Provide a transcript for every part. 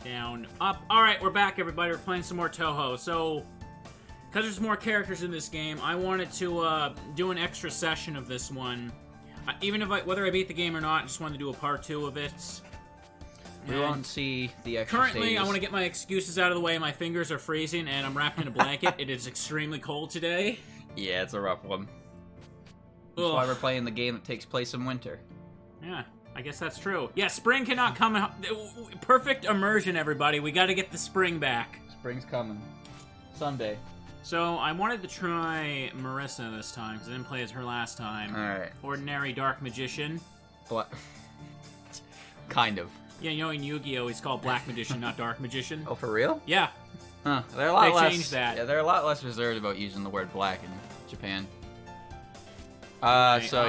down, up. Alright, we're back, everybody. We're playing some more Touhou. So, because there's more characters in this game, I wanted to do an extra session of this one. Even if whether I beat the game or not, I just wanted to do a part 2 of it. We won't see the extra Currently, saves. I want to get my excuses out of the way. My fingers are freezing, and I'm wrapped in a blanket. It is extremely cold today. Yeah, it's a rough one. That's why we're playing the game that takes place in winter. Yeah, I guess that's true. Yeah, spring cannot come. Perfect immersion, everybody. We got to get the spring back. Spring's coming. Someday. So, I wanted to try Marissa this time, because I didn't play as her last time. Alright. Ordinary Dark Magician. What? Kind of. Yeah, you know in Yu-Gi-Oh! He's called Black Magician, not Dark Magician. Oh, for real? Yeah. Huh. They're a lot less. changed that. Yeah, they're a lot less reserved about using the word black in Japan. Right, So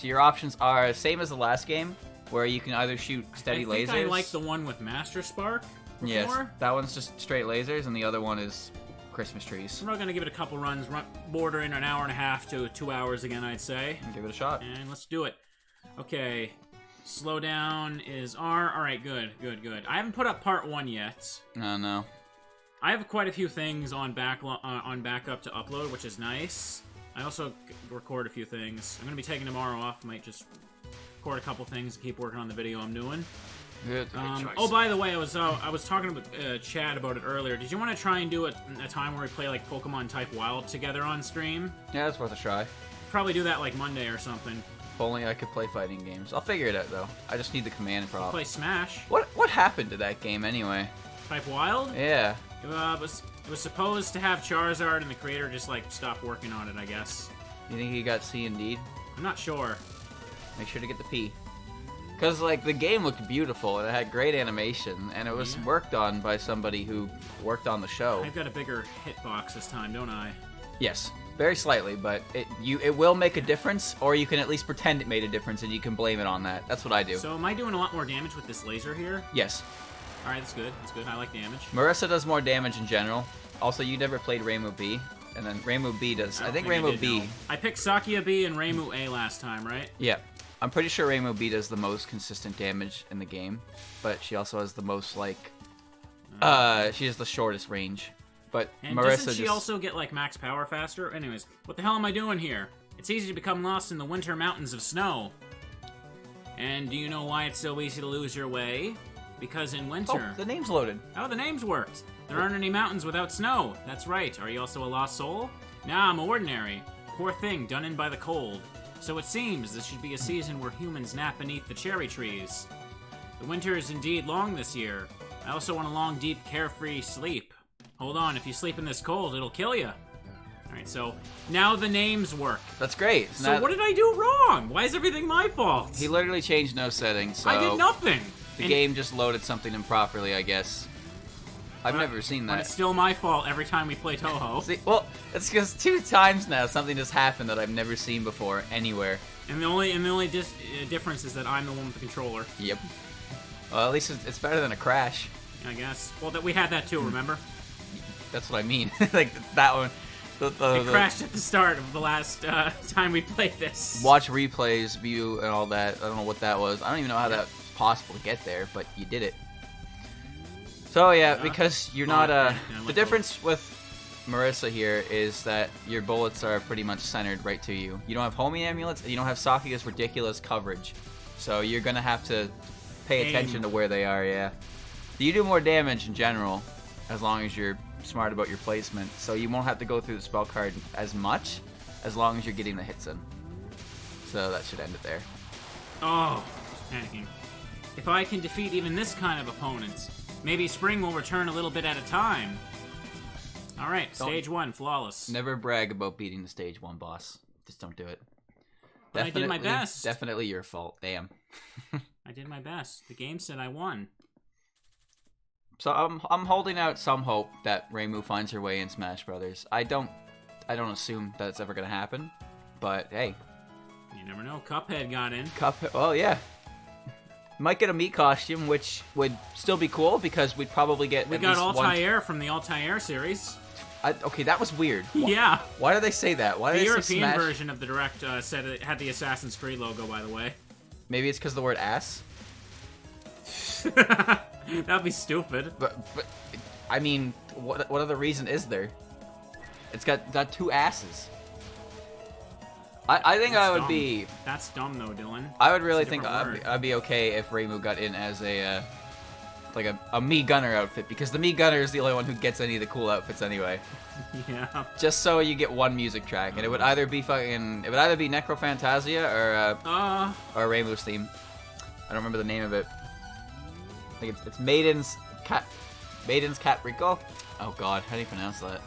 your options are same as the last game, where you can either shoot steady lasers. I like the one with Master Spark before. Yes, that one's just straight lasers, and the other one is Christmas trees. I'm not gonna give it a couple runs, bordering an hour and a half to 2 hours again, I'd say. Give it a shot. And let's do it. Okay. Slow down is R. Alright, good. I haven't put up part 1 yet. Oh, no. I have quite a few things on backup to upload, which is nice. I also record a few things. I'm going to be taking tomorrow off. Might just record a couple things and keep working on the video I'm doing. Good. Oh, by the way, I was talking with Chad about it earlier. Did you want to try and do it a time where we play like Pokemon Type Wild together on stream? Yeah, that's worth a try. Probably do that like Monday or something. If only I could play fighting games. I'll figure it out, though. I just need the command prop. Play Smash. What happened to that game, anyway? Type Wild? Yeah. It was supposed to have Charizard, and the creator just, like, stopped working on it, I guess. You think he got C indeed? I'm not sure. Make sure to get the P. Because, like, the game looked beautiful, and it had great animation, and it was worked on by somebody who worked on the show. I've got a bigger hitbox this time, don't I? Yes. Very slightly, but it will make a difference, or you can at least pretend it made a difference, and you can blame it on that. That's what I do. So am I doing a lot more damage with this laser here? Yes. Alright, that's good. I like damage. Marissa does more damage in general. Also, you never played Reimu B, and then Reimu B does... I think Reimu B... I picked Sakia B and Reimu A last time, right? Yeah. I'm pretty sure Reimu B does the most consistent damage in the game, but she also has the most, like... she has the shortest range. But and Marissa doesn't she also get, like, max power faster? Anyways, what the hell am I doing here? It's easy to become lost in the winter mountains of snow. And do you know why it's so easy to lose your way? Because in winter... Oh, the name's loaded. Oh, the name's worked. There aren't any mountains without snow. That's right. Are you also a lost soul? Nah, I'm ordinary. Poor thing, done in by the cold. So it seems this should be a season where humans nap beneath the cherry trees. The winter is indeed long this year. I also want a long, deep, carefree sleep. Hold on, if you sleep in this cold, it'll kill you. Alright, so now the names work. That's great. So what did I do wrong? Why is everything my fault? He literally changed no settings, so... I did nothing. The game just loaded something improperly, I guess. I've never seen that. But it's still my fault every time we play Touhou. See, well, it's because 2 times now something has happened that I've never seen before anywhere. And the only difference is that I'm the one with the controller. Yep. Well, at least it's better than a crash. I guess. Well, we had that too, remember? That's what I mean. Like, that one. It crashed at the start of the last time we played this. Watch replays, view, and all that. I don't know what that was. I don't even know how that's possible to get there, but you did it. So, yeah, because you're not... the difference with Marissa here is that your bullets are pretty much centered right to you. You don't have homing amulets, and you don't have Sakia's ridiculous coverage. So you're going to have to pay attention to where they are, yeah. You do more damage in general, as long as you're smart about your placement, so you won't have to go through the spell card as much, as long as you're getting the hits in. So that should end it there. Oh, panicking. If I can defeat even this kind of opponent, maybe spring will return a little bit at a time. Alright, stage 1, flawless. Never brag about beating the stage 1 boss. Just don't do it. But I did my best. Definitely your fault. Damn. I did my best. The game said I won. So I'm holding out some hope that Reimu finds her way in Smash Brothers. I don't assume that it's ever gonna happen, but hey, you never know. Cuphead got in. Cuphead. Oh yeah, might get a Mii costume, which would still be cool because we'd probably get. We got Altair from the Altair series. Okay, that was weird. Yeah. Why do they say that? Why the did they European say Smash? version of the Direct said it had the Assassin's Creed logo, by the way. Maybe it's because the word ass. That'd be stupid. But I mean, what other reason is there? It's got 2 asses. I think I would be. That's dumb though, Dylan. I would really think I'd be okay if Reimu got in as a like a Mii Gunner outfit, because the Mii Gunner is the only one who gets any of the cool outfits anyway. Yeah. Just so you get one music track, and it would either be Necrophantasia or Reimu's theme. I don't remember the name of it. I think it's Maiden's Cat Rico. Oh God, how do you pronounce that?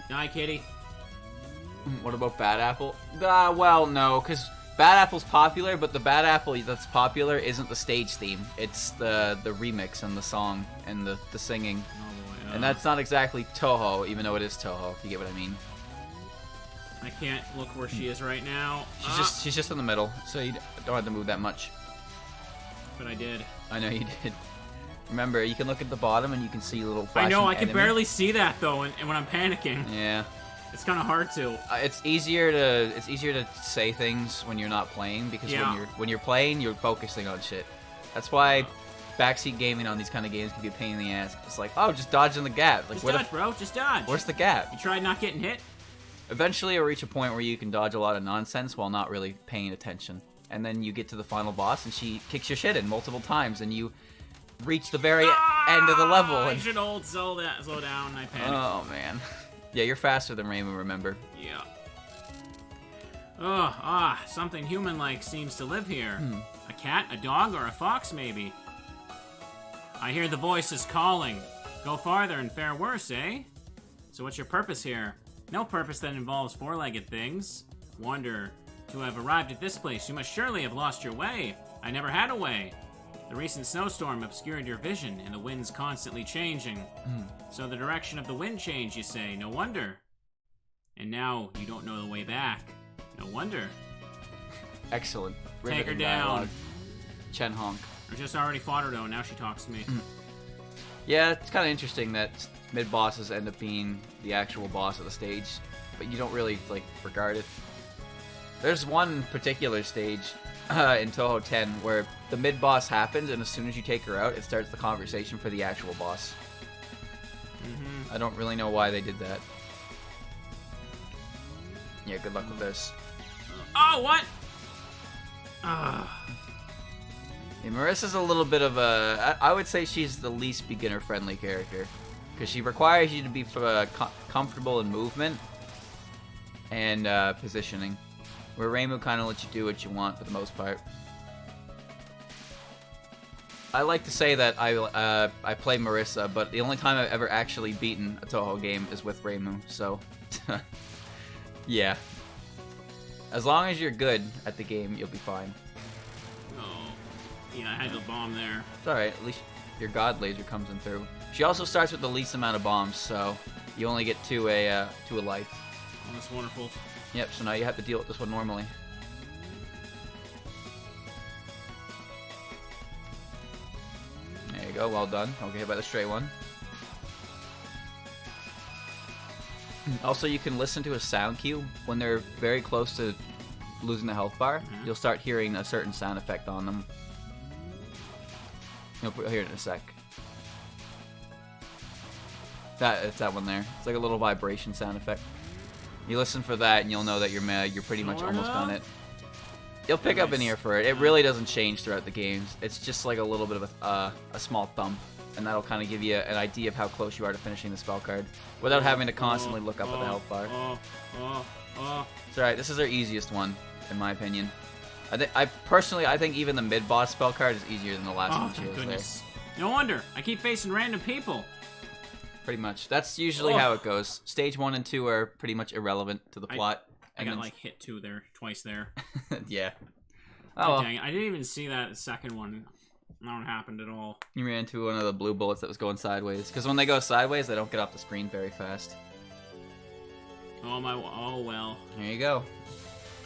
Hi, kitty. What about Bad Apple? Well, no, because Bad Apple's popular, but the Bad Apple that's popular isn't the stage theme. It's the remix and the song and the singing. Oh boy, and that's not exactly Touhou, even though it is Touhou, if you get what I mean. I can't look where she is right now. She's just in the middle, so you don't have to move that much. But I did. I know you did. Remember, you can look at the bottom and you can see little flashing I know, I can enemy. barely see that though, and when I'm panicking. Yeah. It's kind of hard to. It's easier to say things when you're not playing, because when you're playing, you're focusing on shit. That's why backseat gaming on these kind of games can be a pain in the ass. It's like, oh, just dodge in the gap. Like, just dodge, bro. Just dodge. Where's the gap? You tried not getting hit? Eventually, you'll reach a point where you can dodge a lot of nonsense while not really paying attention. And then you get to the final boss, and she kicks your shit in multiple times, and you reach the very end of the level. I should slow down. I panicked. Oh, man. Yeah, you're faster than Reimu, remember? Yeah. Something human-like seems to live here. A cat, a dog, or a fox, maybe? I hear the voices calling. Go farther and fare worse, eh? So what's your purpose here? No purpose that involves 4-legged things. Wonder, to have arrived at this place, you must surely have lost your way. I never had a way. The recent snowstorm obscured your vision, and the wind's constantly changing. So the direction of the wind changed, you say. No wonder. And now you don't know the way back. No wonder. Excellent. Take her down. Chen Honk. I just already fought her, though. Now she talks to me. Yeah, it's kind of interesting that mid-bosses end up being the actual boss of the stage, but you don't really, like, regard it. There's one particular stage in Touhou 10 where the mid-boss happens, and as soon as you take her out, it starts the conversation for the actual boss. I don't really know why they did that. Yeah, good luck with this. Oh, what? Yeah, Marissa's a little bit of a... I would say she's the least beginner-friendly character, because she requires you to be comfortable in movement and positioning, where Reimu kind of lets you do what you want for the most part. I like to say that I play Marissa, but the only time I've ever actually beaten a Touhou game is with Reimu, so... yeah. As long as you're good at the game, you'll be fine. Oh. Yeah, I had the bomb there. It's alright, at least your god laser comes in through. She also starts with the least amount of bombs, so you only get to a life. Oh, that's wonderful. Yep, so now you have to deal with this one normally. There you go, well done. Don't get hit by the stray one. Also, you can listen to a sound cue when they're very close to losing the health bar. You'll start hearing a certain sound effect on them. You'll hear it in a sec. It's that one there. It's like a little vibration sound effect. You listen for that, and you'll know that you're pretty much almost done it. You'll pick up an ear for it. It really doesn't change throughout the games. It's just like a little bit of a small thump, and that'll kind of give you an idea of how close you are to finishing the spell card, without having to constantly look up at the health bar. It's alright. This is our easiest one, in my opinion. I personally think even the mid-boss spell card is easier than the last one she has goodness. There. No wonder. I keep facing random people. Pretty much. That's usually how it goes. Stage 1 and 2 are pretty much irrelevant to the plot. I got like hit twice there. Yeah. Oh, well. Dang it. I didn't even see that second one. Not happened at all. You ran into one of the blue bullets that was going sideways. Because when they go sideways, they don't get off the screen very fast. Oh well. There you go.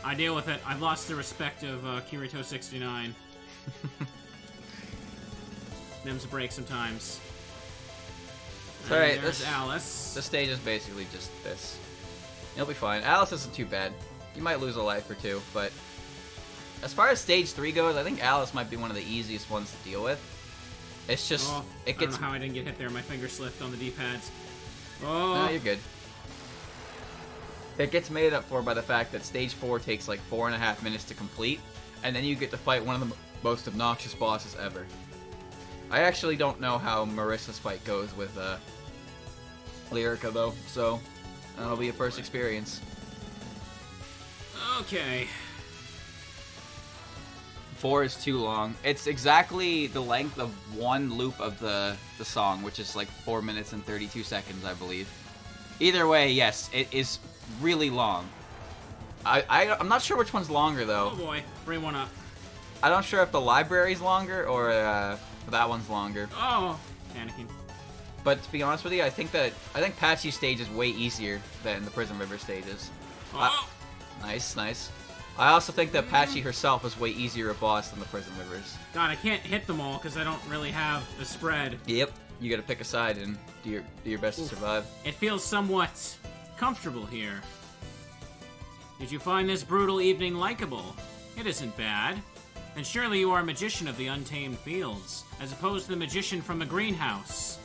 I deal with it. I've lost the respect of Kirito69. Them's a break sometimes. Alright, there's Alice. This stage is basically just this. You'll be fine. Alice isn't too bad. You might lose a life or two, but as far as stage 3 goes, I think Alice might be one of the easiest ones to deal with. It's just it gets. I don't know how I didn't get hit there. My finger slipped on the D-pads. Oh. No, you're good. It gets made up for by the fact that stage 4 takes like 4.5 minutes to complete, and then you get to fight one of the most obnoxious bosses ever. I actually don't know how Marissa's fight goes with Lyrica though, so that'll be a first experience. Okay. 4 is too long. It's exactly the length of one loop of the song, which is like 4 minutes and 32 seconds, I believe. Either way, yes, it is really long. I'm not sure which one's longer though. Oh boy, bring one up. I'm not sure if the library's longer or that one's longer. Oh, panicking. But to be honest with you, I think Patchy's stage is way easier than the Prison River stages. Oh. Nice, nice. I also think that Patchy herself is way easier a boss than the Prison Rivers. God, I can't hit them all because I don't really have the spread. Yep. You gotta pick a side and do your best to survive. It feels somewhat comfortable here. Did you find this brutal evening likable? It isn't bad. And surely you are a magician of the untamed fields, as opposed to the magician from a greenhouse,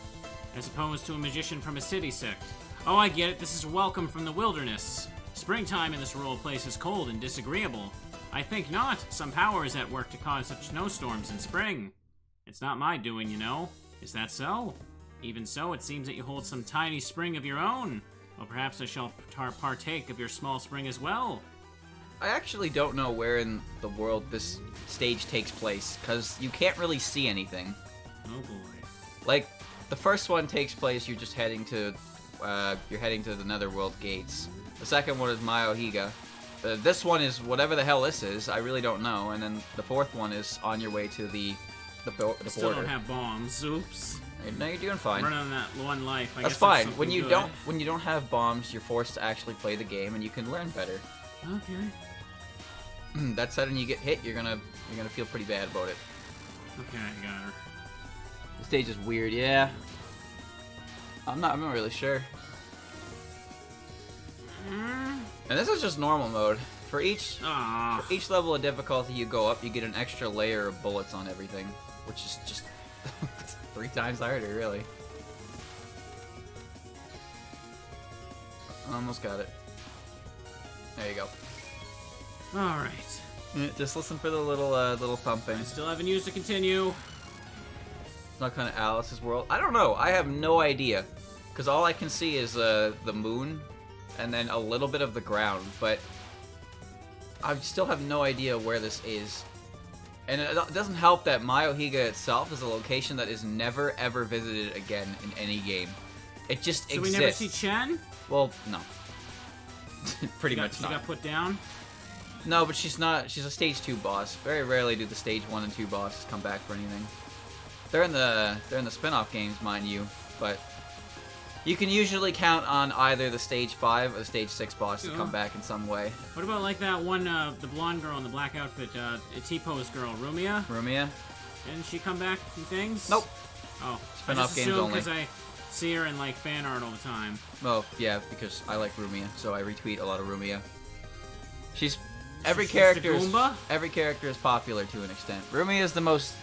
as opposed to a magician from a city sect. Oh, I get it. This is welcome from the wilderness. Springtime in this rural place is cold and disagreeable. I think not. Some power is at work to cause such snowstorms in spring. It's not my doing, you know. Is that so? Even so, it seems that you hold some tiny spring of your own. Well, perhaps I shall partake of your small spring as well. I actually don't know where in the world this stage takes place, because you can't really see anything. Oh boy. Like, the first one takes place, you're just heading to the Netherworld gates. The second one is Mayohiga. This one is whatever the hell this is, I really don't know. And then the fourth one is on your way to the border. Still don't have bombs. Oops. No, you're doing fine. Running on that one life. That's fine. When you don't have bombs, you're forced to actually play the game, and you can learn better. Okay. That said, when you get hit, you're gonna feel pretty bad about it. Okay, I got her. The stage is weird, yeah. I'm not really sure. And this is just normal mode. For each level of difficulty you go up, you get an extra layer of bullets on everything, which is just 3 times harder, really. Almost got it. There you go. All right. Just listen for the little thumping. I still haven't used to continue. It's not kind of Alice's world. I don't know. I have no idea, because all I can see is the moon, and then a little bit of the ground. But I still have no idea where this is. And it doesn't help that Mayohiga itself is a location that is never ever visited again in any game. It just exists. So we never see Chen? Well, no. Pretty much She not. got put down? No, but she's not. She's a stage 2 boss. Very rarely do the stage 1 and 2 bosses come back for anything. They're in the spin-off games, mind you, but you can usually count on either the stage 5 or the stage 6 boss to come back in some way. What about like that one, the blonde girl in the black outfit, T-pose girl, Rumia? Rumia? Didn't she come back in things? Nope. Oh, Spin-off games only. Because I see her in like fan art all the time. Well, yeah, because I like Rumia, so I retweet a lot of Rumia. Every character is popular to an extent. Rumia is the most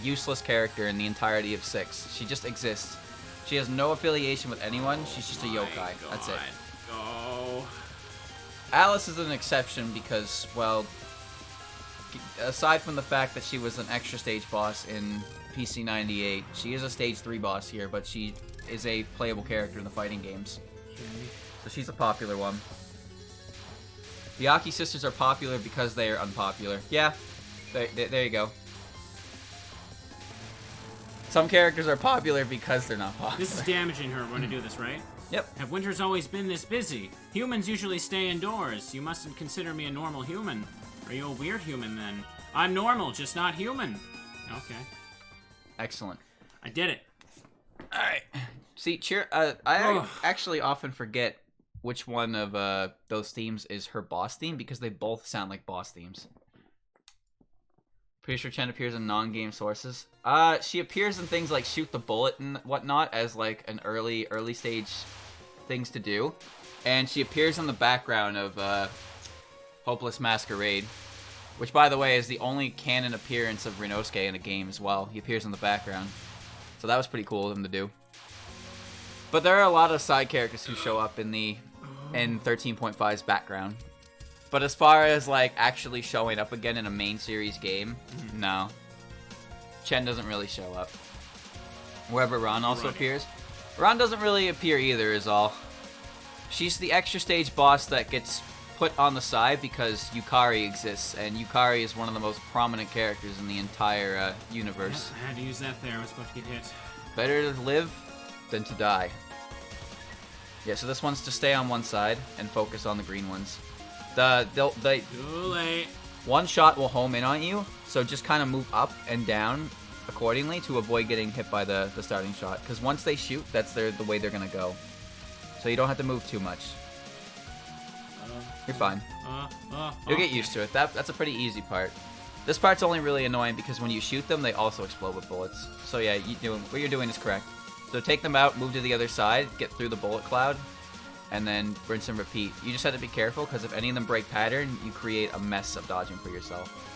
useless character in the entirety of 6. She just exists. She has no affiliation with anyone. She's just a yokai. That's it. Oh. Alice is an exception because, well, aside from the fact that she was an extra stage boss in PC 98, she is a stage 3 boss here, but she is a playable character in the fighting games. Okay. So she's a popular one. The Aki sisters are popular because they are unpopular. Yeah, there you go. Some characters are popular because they're not popular. This is damaging her. We're going to do this, right? Yep. Have winters always been this busy? Humans usually stay indoors. You mustn't consider me a normal human. Are you a weird human, then? I'm normal, just not human. Okay. Excellent. I did it. Alright. See, I actually often forget which one of those themes is her boss theme, because they both sound like boss themes. Pretty sure Chen appears in non-game sources. She appears in things like Shoot the Bullet and whatnot as like an early stage things to do. And she appears in the background of Hopeless Masquerade. which, by the way, is the only canon appearance of Rinosuke in a game as well. He appears in the background. So that was pretty cool of him to do. But there are a lot of side characters who show up in 13.5's background. But as far as, like, actually showing up again in a main series game, no. Chen doesn't really show up. Wherever Ron also appears. Ron doesn't really appear either, is all. She's the extra stage boss that gets put on the side because Yukari exists, and Yukari is one of the most prominent characters in the entire universe. Yep, I had to use that there. I was about to get hit. Better to live than to die. Yeah, so this one's to stay on one side and focus on the green ones. Too late. One shot will home in on you, so just kind of move up and down accordingly to avoid getting hit by the starting shot. Because once they shoot, that's the way they're going to go. So you don't have to move too much. You're fine. You'll get used to it. That's a pretty easy part. This part's only really annoying because when you shoot them, they also explode with bullets. So yeah, what you're doing is correct. So take them out, move to the other side, get through the bullet cloud, and then rinse and repeat. You just have to be careful because if any of them break pattern, you create a mess of dodging for yourself.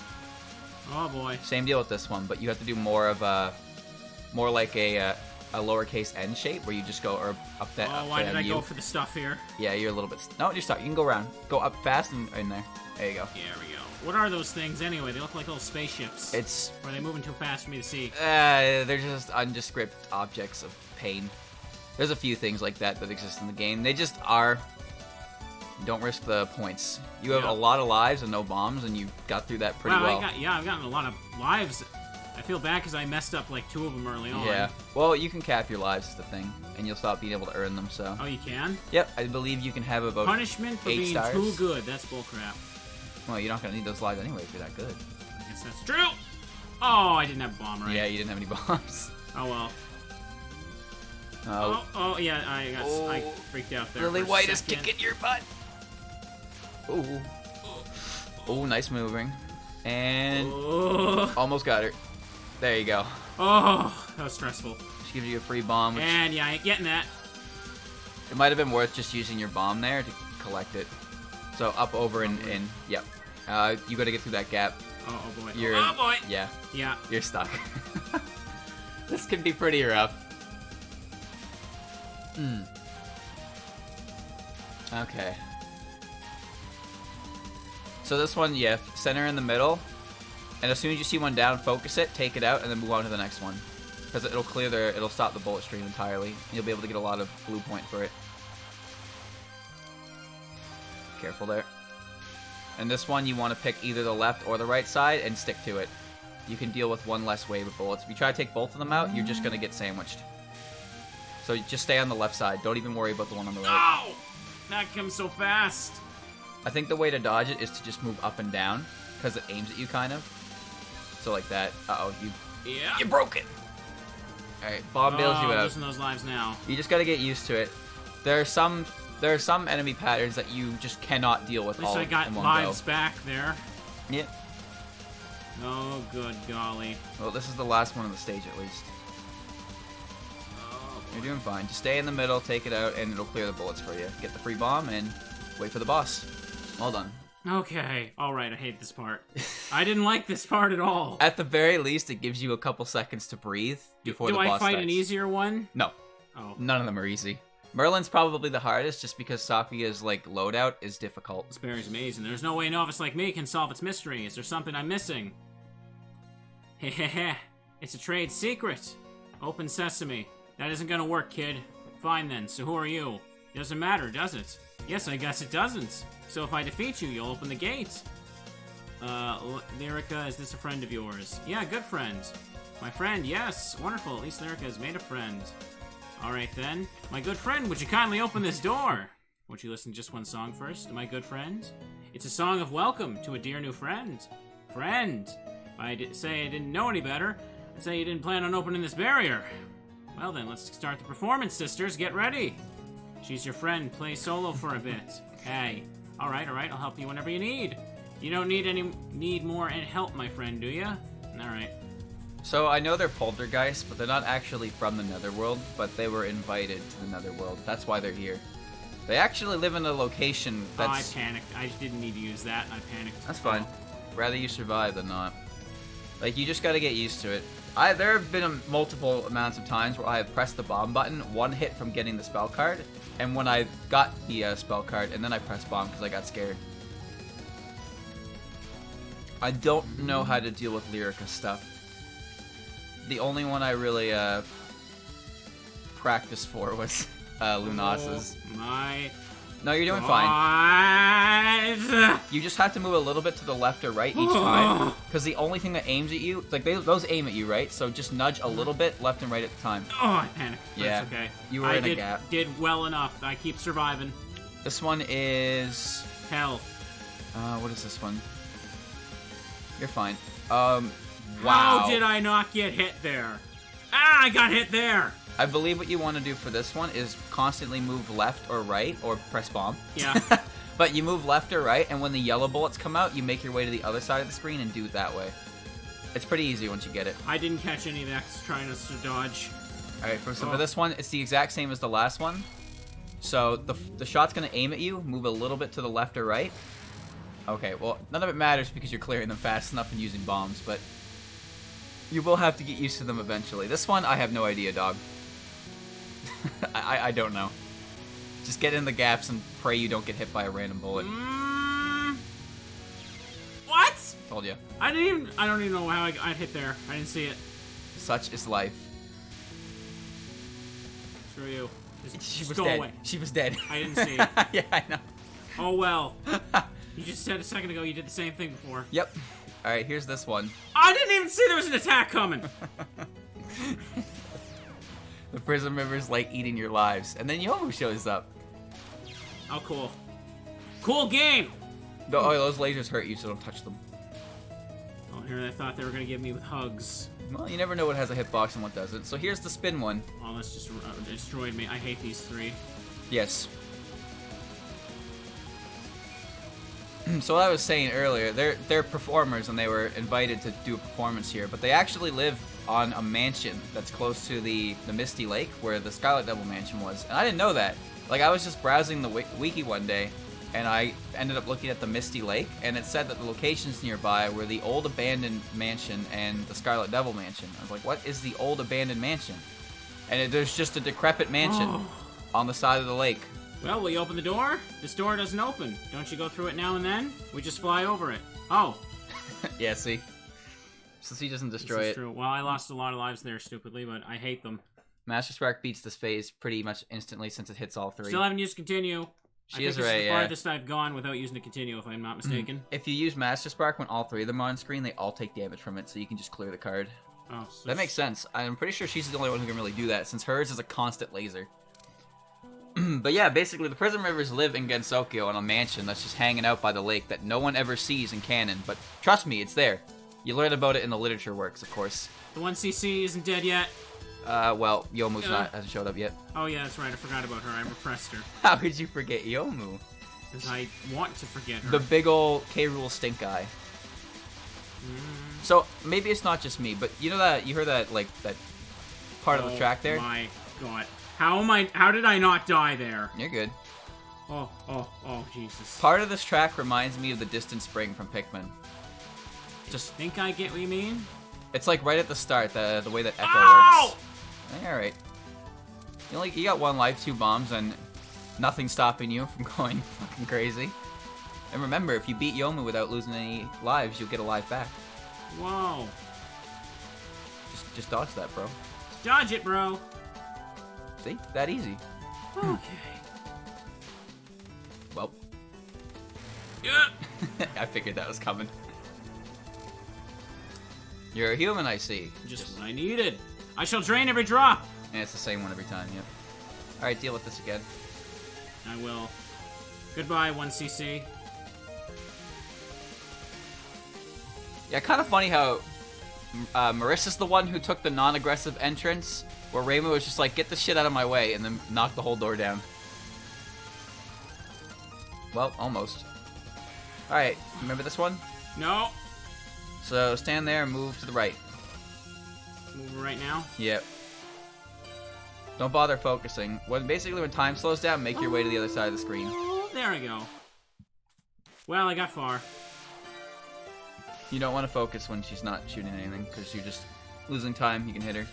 Oh boy. Same deal with this one, but you have to do more like a lowercase n shape where you just go up that. Oh, why did I go for the stuff here? Yeah, you're a little bit. No, just stop. You can go around. Go up fast and in there. There you go. There we go. What are those things anyway? They look like little spaceships. Or are they moving too fast for me to see? They're just undescript objects of pain. There's a few things like that exist in the game. They just are. Don't risk the points. You have a lot of lives and no bombs, and you got through that pretty well. I've gotten a lot of lives. I feel bad because I messed up like 2 of them early on. Yeah. Well, you can cap your lives is the thing, and you'll stop being able to earn them. So. Oh, you can? Yep. I believe you can have about punishment for 8 being stars. too good. That's bullcrap. Well, you're not gonna need those lives anyway if you're that good. I guess that's true. Oh, I didn't have a bomb, right? Yeah, you didn't have any bombs. Oh well. Oh. Oh yeah, I freaked out there. Lily White is kicking your butt. Ooh. Oh, nice moving. And almost got her. There you go. Oh, that was stressful. She gives you a free bomb. And yeah, I ain't getting that. It might have been worth just using your bomb there to collect it. So up, over, and in. Yep. You gotta get through that gap. Oh boy. Oh boy. Yeah. Yeah. You're stuck. This can be pretty rough. Okay. So this one, yeah, center in the middle. And as soon as you see one down, focus it, take it out, and then move on to the next one. Because it'll stop the bullet stream entirely. And you'll be able to get a lot of blue point for it. Careful there. And this one, you want to pick either the left or the right side and stick to it. You can deal with one less wave of bullets. If you try to take both of them out, you're just going to get sandwiched. So just stay on the left side. Don't even worry about the one on the right. Oh! That comes so fast. I think the way to dodge it is to just move up and down, because it aims at you, kind of. So like that. Uh-oh, you broke it. Alright, bomb bails you out. I'm losing those lives now. You just got to get used to it. There are some enemy patterns that you just cannot deal with all in one go. At least I got lives back there. Yep. Oh, good golly. Well, this is the last one of the stage, at least. You're doing fine. Just stay in the middle, take it out, and it'll clear the bullets for you. Get the free bomb, and wait for the boss. Well done. Okay. Alright, I hate this part. I didn't like this part at all. At the very least, it gives you a couple seconds to breathe before the boss starts. Do I fight an easier one? No. Oh. None of them are easy. Merlin's probably the hardest, just because Sakuya's, loadout is difficult. This berry's amazing. There's no way a novice like me can solve its mystery. Is there something I'm missing? Hehehe. It's a trade secret. Open sesame. That isn't gonna work, kid. Fine then, so who are you? Doesn't matter, does it? Yes, I guess it doesn't. So if I defeat you, you'll open the gate. Lyrica, is this a friend of yours? Yeah, good friend. My friend, yes. Wonderful, at least Lyrica has made a friend. Alright then. My good friend, would you kindly open this door? Won't you listen to just one song first, my good friend? It's a song of welcome to a dear new friend. Friend. If I say I didn't know any better, I'd say you didn't plan on opening this barrier. Well then, let's start the performance, sisters. Get ready. She's your friend. Play solo for a bit. Hey. Alright, I'll help you whenever you need. You don't need more help, my friend, do ya? Alright. So I know they're poltergeists, but they're not actually from the Netherworld, but they were invited to the Netherworld. That's why they're here. They actually live in a location that's... Oh, I panicked. I didn't need to use that. I panicked. That's fine. Rather you survive than not. Like, you just gotta get used to it. There have been multiple amounts of times where I have pressed the bomb button, one hit from getting the spell card, and when I got the spell card, and then I pressed bomb because I got scared. I don't know how to deal with Lyrica stuff. The only one I really practiced for was Lunasa's. Oh my... No, you're doing God. fine. You just have to move a little bit to the left or right each time, because the only thing that aims at you, like those aim at you, right? So just nudge a little bit left and right at the time. Oh, I panicked. Yeah, That's okay. You were in a gap. Did well enough. I keep surviving. This one is... Hell. What is this one? You're fine. Wow. How did I not get hit there? Ah, I got hit there! I believe what you want to do for this one is constantly move left or right, or press bomb. Yeah. But you move left or right, and when the yellow bullets come out, you make your way to the other side of the screen and do it that way. It's pretty easy once you get it. I didn't catch any of that trying to dodge. Alright, for this one, it's the exact same as the last one. So the shot's going to aim at you, move a little bit to the left or right. Okay, well, none of it matters because you're clearing them fast enough and using bombs, but you will have to get used to them eventually. This one, I have no idea, dog. I don't know. Just get in the gaps and pray you don't get hit by a random bullet. What? Told you. I don't even know how I hit there. I didn't see it. Such is life. Screw you. She Just was go dead. away. She was dead. I didn't see it. Yeah, I know. Oh well. You just said a second ago you did the same thing before. Yep. Alright, here's this one. I didn't even see there was an attack coming! The Prism River's like eating your lives. And then Yomu shows up. Oh, cool. Cool game! Oh, those lasers hurt you, so don't touch them. Oh, here I thought they were gonna give me with hugs. Well, you never know what has a hitbox and what doesn't. So here's the spin one. Oh, that's just destroyed me. I hate these three. Yes. So what I was saying earlier, they're performers and they were invited to do a performance here, but they actually live on a mansion that's close to the Misty Lake where the Scarlet Devil mansion was. And I didn't know that. Like, I was just browsing the wiki one day and I ended up looking at the Misty Lake and it said that the locations nearby were the old abandoned mansion and the Scarlet Devil mansion. I was like, what is the old abandoned mansion? And there's just a decrepit mansion on the side of the lake. Well, will you open the door? This door doesn't open. Don't you go through it now and then? We just fly over it. Oh. Yeah, see? Since he doesn't destroy it. True. Well, I lost a lot of lives there stupidly, but I hate them. Master Spark beats this phase pretty much instantly since it hits all three. Still haven't used continue. She is right, This is the yeah. farthest I've gone without using a continue, if I'm not mistaken. If you use Master Spark when all three of them are on screen, they all take damage from it, so you can just clear the card. Oh, so that makes sense. I'm pretty sure she's the only one who can really do that, since hers is a constant laser. But yeah, basically the Prism Rivers live in Gensokyo in a mansion that's just hanging out by the lake that no one ever sees in canon, but trust me, it's there. You learn about it in the literature works, of course. The 1cc isn't dead yet. Well, Yomu's hasn't showed up yet. Oh yeah, that's right, I forgot about her. I repressed her. How could you forget Yomu? Because I want to forget her. The big ol' K-Rule stink guy. So, maybe it's not just me, but you know that, you heard that, like, that part of the track there? Oh my god. How did I not die there? You're good. Oh, Jesus. Part of this track reminds me of the Distant Spring from Pikmin. Just think I get what you mean? It's like right at the start, the way that Echo works. Alright. You got one life, 2 bombs, and nothing stopping you from going fucking crazy. And remember, if you beat Yomu without losing any lives, you'll get a life back. Whoa. Just dodge that, bro. Dodge it, bro. See? That easy. Okay. Well. Yeah. I figured that was coming. You're a human, I see. Just what I needed. I shall drain every drop. And it's the same one every time, yep. Alright, deal with this again. I will. Goodbye, 1cc. Yeah, kind of funny how Marissa's the one who took the non-aggressive entrance, where Reimu was just like, get the shit out of my way, and then knock the whole door down. Well, almost. Alright, remember this one? No. So, stand there and move to the right. Move right now? Yep. Don't bother focusing. Basically, when time slows down, make your way to the other side of the screen. There we go. Well, I got far. You don't want to focus when she's not shooting anything, because you're just losing time. You can hit her.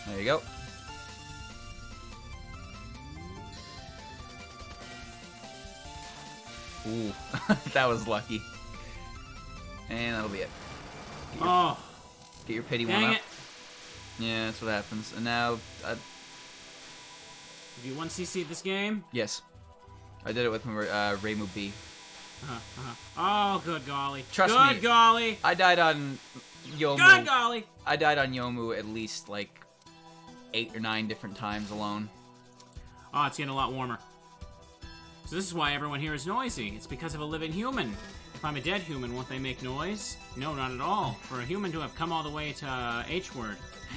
There you go. Ooh, that was lucky. And that'll be it. Get your pity one up. It. Yeah, that's what happens. And now... Have you 1cc this game? Yes. I did it with Reimu B. Oh, good golly. Trust me. Good golly. I died on Yomu. Good golly. I died on Yomu at least, like, 8 or 9 different times alone. Oh, it's getting a lot warmer. So this is why everyone here is noisy. It's because of a living human. If I'm a dead human, won't they make noise? No, not at all. For a human to have come all the way to H-word,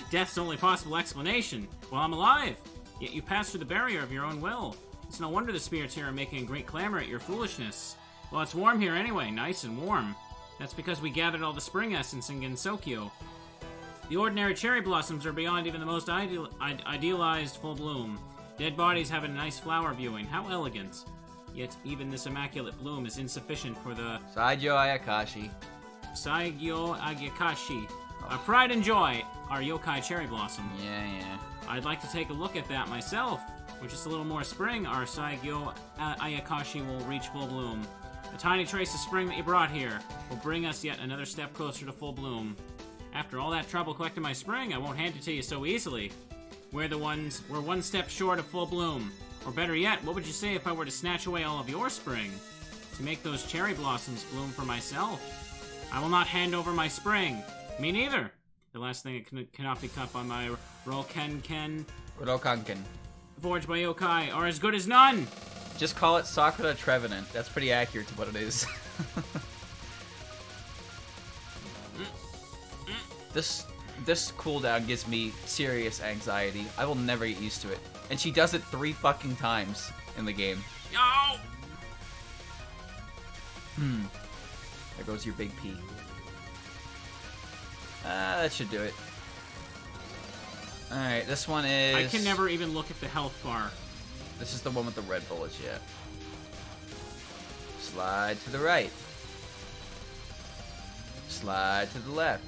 death's the only possible explanation. Well, I'm alive. Yet you pass through the barrier of your own will. It's no wonder the spirits here are making a great clamor at your foolishness. Well, it's warm here anyway, nice and warm. That's because we gathered all the spring essence in Gensokyo. The ordinary cherry blossoms are beyond even the most idealized full bloom. Dead bodies have a nice flower viewing. How elegant. Yet even this immaculate bloom is insufficient for the Saigyo Ayakashi. Saigyo Agakashi. Our pride and joy, our yokai cherry blossom. Yeah. I'd like to take a look at that myself. With just a little more spring, our Saigyo Ayakashi will reach full bloom. The tiny trace of spring that you brought here will bring us yet another step closer to full bloom. After all that trouble collecting my spring, I won't hand it to you so easily. We're one step short of full bloom. Or better yet, what would you say if I were to snatch away all of your spring? To make those cherry blossoms bloom for myself? I will not hand over my spring. Me neither. The last thing that cannot be cut by my Rokanken, forged by yokai, are as good as none. Just call it Sakura Trevenant. That's pretty accurate to what it is. This cooldown gives me serious anxiety. I will never get used to it. And she does it 3 fucking times in the game. No! There goes your big P. That should do it. Alright, this one is... I can never even look at the health bar. This is the one with the red bullets, yeah. Slide to the right. Slide to the left.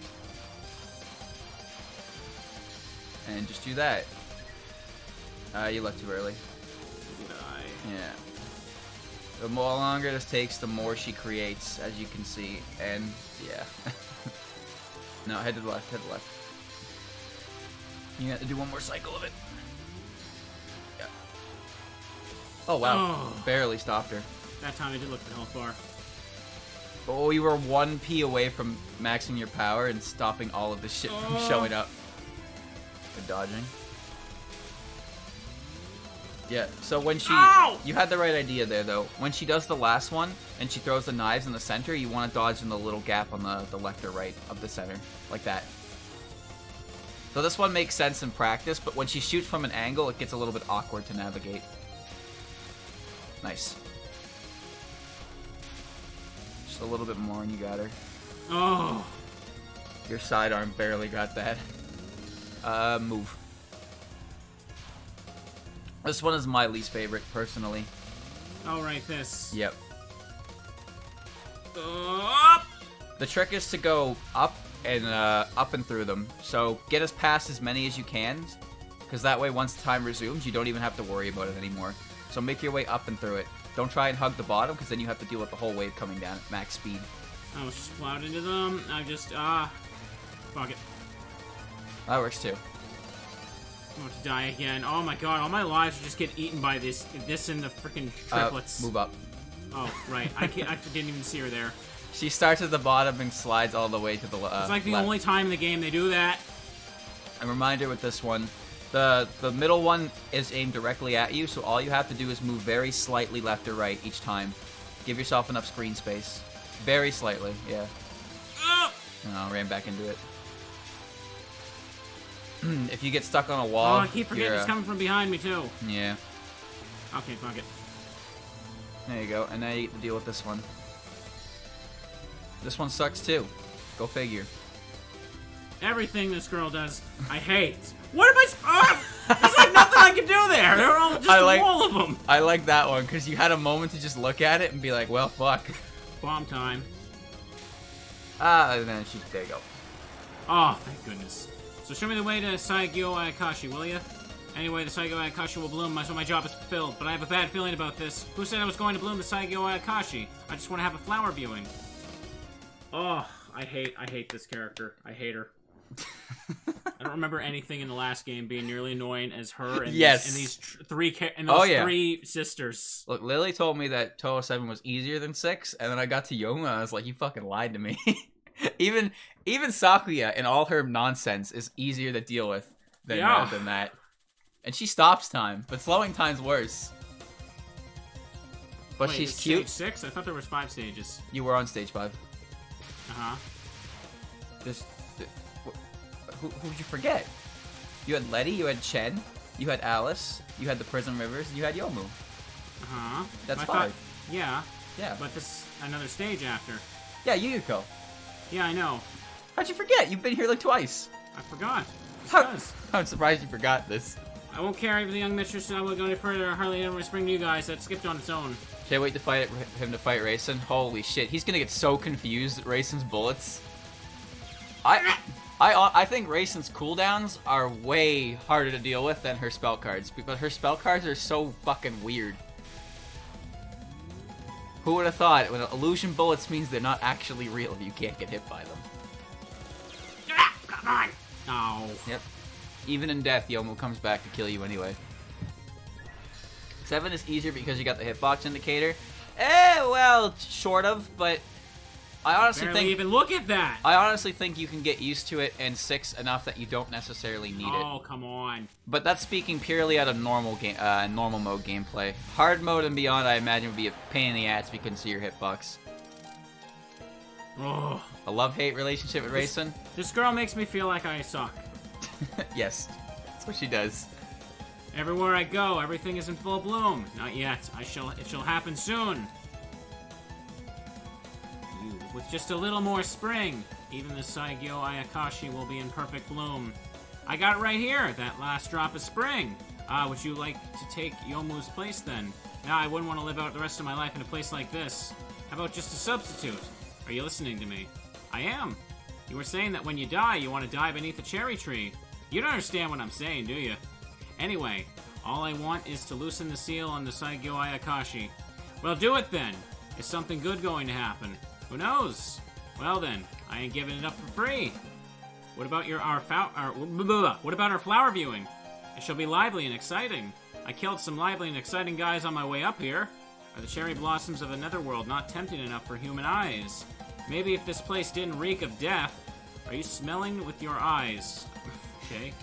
And just do that. You left too early. Did I? Yeah. The more longer this takes, the more she creates, as you can see. And, yeah. No, head to the left, head to the left. You have to do one more cycle of it. Yeah. Oh, wow. Oh. Barely stopped her. That time I did look at the health bar. Oh, you were 1 P away from maxing your power and stopping all of this shit from showing up. Good dodging. Yeah, so when she... Ow! You had the right idea there, though. When she does the last one, and she throws the knives in the center, you want to dodge in the little gap on the left or right of the center. Like that. So this one makes sense in practice, but when she shoots from an angle, it gets a little bit awkward to navigate. Nice. Just a little bit more and you got her. Oh. Your sidearm barely got that. Move. This one is my least favorite, personally. Oh, right, this. Yep. Up! The trick is to go up and through them. So get us past as many as you can, because that way once time resumes, you don't even have to worry about it anymore. So make your way up and through it. Don't try and hug the bottom, because then you have to deal with the whole wave coming down at max speed. I was just plowed into them. I just, fuck it. That works too. I'm about to die again. Oh my god, all my lives will just get eaten by this and the freaking triplets. Move up. Oh, right. I didn't even see her there. She starts at the bottom and slides all the way to the left. It's like the only time in the game they do that. A reminder with this one, the middle one is aimed directly at you, so all you have to do is move very slightly left or right each time. Give yourself enough screen space. Very slightly, yeah. Oh, I ran back into it. If you get stuck on a wall... Oh, I keep forgetting it's coming from behind me, too. Yeah. Okay, fuck it. There you go, and now you get to deal with this one. This one sucks, too. Go figure. Everything this girl does, I hate. What am I... there's like nothing I can do there. They're all just all of them. I like that one, because you had a moment to just look at it and be like, well, fuck. Bomb time. And then there you go. Oh, thank goodness. So show me the way to Saigyo Ayakashi, will ya? Anyway, the Saigyo Ayakashi will bloom, so my job is fulfilled. But I have a bad feeling about this. Who said I was going to bloom the Saigyo Ayakashi? I just want to have a flower viewing. Oh, I hate this character. I hate her. I don't remember anything in the last game being nearly annoying as her and these three sisters. Look, Lily told me that Touhou 7 was easier than 6, and then I got to Yomu and I was like, you fucking lied to me. even Sakuya and all her nonsense is easier to deal with than that. And she stops time, but slowing time's worse. But she's cute. Stage 6? I thought there was 5 stages. You were on stage 5. Uh-huh. Who'd you forget? You had Letty, you had Chen, you had Alice, you had the Prism Rivers, and you had Yomu. Uh-huh. That's 5. Yeah. Yeah. But this another stage after. Yeah, Yuyuko. Yeah, I know. How'd you forget? You've been here like twice. I forgot. I'm surprised you forgot this. I won't carry the young mistress. I will go any further. Hardly ever spring to you guys. That skipped on its own. Can't wait to fight him to fight Raisin. Holy shit, he's gonna get so confused at Raisin's bullets. I think Raisin's cooldowns are way harder to deal with than her spell cards, because her spell cards are so fucking weird. Who would have thought when illusion bullets means they're not actually real if you can't get hit by them? Come on! Oh. Yep. Even in death, Yomu comes back to kill you anyway. 7 is easier because you got the hitbox indicator. Well, sort of, but I honestly Barely even look at that. I honestly think you can get used to it in 6 enough that you don't necessarily need it. Oh, come on. But that's speaking purely out of normal mode gameplay. Hard mode and beyond, I imagine, would be a pain in the ass if you couldn't see your hitbox. Oh. A love-hate relationship with Raisin? This girl makes me feel like I suck. Yes, that's what she does. Everywhere I go, everything is in full bloom. Not yet. It shall happen soon. With just a little more spring, even the Saigyo Ayakashi will be in perfect bloom. I got it right here, that last drop of spring. Would you like to take Yomu's place then? Nah, I wouldn't want to live out the rest of my life in a place like this. How about just a substitute? Are you listening to me? I am. You were saying that when you die, you want to die beneath a cherry tree. You don't understand what I'm saying, do you? Anyway, all I want is to loosen the seal on the Saigyo Ayakashi. Well, do it then. Is something good going to happen? Who knows? Well then, I ain't giving it up for free. What about what about our flower viewing? It shall be lively and exciting. I killed some lively and exciting guys on my way up here. Are the cherry blossoms of the netherworld not tempting enough for human eyes? Maybe if this place didn't reek of death. Are you smelling with your eyes? Okay.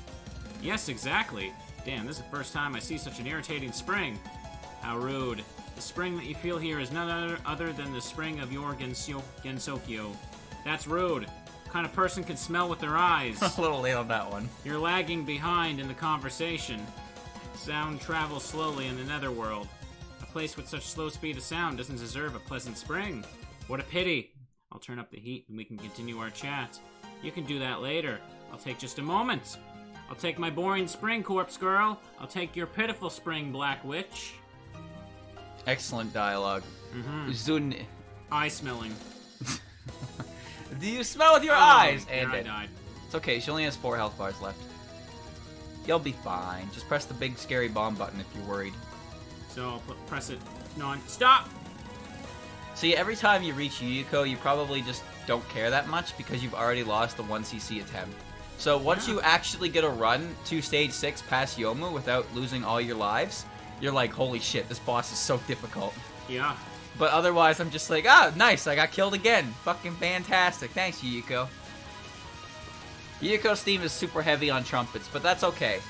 Yes, exactly. Damn, this is the first time I see such an irritating spring. How rude. The spring that you feel here is none other than the spring of your Gensokyo. That's rude. What kind of person can smell with their eyes? A little late on that one. You're lagging behind in the conversation. Sound travels slowly in the netherworld. A place with such slow speed of sound doesn't deserve a pleasant spring. What a pity. I'll turn up the heat and we can continue our chat. You can do that later. I'll take just a moment. I'll take my boring spring, corpse girl. I'll take your pitiful spring, black witch. Excellent dialogue. Zun. Eye smelling. Do you smell with your eyes? And I died. It's okay, she only has 4 health bars left. You'll be fine. Just press the big scary bomb button if you're worried. So I'll press it non-stop. See, every time you reach Yuyuko, you probably just don't care that much because you've already lost the 1cc attempt. So once you actually get a run to stage 6 past Yomu without losing all your lives, you're like, holy shit, this boss is so difficult. Yeah. But otherwise, I'm just like, ah, nice, I got killed again. Fucking fantastic. Thanks, Yuyuko. Yuyuko's theme is super heavy on trumpets, but that's okay.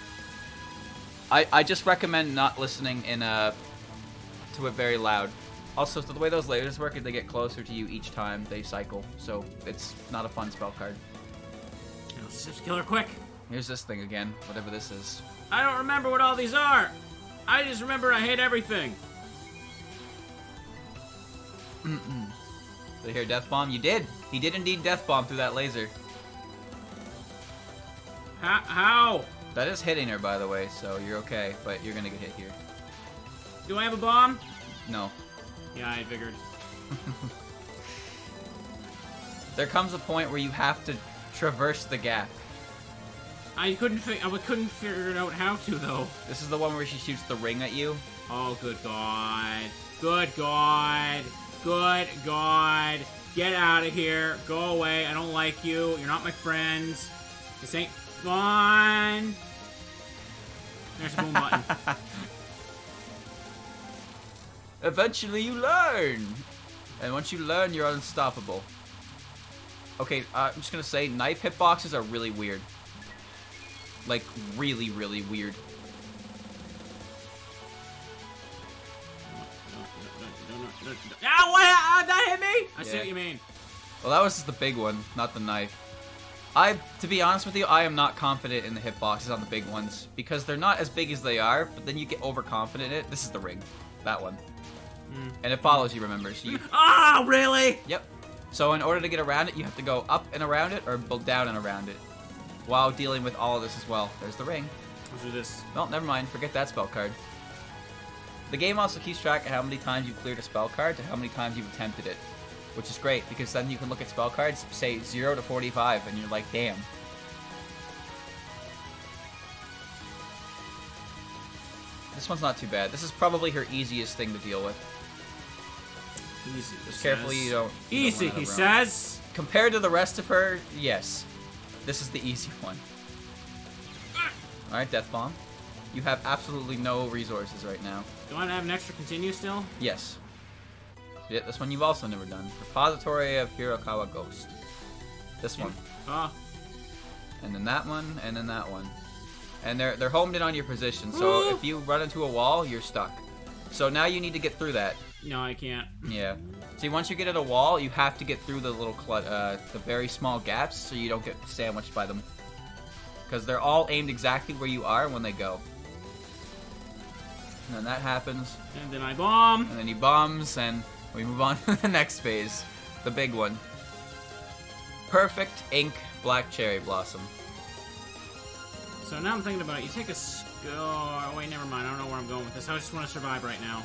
I just recommend not listening to it very loud. Also, the way those lasers work is they get closer to you each time they cycle, so it's not a fun spell card. Let's just kill her quick. Here's this thing again, whatever this is. I don't remember what all these are. I just remember I hate everything. Did I hear Death Bomb? You did. He did indeed Death Bomb through that laser. How? That is hitting her, by the way, so you're okay, but you're gonna get hit here. Do I have a bomb? No. Yeah, I figured. There comes a point where you have to traverse the gap. I couldn't figure it out how to, though. This is the one where she shoots the ring at you. Oh, good God. Good God. Good God. Get out of here. Go away. I don't like you. You're not my friends. This ain't fun. There's a boom button. Eventually you learn. And once you learn, you're unstoppable. Okay, I'm just gonna say, knife hitboxes are really weird. Like, really, really weird. Ow, what? That hit me? I see what you mean. Well, that was just the big one, not the knife. To be honest with you, I am not confident in the hitboxes on the big ones. Because they're not as big as they are, but then you get overconfident in it. This is the ring. That one. And it follows you, remember. So you... Oh, really? Yep. So in order to get around it, you have to go up and around it, or down and around it. While dealing with all of this as well. There's the ring. Let's do this. Well, never mind. Forget that spell card. The game also keeps track of how many times you've cleared a spell card to how many times you've attempted it. Which is great, because then you can look at spell cards, say 0 to 45, and you're like, damn. This one's not too bad. This is probably her easiest thing to deal with. Easy. Just carefully you don't... Easy, he says. Compared to the rest of her, yes. This is the easy one. Alright, Death Bomb. You have absolutely no resources right now. Do I have an extra continue still? Yes. Yeah, this one you've also never done. Repository of Hirokawa Ghost. This one. Oh. And then that one, and then that one. And they're homed in on your position, so if you run into a wall, you're stuck. So now you need to get through that. No, I can't. Yeah. See, once you get at a wall, you have to get through the little the very small gaps, so you don't get sandwiched by them. Because they're all aimed exactly where you are when they go. And then that happens. And then I bomb. And then he bombs, and we move on to the next phase. The big one. Perfect Ink Black Cherry Blossom. So now I'm thinking about it. You take a... Oh, wait, never mind. I don't know where I'm going with this. I just want to survive right now.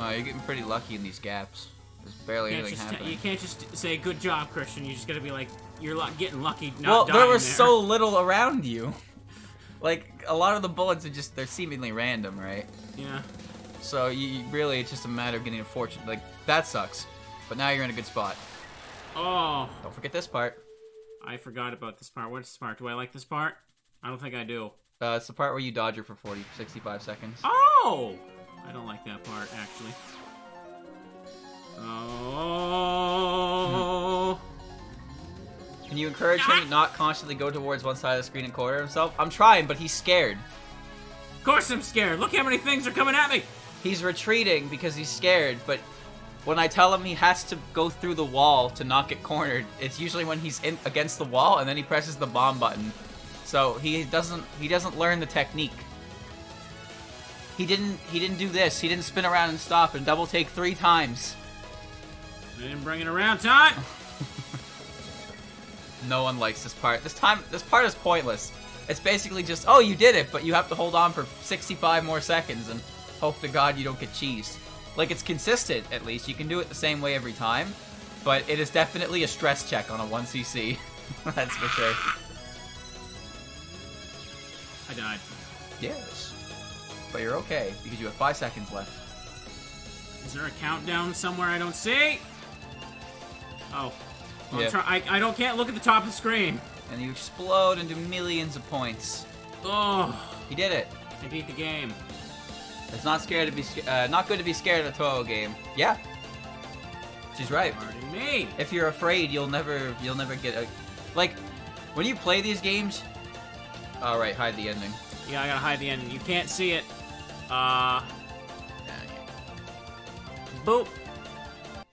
You're getting pretty lucky in these gaps. There's barely anything happening. You can't just say, good job, Christian. You just gotta be like, you're getting lucky Well, not dying there was so little around you. Like, a lot of the bullets are just, they're seemingly random, right? Yeah. So, you really, it's just a matter of getting a fortune. Like, that sucks. But now you're in a good spot. Oh. Don't forget this part. I forgot about this part. What's this part? Do I like this part? I don't think I do. It's the part where you dodge her for 65 seconds. Oh! I don't like that part, actually. Oh. Can you encourage him to not constantly go towards one side of the screen and corner himself? I'm trying, but he's scared. Of course I'm scared. Look how many things are coming at me. He's retreating because he's scared, but when I tell him he has to go through the wall to not get cornered, it's usually when he's against the wall and then he presses the bomb button. So he doesn't learn the technique. He didn't do this. He didn't spin around and stop and double take 3 times. I didn't bring it around time. No one likes this part. This part is pointless. It's basically just, oh, you did it, but you have to hold on for 65 more seconds and hope to God you don't get cheesed. Like, it's consistent, at least. You can do it the same way every time, but it is definitely a stress check on a 1cc. That's for sure. I died. Yes. But you're okay, because you have 5 seconds left. Is there a countdown somewhere I don't see? Oh. Well, Yeah. I can't look at the top of the screen. And you explode into millions of points. Oh. You did it. I beat the game. It's not scared to be not good to be scared of a Touhou game. Yeah. She's right. Pardon me. If you're afraid, you'll never get a... Like, when you play these games... Alright, hide the ending. Yeah, I gotta hide the ending. You can't see it. Boop.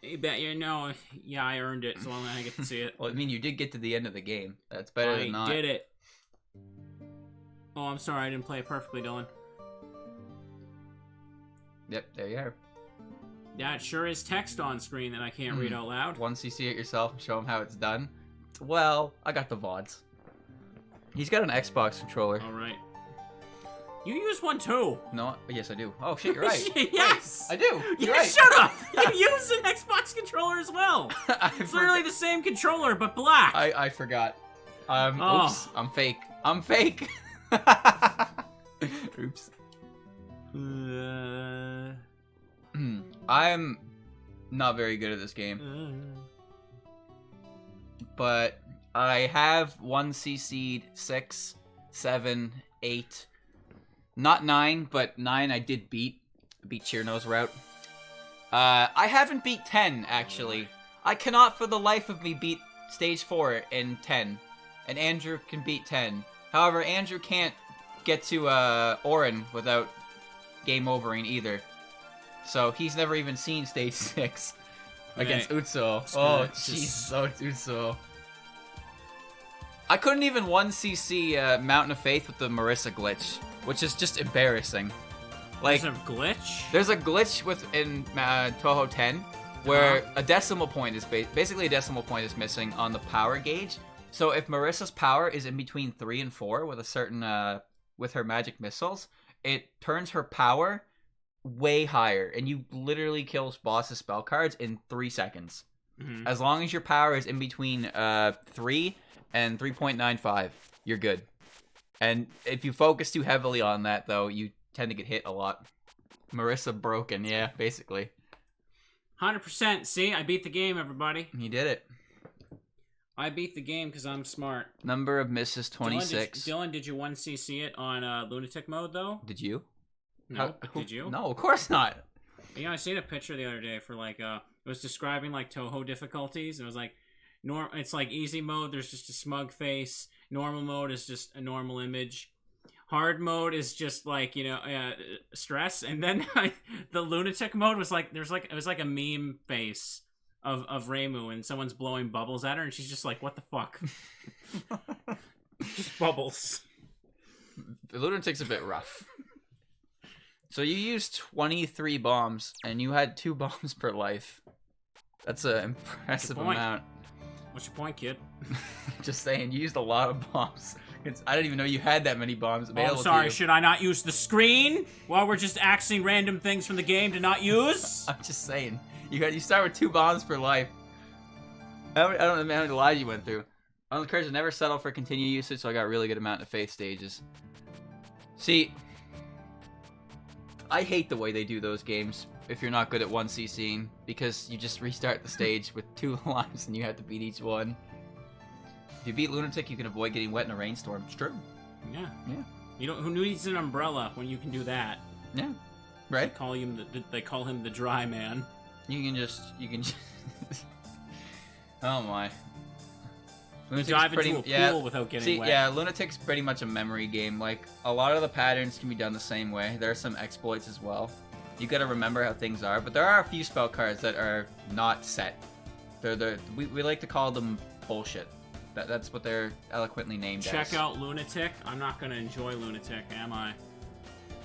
You bet you know. Yeah, I earned it, so I'm gonna get to see it. Well, I mean, you did get to the end of the game. That's better than not. I did it. Oh, I'm sorry, I didn't play it perfectly, Dylan. Yep, there you are. That sure is text on screen that I can't read out loud. Once you see it yourself and show him how it's done. Well, I got the VODs. He's got an Xbox controller. Alright. You use one too. No, yes I do. Oh shit, you're right. Yes! Wait, I do. You're right. Shut up! You use an Xbox controller as well. It's literally the same controller, but black. I forgot. Oh. Oops. I'm fake. I'm fake. Oops. I'm not very good at this game. But I have 1cc'd 6, 7, 8. Not 9, but 9 I did beat. Beat Chirno's route. I haven't beat 10, actually. I cannot for the life of me beat stage 4 in 10. And Andrew can beat 10. However, Andrew can't get to Orin without game overing either. So he's never even seen stage 6 against Utsuo. Oh, jeez. Oh, it's Utsuo. I couldn't even 1cc Mountain of Faith with the Marissa glitch, which is just embarrassing. Like, there's a glitch? There's a glitch within Touhou 10 where a decimal point is basically a decimal point is missing on the power gauge. So if Marissa's power is in between 3 and 4 with a certain with her magic missiles, it turns her power way higher, and you literally kill bosses' spell cards in 3 seconds. Mm-hmm. As long as your power is in between 3 and 3.95, you're good. And if you focus too heavily on that, though, you tend to get hit a lot. Marissa broken, yeah, basically. 100%. See, I beat the game, everybody. You did it. I beat the game because I'm smart. Number of misses 26. Dylan, did you 1cc it on lunatic mode, though? Did you? No. Did you? No, of course not. Yeah, I seen a picture the other day for like it was describing like Touhou difficulties. It was like it's like easy mode, there's just a smug face. Normal mode is just a normal image. Hard mode is just like, stress, and then the lunatic mode was like it was like a meme face of Reimu, and someone's blowing bubbles at her, and she's just like, what the fuck? Just bubbles. The lunatic's a bit rough. So you used 23 bombs, and you had 2 bombs per life. That's an impressive amount. What's your point, kid? Just saying, you used a lot of bombs. I didn't even know you had that many bombs available. Oh, I'm sorry, should I not use the screen while we're just axing random things from the game to not use? I'm just saying. You start with 2 bombs per life. I don't know how many lives you went through. I was encouraged to never settle for continued usage, so I got a really good amount of faith stages. See, I hate the way they do those games if you're not good at 1cc'ing, because you just restart the stage with 2 lives and you have to beat each one. If you beat Lunatic, you can avoid getting wet in a rainstorm. It's true. Yeah. Yeah. Who needs an umbrella when you can do that? Yeah. Right? They call him the dry man. You can just oh my. Dive into a pool without getting wet. Yeah, Lunatic's pretty much a memory game. Like, a lot of the patterns can be done the same way. There are some exploits as well. You gotta remember how things are, but there are a few spell cards that are not set. We like to call them bullshit. That's what they're eloquently named as. Check out Lunatic. I'm not gonna enjoy Lunatic, am I?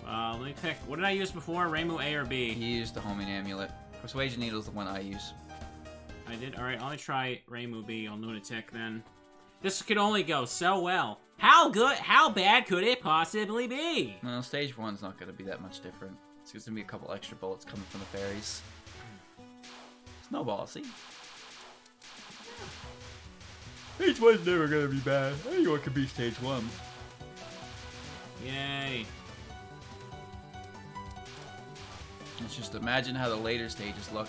Let me pick. What did I use before? Reimu A or B? You used the homing amulet. Persuasion Needle is the one I use. I did? Alright, I'll try Reimu B on Lunatic then. This could only go so well. How bad could it possibly be? Well, stage 1's not gonna be that much different. There's gonna be a couple extra bullets coming from the fairies. Snowball, see? Stage 1's never gonna be bad. Anyone can be stage 1. Yay. Let's just imagine how the later stages look,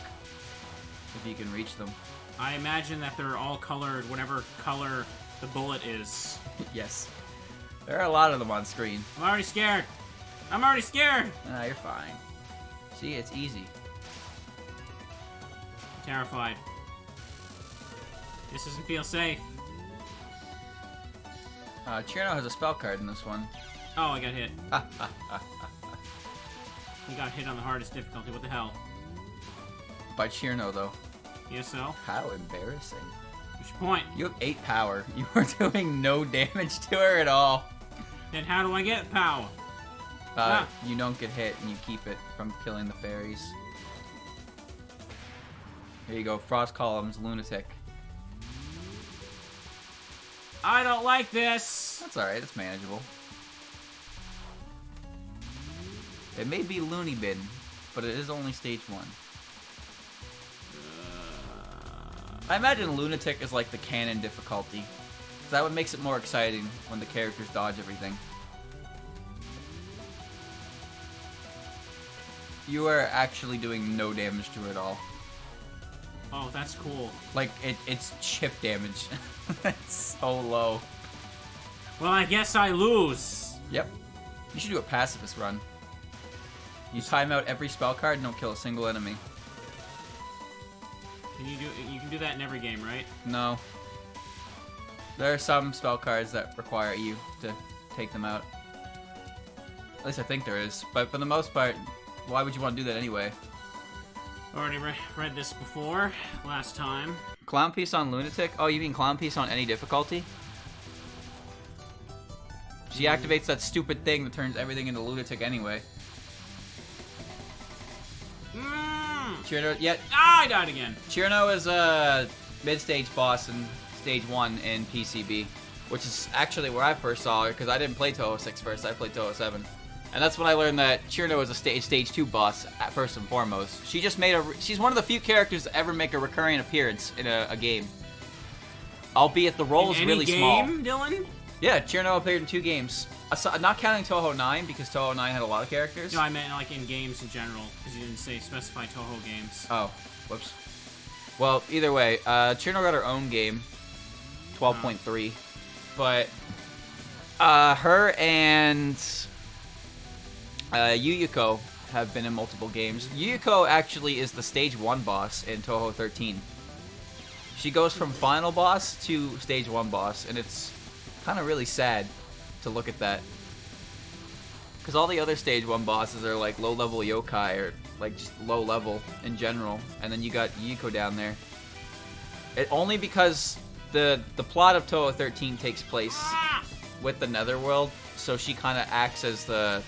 if you can reach them. I imagine that they're all colored, whatever color the bullet is. Yes. There are a lot of them on screen. I'm already scared. I'm already scared. Nah, you're fine. See, it's easy. I'm terrified. This doesn't feel safe. Chirno has a spell card in this one. Oh, I got hit. He got hit on the hardest difficulty. What the hell? By Chirno, though. Yes, so? How embarrassing. What's your point? You have 8 power. You are doing no damage to her at all. Then how do I get power? You don't get hit, and you keep it from killing the fairies. There you go. Frost Columns, Lunatic. I don't like this. That's alright. It's manageable. It may be Looney Bin, but it is only stage 1. I imagine Lunatic is like the canon difficulty. That would makes it more exciting when the characters dodge everything. You are actually doing no damage to it at all. Oh, that's cool. Like, it's chip damage. It's so low. Well, I guess I lose. Yep. You should do a pacifist run. You time out every spell card and don't kill a single enemy. You can do that in every game, right? No. There are some spell cards that require you to take them out. At least I think there is. But for the most part, why would you want to do that anyway? Already read this before, last time. Clown Piece on Lunatic? Oh, you mean Clown Piece on any difficulty? She activates that stupid thing that turns everything into Lunatic anyway. Chirno, yeah. Ah, I died again. Chirno is a mid-stage boss in Stage 1 in PCB, which is actually where I first saw her, because I didn't play Touhou 6 first, I played Touhou 7. And that's when I learned that Chirno is a Stage 2 boss, first and foremost. She just made she's one of the few characters to ever make a recurring appearance in a game. Albeit the role is really small. In any game, Dylan? Yeah, Chirno appeared in 2 games. Not counting Touhou 9, because Touhou 9 had a lot of characters. No, I meant like in games in general, because you didn't specify Touhou games. Oh, whoops. Well, either way, Chirno got her own game, 12.3. But her and Yuyuko have been in multiple games. Yuyuko actually is the Stage 1 boss in Touhou 13. She goes from final boss to Stage 1 boss, and it's kind of really sad to look at that. Because all the other Stage 1 bosses are like low-level yokai, or like just low-level in general. And then you got Yuyuko down there. Only because the plot of Touhou 13 takes place with the Netherworld, so she kind of acts as the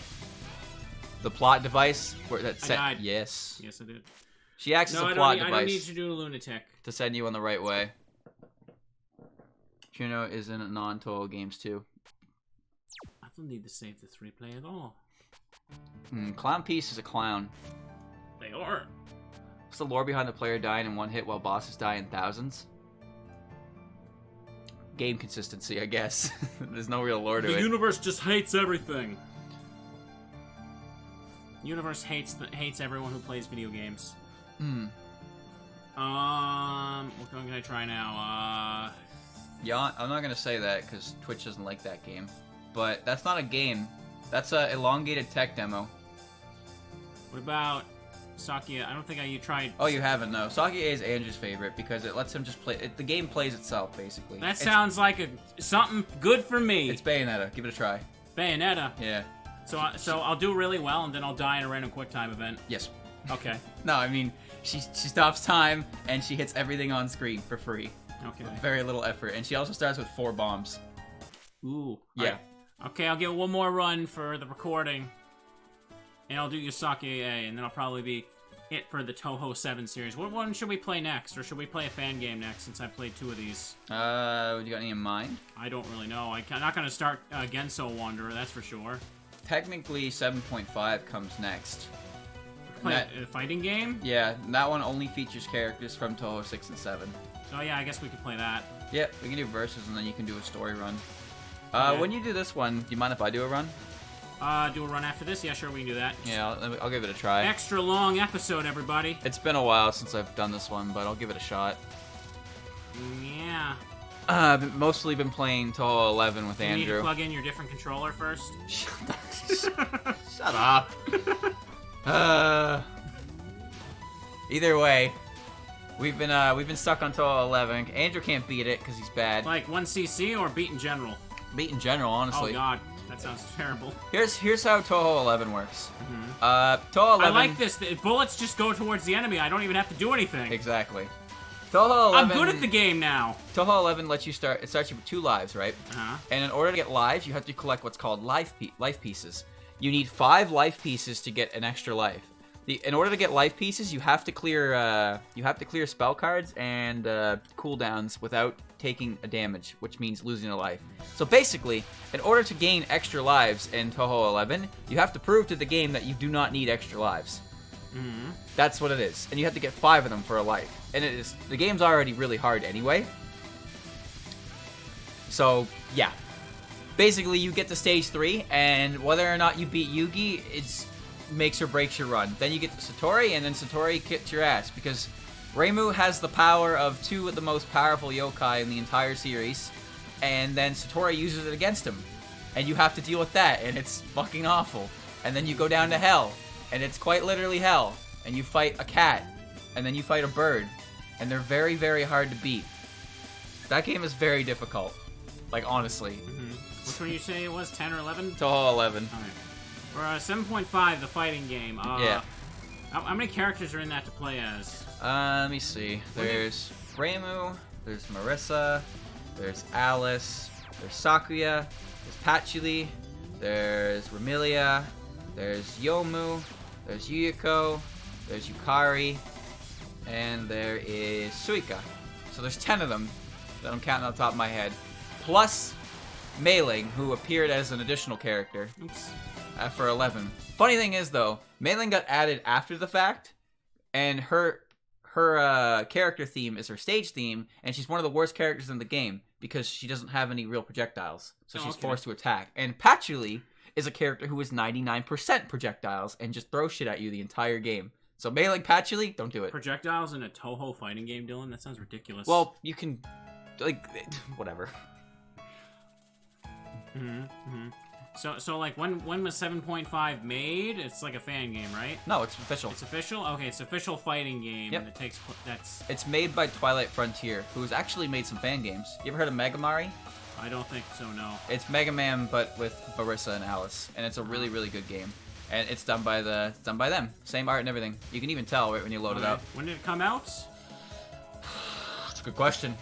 plot device where that set. I died. Yes. Yes, I did. She acts as a plot device. I don't need to do a lunatic to send you on the right way. Chirno is in non-Touhou games too. I don't need to save the 3-play at all. Clown Piece is a clown. They are. What's the lore behind the player dying in one hit while bosses die in thousands? Game consistency, I guess. There's no real lore to it. The universe just hates everything. Universe hates everyone who plays video games. What can I try now? Yeah, I'm not gonna say that because Twitch doesn't like that game. But that's not a game. That's a elongated tech demo. What about Sakia? I don't think you tried. Oh, you haven't? No. Sakia is Andrew's favorite because it lets him just play. The game plays itself, basically. That sounds like something good for me. It's Bayonetta. Give it a try. Bayonetta? Yeah. So I'll do really well, and then I'll die in a random QuickTime event? Yes. Okay. No, I mean, she stops time, and she hits everything on screen for free. Okay. With very little effort. And she also starts with 4 bombs. Ooh. Yeah. Right. Okay, I'll get one more run for the recording. And I'll do Yosaki A, and then I'll probably be it for the Touhou 7 series. What one should we play next? Or should we play a fan game next, since I played 2 of these? You got any in mind? I don't really know. I'm not going to start Genso Wanderer, that's for sure. Technically, 7.5 comes next. Play a fighting game? Yeah, that one only features characters from Touhou 6 and 7. So yeah, I guess we could play that. Yep, we can do verses, and then you can do a story run. Okay. When you do this one, do you mind if I do a run? Do a run after this? Yeah, sure, we can do that. Yeah, I'll give it a try. Extra long episode, everybody. It's been a while since I've done this one, but I'll give it a shot. Yeah. I've mostly been playing Touhou 11 with Andrew. You need to plug in your different controller first. Shut up. Either way, we've been stuck on Touhou 11. Andrew can't beat it because he's bad. Like 1cc or beat in general? Beat in general, honestly. Oh god, that sounds terrible. Here's how Touhou 11 works. Touhou 11. I like this. The bullets just go towards the enemy. I don't even have to do anything. Exactly. Touhou 11. I'm good at the game now. Touhou 11 lets you start. It starts you with 2 lives, right? Uh-huh. And in order to get lives, you have to collect what's called life pieces. You need 5 life pieces to get an extra life. In order to get life pieces, you have to clear spell cards and cooldowns without taking a damage, which means losing a life. So basically, in order to gain extra lives in Touhou 11, you have to prove to the game that you do not need extra lives. Mm-hmm. That's what it is, and you have to get 5 of them for a life. And the game's already really hard anyway. So yeah, basically you get to stage 3, and whether or not you beat Yugi, it's makes or breaks your run. Then you get to Satori, and then Satori kicks your ass because Reimu has the power of 2 of the most powerful yokai in the entire series, and then Satori uses it against him, and you have to deal with that, and it's fucking awful. And then you go down to hell, and it's quite literally hell, and you fight a cat, and then you fight a bird, and they're very, very hard to beat. That game is very difficult, like honestly. Mm-hmm. Which one you say it was, 10 or 11? Touhou 11. Okay. For 7.5, the fighting game. Yeah. How many characters are in that to play as? Let me see. There's Reimu, there's Marissa, there's Alice, there's Sakuya, there's Patchouli, there's Remilia, there's Yomu, there's Yuyuko, there's Yukari, and there is Suika. So there's 10 of them that I'm counting off the top of my head. Plus Mei Ling, who appeared as an additional character. Oops. For 11. Funny thing is, though, Mei Ling got added after the fact, and her character theme is her stage theme, and she's one of the worst characters in the game because she doesn't have any real projectiles, so she's forced to attack. And Patchouli is a character who is 99% projectiles and just throws shit at you the entire game. So Mei Ling, Patchouli, don't do it. Projectiles in a Touhou fighting game, Dylan? That sounds ridiculous. Well, you can, like, whatever. Mm-hmm. Mm-hmm. So like, when was 7.5 made? It's like a fan game, right? No, it's official. It's official? Okay, it's official fighting game. Yep. And it takes... It's made by Twilight Frontier, who's actually made some fan games. You ever heard of Megamari? I don't think so, no. It's Mega Man, but with Marissa and Alice, and it's a really, really good game. And it's done by them. Same art and everything. You can even tell right when you load it up. When did it come out? It's a good question.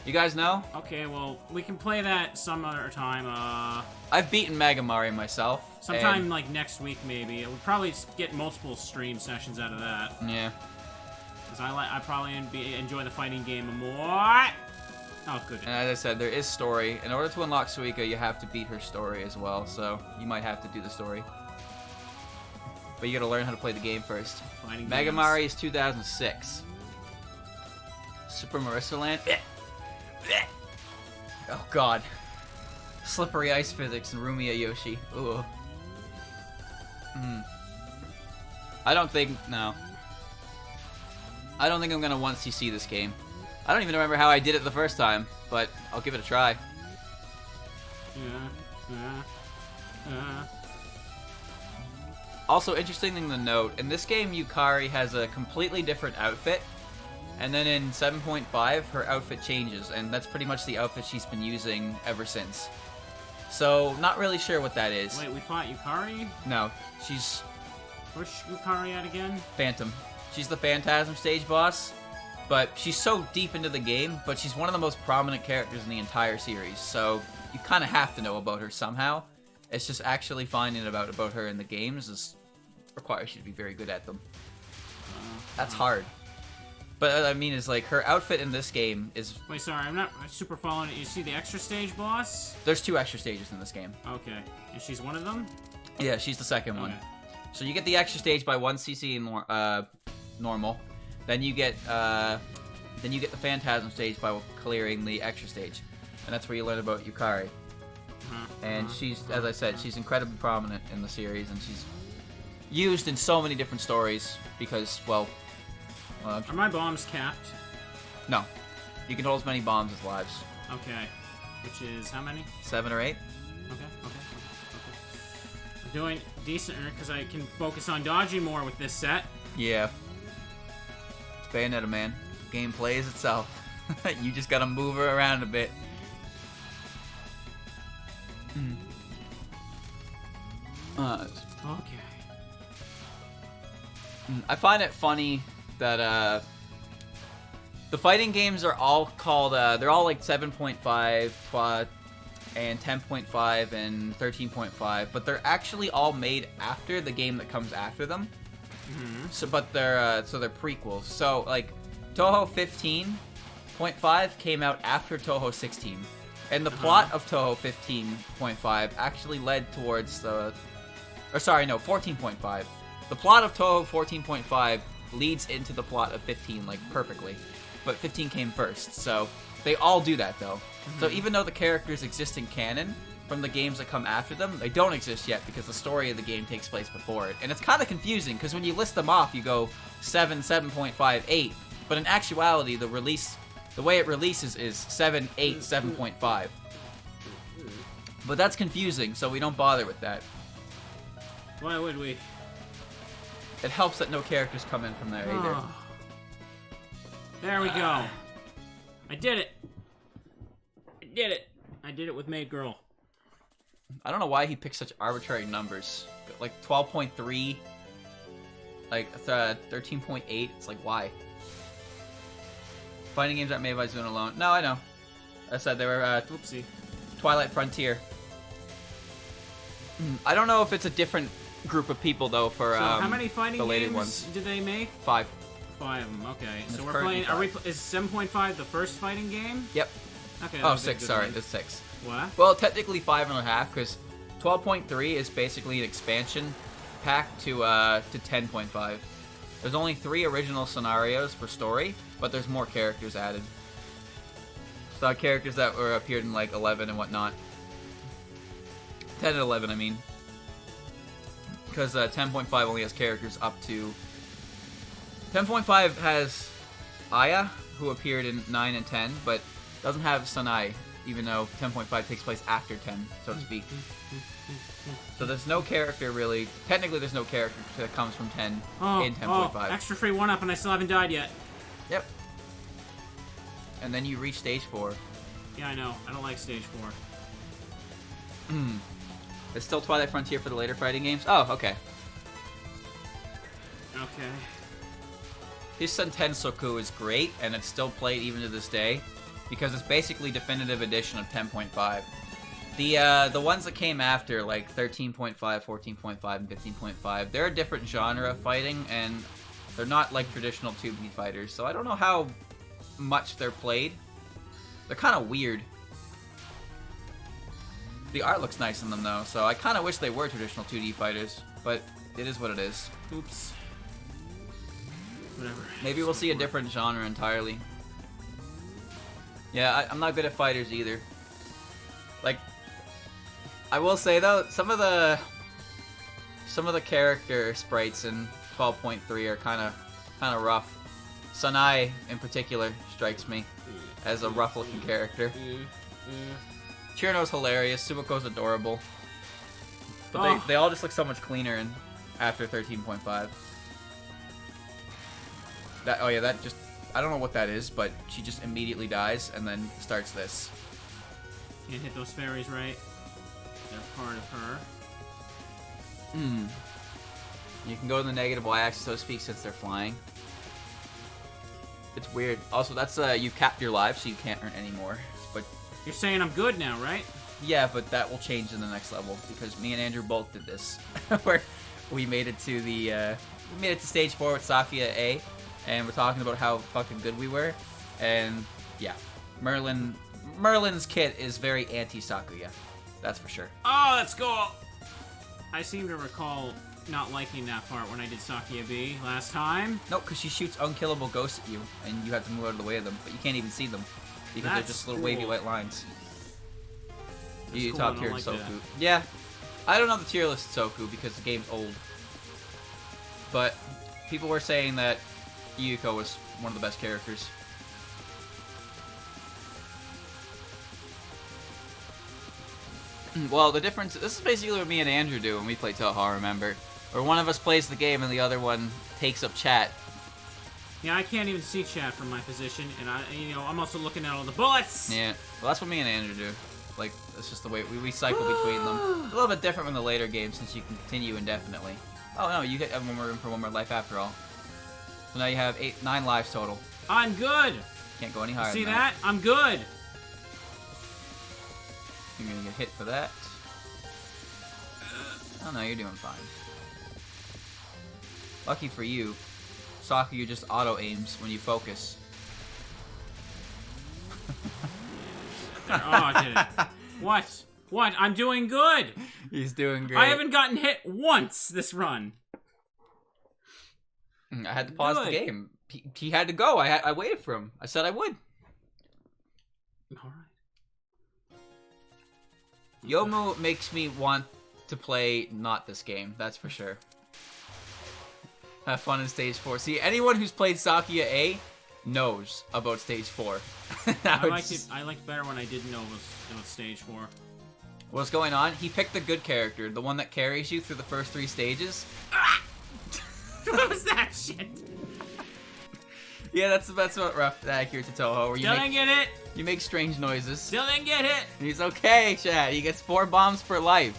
You guys know? Okay, well, we can play that some other time. I've beaten Megamari myself. Sometime like next week, maybe. We'll probably get multiple stream sessions out of that. Yeah. Because I probably enjoy the fighting game more. Oh, good. And as I said, there is story. In order to unlock Suika, you have to beat her story as well. So you might have to do the story. But you gotta learn how to play the game first. Fighting Megamari is 2006. Super Marissa Land. Oh god. Slippery ice physics and Rumiya Yoshi. Ooh. I don't think I'm gonna want to see this game. I don't even remember how I did it the first time, but I'll give it a try. Also, interesting thing to note, in this game, Yukari has a completely different outfit. And then in 7.5, her outfit changes, and that's pretty much the outfit she's been using ever since. So, not really sure what that is. Wait, we fought Yukari? No, she's... Where's Yukari at again? Phantom. She's the Phantasm stage boss, but she's so deep into the game, but she's one of the most prominent characters in the entire series, so you kind of have to know about her somehow. It's just actually finding about her in the games requires you to be very good at them. That's hard. But I mean, is like her outfit in this game is. Wait, sorry, I'm not super following it. You see the extra stage boss? There's 2 extra stages in this game. Okay, and she's one of them. Yeah, she's the second one. So you get the extra stage by 1 CC normal. Then you get the Phantasm stage by clearing the extra stage, and that's where you learn about Yukari. And she's, as I said, she's incredibly prominent in the series, and she's used in so many different stories because, well. Are my bombs capped? No. You can hold as many bombs as lives. Okay. Which is how many? 7 or 8. Okay. I'm doing decent because I can focus on dodging more with this set. Yeah. It's Bayonetta, man. The game plays itself. You just gotta move her around a bit. Okay. I find it funny that the fighting games are all called they're all like 7.5 and 10.5 and 13.5, but they're actually all made after the game that comes after them. So, but they're prequels. So, like, Touhou 15.5 came out after Touhou 16. And the plot of Touhou 15.5 actually led towards the... Or sorry, no, 14.5. The plot of Touhou 14.5 leads into the plot of 15, like, perfectly. But 15 came first, so... They all do that, though. So even though the characters exist in canon from the games that come after them, they don't exist yet because the story of the game takes place before it. And it's kind of confusing, because when you list them off, you go 7, 7.5, 8. But in actuality, the way it releases is 7, 8, 7.5. But that's confusing, so we don't bother with that. Why would we? It helps that no characters come in from there either. There we go. I did it. I did it with Maid Girl. I don't know why he picked such arbitrary numbers. Like 12.3, like 13.8. It's like, why? Fighting games aren't made by Zune alone. No, I know. I said they were Oopsie. Twilight Frontier. I don't know if it's a different group of people though for so how many fighting the later games ones. did they make? 5. 5 of them. Okay, And so it's we're currently playing. 5. Is 7.5 the first fighting game? Yep. Okay. Oh, that's a 6. good Sorry, one. it's 6. What? Well, technically 5.5 because 12.3 is basically an expansion pack to 10.5. There's only 3 original scenarios for story, but there's more characters added. So characters that were appeared in like 11 and whatnot. 10 and 11, I mean. Because 10.5 only has characters up to... 10.5 has Aya, who appeared in 9 and 10, but doesn't have Sanai, even though 10.5 takes place after 10, so to speak. So there's no character really... Technically there's no character that comes from 10 in 10.5. Oh, extra free 1-up and I still haven't died yet. Yep. And then you reach stage 4. Yeah, I know. I don't like stage 4. It's still Twilight Frontier for the later fighting games? Oh, okay. Okay. His Tensoku is great, and it's still played even to this day, because it's basically definitive edition of 10.5. The ones that came after, like 13.5, 14.5, and 15.5, they're a different genre of fighting, and they're not like traditional 2B fighters, so I don't know how much they're played. They're kind of weird. The art looks nice in them, though, so I kind of wish they were traditional 2D fighters, but it is what it is. Oops. Whatever. Maybe we'll see a different genre entirely. Yeah, I'm not good at fighters either. Like, I will say though, some of the character sprites in 12.3 are kind of rough. Sanai in particular strikes me as a rough-looking character. Chirno's hilarious. Subako's adorable. But they all just look so much cleaner after 13.5. That just... I don't know what that is, but she just immediately dies and then starts this. Can't hit those fairies right. They're part of her. You can go to the negative y-axis, so to speak, since they're flying. It's weird. Also, that's you've capped your lives, so you can't earn any more. But You're saying I'm good now, right? yeah, but that will change in the next level because me and Andrew both did this, where we made it to stage 4 with Sakuya A, and we're talking about how fucking good we were, and yeah, Merlin's kit is very anti-Sakuya, that's for sure. Oh, that's cool. I seem to recall not liking that part when I did Sakuya B last time. No, because she shoots unkillable ghosts at you, and you have to move out of the way of them, but you can't even see them because they're just little wavy white lines. That's You cool, top I tier don't like Soku. that. Yeah, I don't know the tier list Soku because the game's old. But people were saying that Yuko was one of the best characters. Well, the difference... This is basically what me and Andrew do when we play Touhou, remember? Where one of us plays the game and the other one takes up chat. Yeah, I can't even see chat from my position, and I'm also looking at all the bullets. Yeah, well, that's what me and Andrew do. Like, it's just the way we cycle between them. It's a little bit different in the later games since you can continue indefinitely. Oh no, you have one more room for one more life after all. So now you have 9 lives total. I'm good. Can't go any higher. See than that? I'm good. You're gonna get hit for that. Oh no, you're doing fine. Lucky for you, Sakuya just auto-aims when you focus. Oh, I did it. What? What? I'm doing good! He's doing great. I haven't gotten hit once this run. I had to pause the game. He had to go. I waited for him. I said I would. Alright. Yomu makes me want to play not this game, that's for sure. Have fun in Stage 4. See, anyone who's played Sakuya A knows about Stage 4. I liked better when I didn't know it was Stage 4. What's going on? He picked the good character, the one that carries you through the first 3 stages. What was that shit? Yeah, that's what rough accurate to Touhou. Where Still didn't get it. You make strange noises. Still didn't get hit. He's okay, Chad. He gets 4 bombs per life.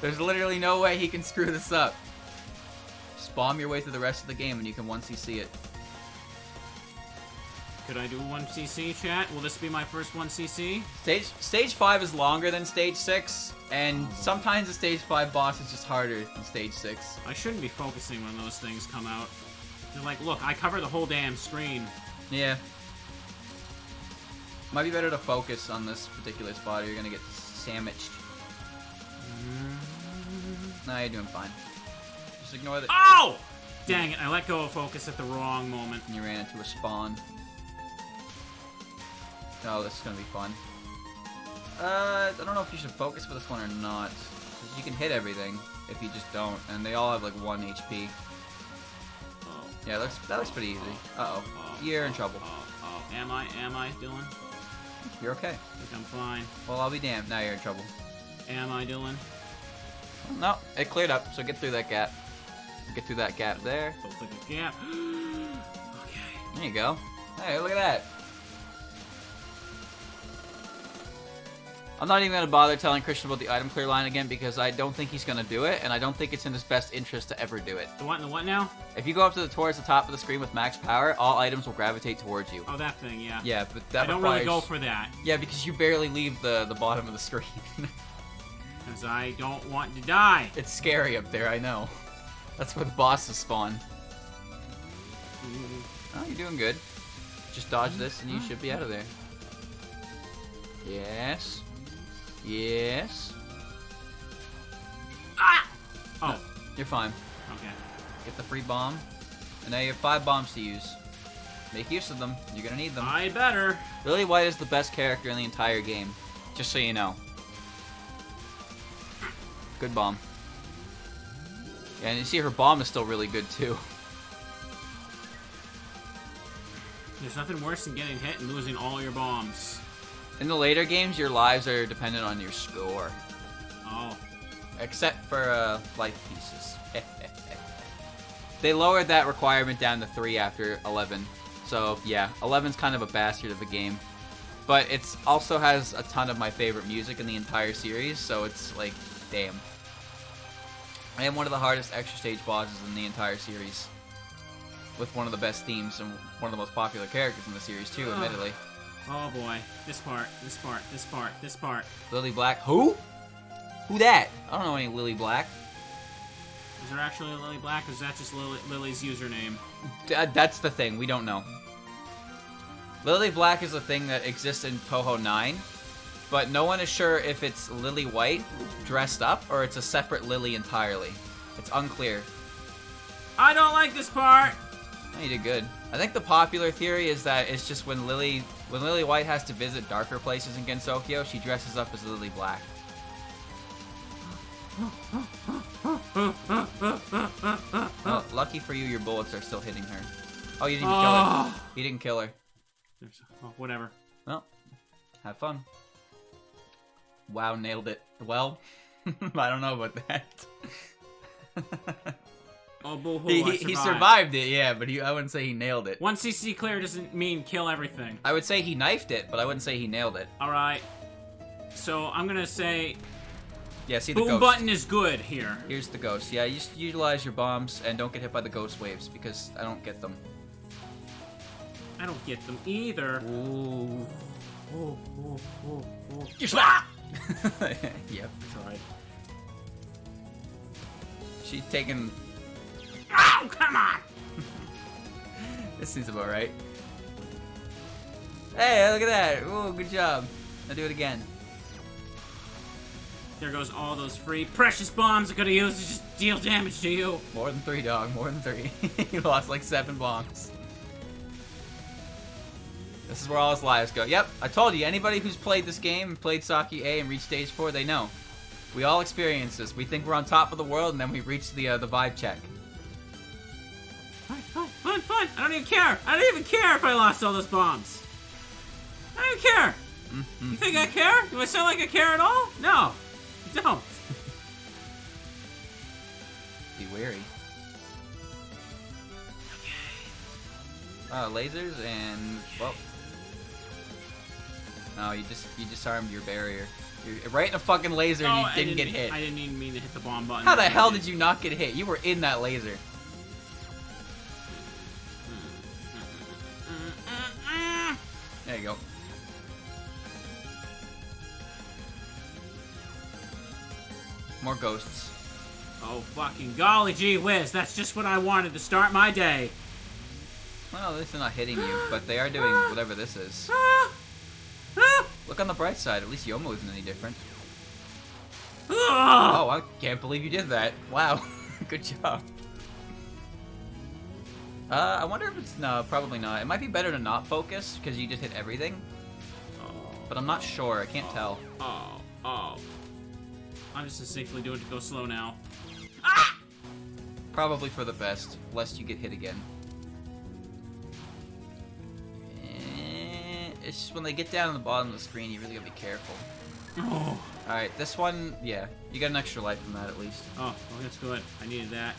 There's literally no way he can screw this up. Just bomb your way through the rest of the game and you can 1cc it. Could I do 1cc, chat? Will this be my first 1cc? Stage 5 is longer than Stage 6, and sometimes the Stage 5 boss is just harder than Stage 6. I shouldn't be focusing when those things come out. They're like, look, I cover the whole damn screen. Yeah. Might be better to focus on this particular spot or you're gonna get sandwiched. Nah, you're doing fine. Just ignore the— Oh! Dang it, I let go of focus at the wrong moment. And you ran into a spawn. Oh, this is gonna be fun. I don't know if you should focus for this one or not. 'Cause you can hit everything if you just don't, and they all have like 1 HP. Oh. Yeah, that looks pretty easy. Uh-oh. You're in trouble. Am I, Dylan? You're okay. I think I'm fine. Well, I'll be damned. Now you're in trouble. Am I, Dylan? No, it cleared up, so get through that gap. Get through that gap there. Looks like a gap. Okay. There you go. Hey, look at that. I'm not even going to bother telling Christian about the item clear line again because I don't think he's going to do it, and I don't think it's in his best interest to ever do it. The what now? If you go up towards the top of the screen with max power, all items will gravitate towards you. Oh, that thing, yeah. Yeah, but that I don't requires— really go for that. Yeah, because you barely leave the bottom of the screen. Because I don't want to die. It's scary up there, I know. That's where the bosses spawn. Oh, you're doing good. Just dodge this and you should be out of there. Yes. Yes. Ah! Oh. No, you're fine. Okay. Get the free bomb. And now you have 5 bombs to use. Make use of them. You're gonna need them. I better. Lily White is the best character in the entire game. Just so you know. Good bomb. Yeah, and you see her bomb is still really good too. There's nothing worse than getting hit and losing all your bombs. In the later games, your lives are dependent on your score. Oh. Except for life pieces. They lowered that requirement down to 3 after 11. So yeah, 11's kind of a bastard of a game. But it also has a ton of my favorite music in the entire series, so it's like, damn. I am one of the hardest extra stage bosses in the entire series. With one of the best themes and one of the most popular characters in the series too, admittedly. Oh boy. This part, this part, this part, this part. Lily Black. Who? Who that? I don't know any Lily Black. Is there actually a Lily Black, or is that just Lily's username? That's the thing. We don't know. Lily Black is a thing that exists in Touhou 9, but no one is sure if it's Lily White dressed up or it's a separate Lily entirely. It's unclear. I don't like this part! Oh, you did good. I think the popular theory is that it's just when Lily White has to visit darker places in Gensokyo, she dresses up as Lily Black. Well, lucky for you, your bullets are still hitting her. Oh, you didn't even kill her. You didn't kill her. Oh, whatever. Well, have fun. Wow, nailed it. Well, I don't know about that. Oh, boo-hoo, he survived it, yeah, but I wouldn't say he nailed it. 1cc clear doesn't mean kill everything. I would say he knifed it, but I wouldn't say he nailed it. Alright. So, I'm gonna say... Yeah, see the boom ghost. button is good here. Here's the ghost. Yeah, you just utilize your bombs and don't get hit by the ghost waves, because I don't get them. I don't get them either. Ooh. Ooh, ooh, ooh, ooh. Yep. That's alright. She's taking... Oh, come on! This seems about right. Hey, look at that. Ooh, good job. Now do it again. There goes all those free precious bombs I could have used to just deal damage to you. More than 3, dog. More than 3. You lost like 7 bombs. This is where all his lives go. Yep, I told you. Anybody who's played this game and played Saki A and reached stage 4, they know. We all experience this. We think we're on top of the world, and then we reach the vibe check. Fine. I don't even care. I don't even care if I lost all those bombs. I don't even care. You think I care? Do I sound like I care at all? No, I don't. Be wary. Lasers and well. No, you disarmed your barrier. You're right in a fucking laser and you didn't get hit. I didn't even mean to hit the bomb button. How the hell did you not get hit? You were in that laser. There you go. More ghosts. Oh, fucking golly gee whiz. That's just what I wanted to start my day. Well, at least they're not hitting you, but they are doing whatever this is. Look on the bright side. At least Yomo isn't any different. Oh, I can't believe you did that. Wow. Good job. I wonder if it's... No, probably not. It might be better to not focus, because you just hit everything. But I'm not sure. I can't tell. Oh. I'm just instinctively doing it to go slow now. Probably for the best, lest you get hit again. It's just when they get down to the bottom of the screen, you really gotta be careful. Oh. Alright, this one, yeah. You got an extra life from that at least. Oh, well, that's good. I needed that.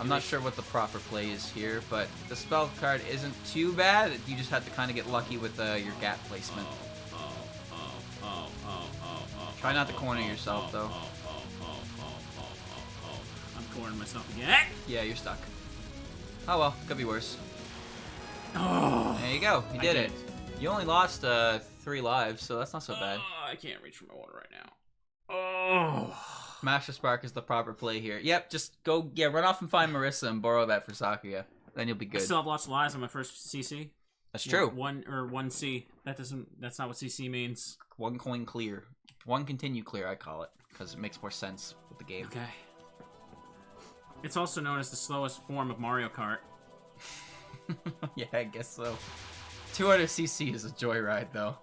I'm not sure what the proper play is here, but the spell card isn't too bad. You just have to kind of get lucky with your gap placement. Try not to corner yourself, though. I'm cornering myself again. Yeah, you're stuck. Oh well, could be worse. Oh. There you go. You did it. You only lost 3 lives, so that's not so bad. I can't reach for my water right now. Oh. Master Spark is the proper play here. Yep, just go, run off and find Marissa and borrow that for Sakuya. Then you'll be good. I still have lots of lives on my first CC. That's true. One C. That's not what CC means. 1 coin clear. 1 continue clear, I call it, because it makes more sense with the game. Okay. It's also known as the slowest form of Mario Kart. Yeah, I guess so. 200cc is a joyride, though.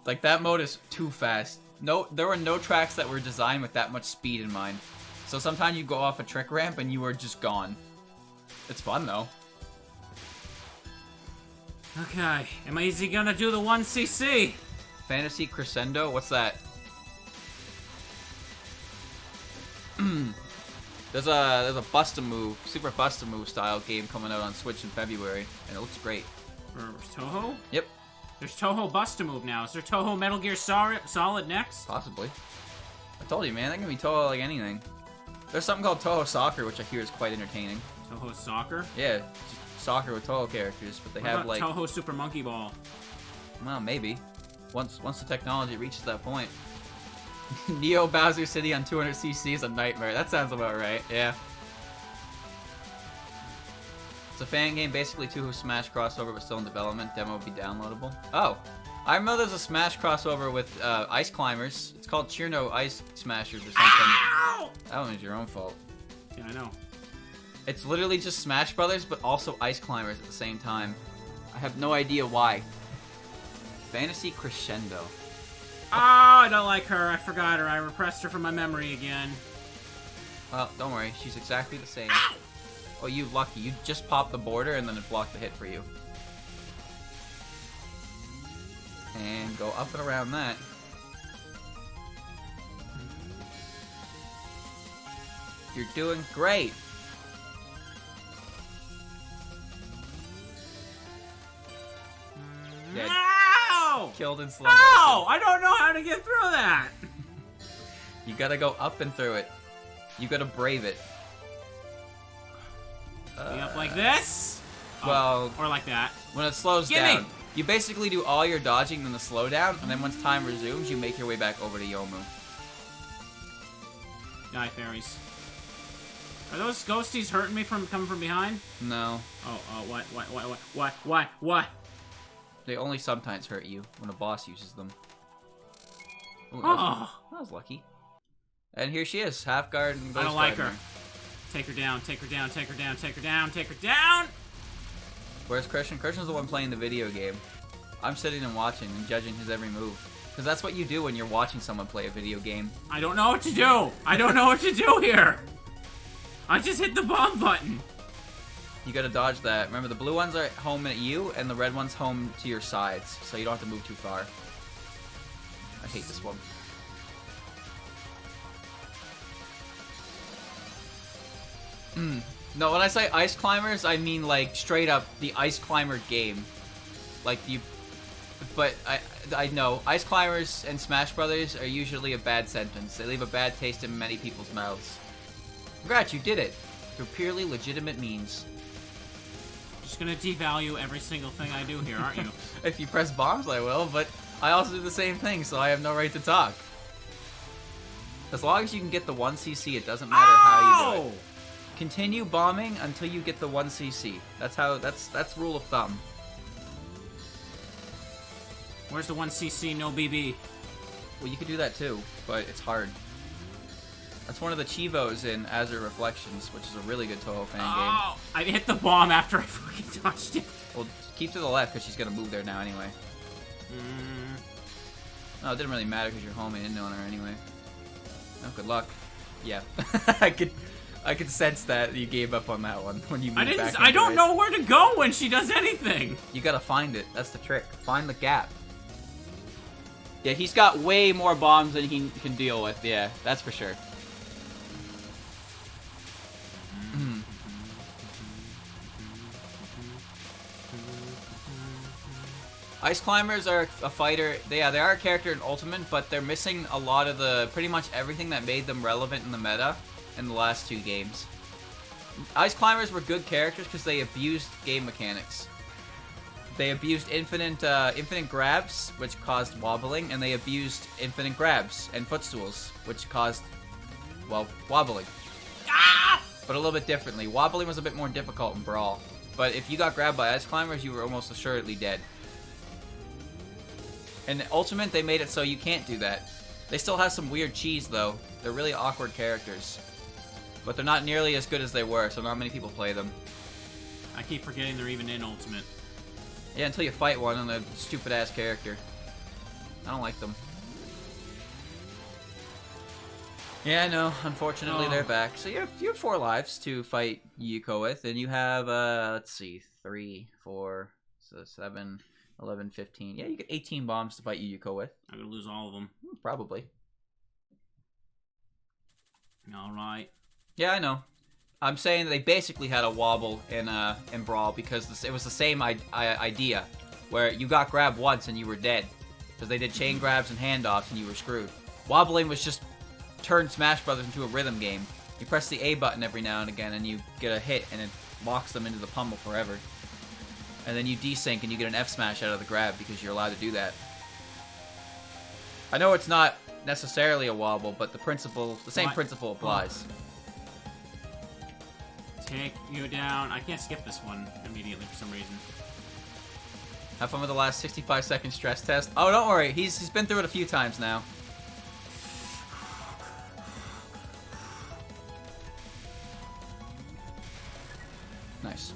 Like, that mode is too fast. No, there were no tracks that were designed with that much speed in mind. So sometimes you go off a trick ramp and you are just gone. It's fun, though. Okay, am I gonna do the 1cc? Fantasy Crescendo? What's that? There's a Bust-A-Move, Super Bust-A-Move style game coming out on Switch in February, and it looks great. For Touhou? Yep. There's Touhou Bust-A-Move now. Is there Touhou Metal Gear Solid next? Possibly. I told you, man, that can be Touhou like anything. There's something called Touhou Soccer, which I hear is quite entertaining. Touhou Soccer? Yeah, just soccer with Touhou characters, but they What have about like... Touhou Super Monkey Ball? Well, maybe. Once the technology reaches that point. Neo Bowser City on 200cc is a nightmare. That sounds about right, yeah. It's a fan game, basically Touhou Smash crossover, but still in development. Demo will be downloadable. Oh, I remember there's a Smash crossover with Ice Climbers. It's called Cheerno Ice Smashers or something. Ow! That one was your own fault. Yeah, I know. It's literally just Smash Brothers, but also Ice Climbers at the same time. I have no idea why. Fantasy Crescendo. Oh, I don't like her. I forgot her. I repressed her from my memory again. Well, don't worry. She's exactly the same. Ow! Oh, you lucky. You just popped the border and then it blocked the hit for you. And go up and around that. You're doing great. Dead. No! Killed in slow No! motion. I don't know how to get through that! You gotta go up and through it. You gotta brave it. Be up like this? Well, or like that. when it slows Gimme! down, you basically do all your dodging in the slowdown, and then once time resumes, you make your way back over to Yomu. Die, fairies. Are those ghosties hurting me from coming from behind? No. Oh, what? They only sometimes hurt you when a boss uses them. Ooh, Oh! That was lucky. And here she is, half guard and ghost I don't like guard her. Take her down, take her down, take her down, take her down, take her down! Where's Christian? Christian's the one playing the video game. I'm sitting and watching and judging his every move. Because that's what you do when you're watching someone play a video game. I don't know what to do! I don't know what to do here! I just hit the bomb button! You gotta dodge that. Remember, the blue ones are home at you, and the red one's home to your sides, so you don't have to move too far. I hate this one. No, when I say ice climbers, I mean like straight up the ice climber game. Like you, but I know ice climbers and Smash Brothers are usually a bad sentence. They leave a bad taste in many people's mouths. Congrats, you did it through purely legitimate means. Just gonna devalue every single thing I do here, aren't you? If you press bombs, I will, but I also do the same thing, so I have no right to talk. As long as you can get the 1cc, it doesn't matter how you do it. Continue bombing until you get the 1cc. That's rule of thumb. Where's the 1cc, no BB? Well, you could do that too, but it's hard. That's one of the Chivos in Azure Reflections, which is a really good Touhou fan game. Oh! I hit the bomb after I fucking touched it. Well, keep to the left, because she's going to move there now anyway. No, it didn't really matter because you're home and in on her anyway. Oh, good luck. Yeah. I could sense that you gave up on that one when you moved back. I don't know where to go when she does anything. You gotta find it. That's the trick. Find the gap. Yeah, he's got way more bombs than he can deal with. Yeah, that's for sure. Ice Climbers are a fighter. They are a character in Ultimate, but they're missing a lot of pretty much everything that made them relevant in the meta in the last two games. Ice Climbers were good characters because they abused game mechanics. They abused infinite grabs, which caused wobbling, and they abused infinite grabs and footstools, which caused, well, wobbling. Ah! But a little bit differently. Wobbling was a bit more difficult in Brawl, but if you got grabbed by Ice Climbers, you were almost assuredly dead. In Ultimate, they made it so you can't do that. They still have some weird cheese, though. They're really awkward characters. But they're not nearly as good as they were, so not many people play them. I keep forgetting they're even in Ultimate. Yeah, until you fight one on a stupid-ass character. I don't like them. Yeah, I know. Unfortunately, they're back. So you have 4 lives to fight Yuko with, and you have, let's see, 3, 4, so 7... 11, 15. Yeah, you get 18 bombs to fight Yuko with. I'm gonna lose all of them. Probably. Alright. Yeah, I know. I'm saying they basically had a wobble in Brawl because it was the same idea, where you got grabbed once and you were dead. Because they did chain grabs and handoffs and you were screwed. Wobbling was just turned Smash Brothers into a rhythm game. You press the A button every now and again and you get a hit and it locks them into the pummel forever. And then you desync and you get an F smash out of the grab because you're allowed to do that. I know it's not necessarily a wobble, but the same principle applies. Take you down. I can't skip this one immediately for some reason. Have fun with the last 65-second stress test. Oh, don't worry. He's been through it a few times now. Nice.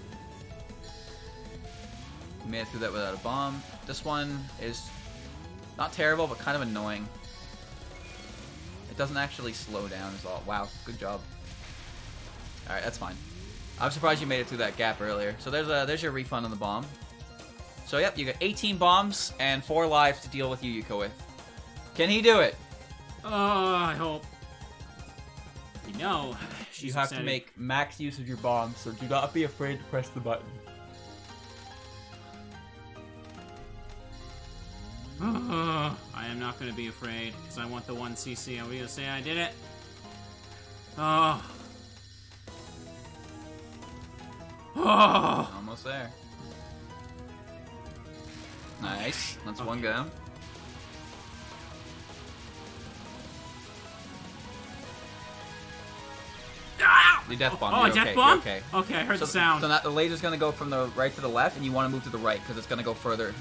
Made it through that without a bomb. This one is not terrible, but kind of annoying. It doesn't actually slow down as all. Wow, good job. Alright, that's fine. I'm surprised you made it through that gap earlier. So there's your refund on the bomb. So yep, you got 18 bombs and 4 lives to deal with Yuko with. Can he do it? I hope. You know, you have to make max use of your bombs, so do not be afraid to press the button. I am not going to be afraid, because I want the 1cc. Are we going to say I did it? Oh. Almost there. Nice. That's one go. You death bomb. Oh, You're a death okay. bomb? You're okay. Okay, I heard So, the sound. so that the laser's gonna go from the right to the left, and you want to move to the right because it's gonna go further.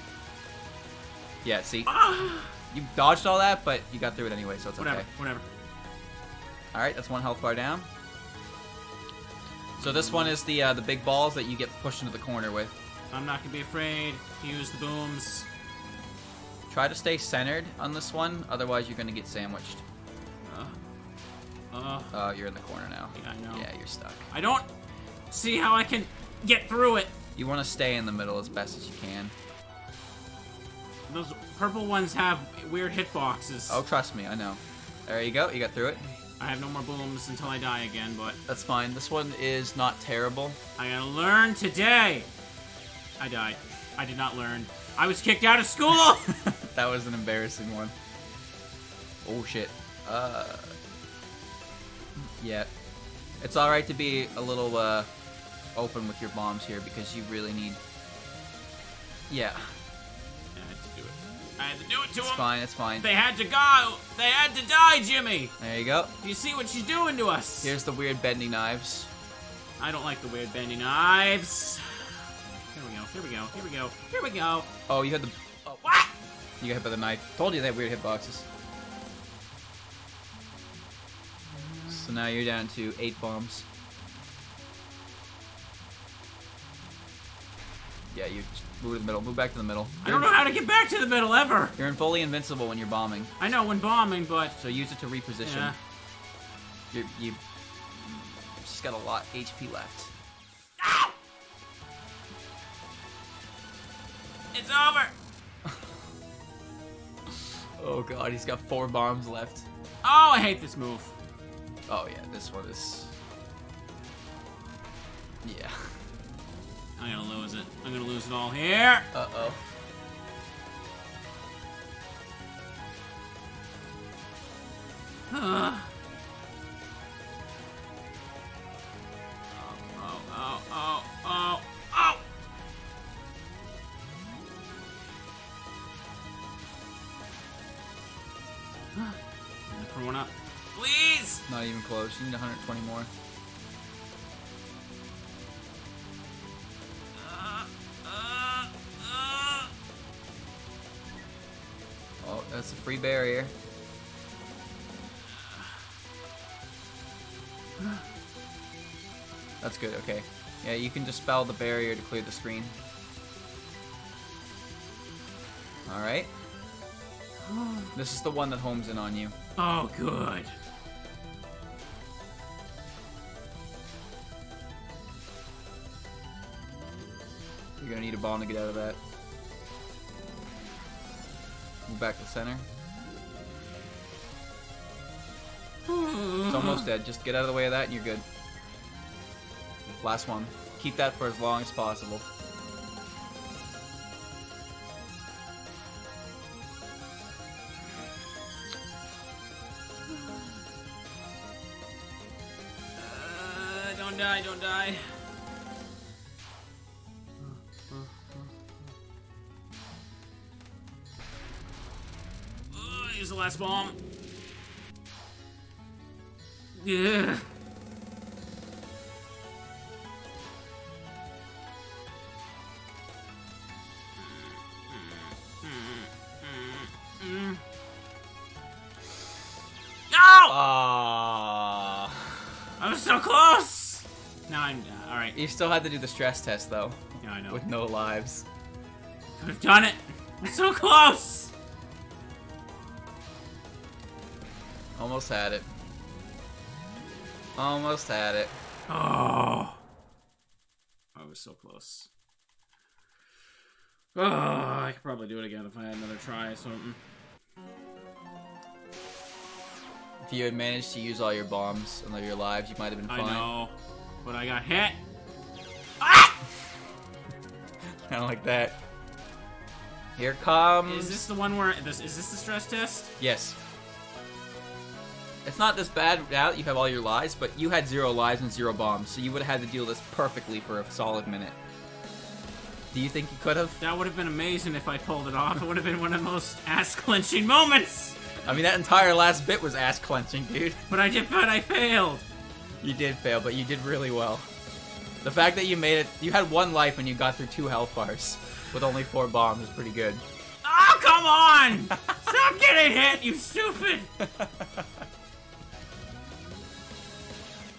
Yeah, see? You dodged all that, but you got through it anyway, so it's okay. Whatever. Alright, that's one health bar down. So this one is the big balls that you get pushed into the corner with. I'm not gonna be afraid to use the booms. Try to stay centered on this one, otherwise you're gonna get sandwiched. You're in the corner now. Yeah, I know. Yeah, you're stuck. I don't see how I can get through it. You want to stay in the middle as best as you can. Those purple ones have weird hitboxes. Oh, trust me, I know. There you go, you got through it. I have no more booms until I die again, but... That's fine. This one is not terrible. I gotta learn today. I died. I did not learn. I was kicked out of school! That was an embarrassing one. Oh, shit. Yeah. It's alright to be a little, open with your bombs here because you really need... Yeah. I had to do it. I had to do it to them. It's fine, it's fine. They had to go. They had to die, Jimmy. There you go. Do you see what she's doing to us? Here's the weird bendy knives. I don't like the weird bendy knives. Here we go, here we go, here we go, here we go. Oh, you had the... Oh, what? You got hit by the knife. Told you they have weird hitboxes. So now you're down to 8 bombs. Yeah, you just move to the middle. Move back to the middle. I don't know how to get back to the middle ever. You're in fully invincible when you're bombing. I know when bombing, but... So use it to reposition. Yeah. You just got a lot HP left. Ow! It's over. Oh god, he's got 4 bombs left. Oh, I hate this move. Oh yeah, this one is... Yeah. I'm gonna lose it. I'm gonna lose it all here. Uh-oh. Oh, oh. For one up. Please! Not even close. You need 120 more. Oh, that's a free barrier. That's good, okay. Yeah, you can dispel the barrier to clear the screen. Alright. This is the one that homes in on you. Oh, good. You're gonna need a bomb to get out of that. Move back to center. It's almost dead. Just get out of the way of that and you're good. Last one. Keep that for as long as possible. Don't die, don't die. Use the last bomb. Yeah. No! I was so close. Now I'm all right. You still had to do the stress test though. Yeah, I know. With no lives. Could have done it. I'm so close. Almost had it. Almost had it. Oh. I was so close. Oh, I could probably do it again if I had another try or something. If you had managed to use all your bombs and all your lives, you might have been fine. I know, but I got hit. Ah! Kind of like that. Here comes... Is this the one where... is this the stress test? Yes. It's not this bad now that you have all your lives, but you had 0 lives and 0 bombs, so you would have had to deal this perfectly for a solid minute. Do you think you could have? That would have been amazing if I pulled it off. It would have been one of the most ass-clenching moments! I mean, that entire last bit was ass-clenching, dude. But I failed. You did fail, but you did really well. The fact that you made it, you had 1 life and you got through 2 health bars with only 4 bombs is pretty good. Oh, come on! Stop getting hit, you stupid!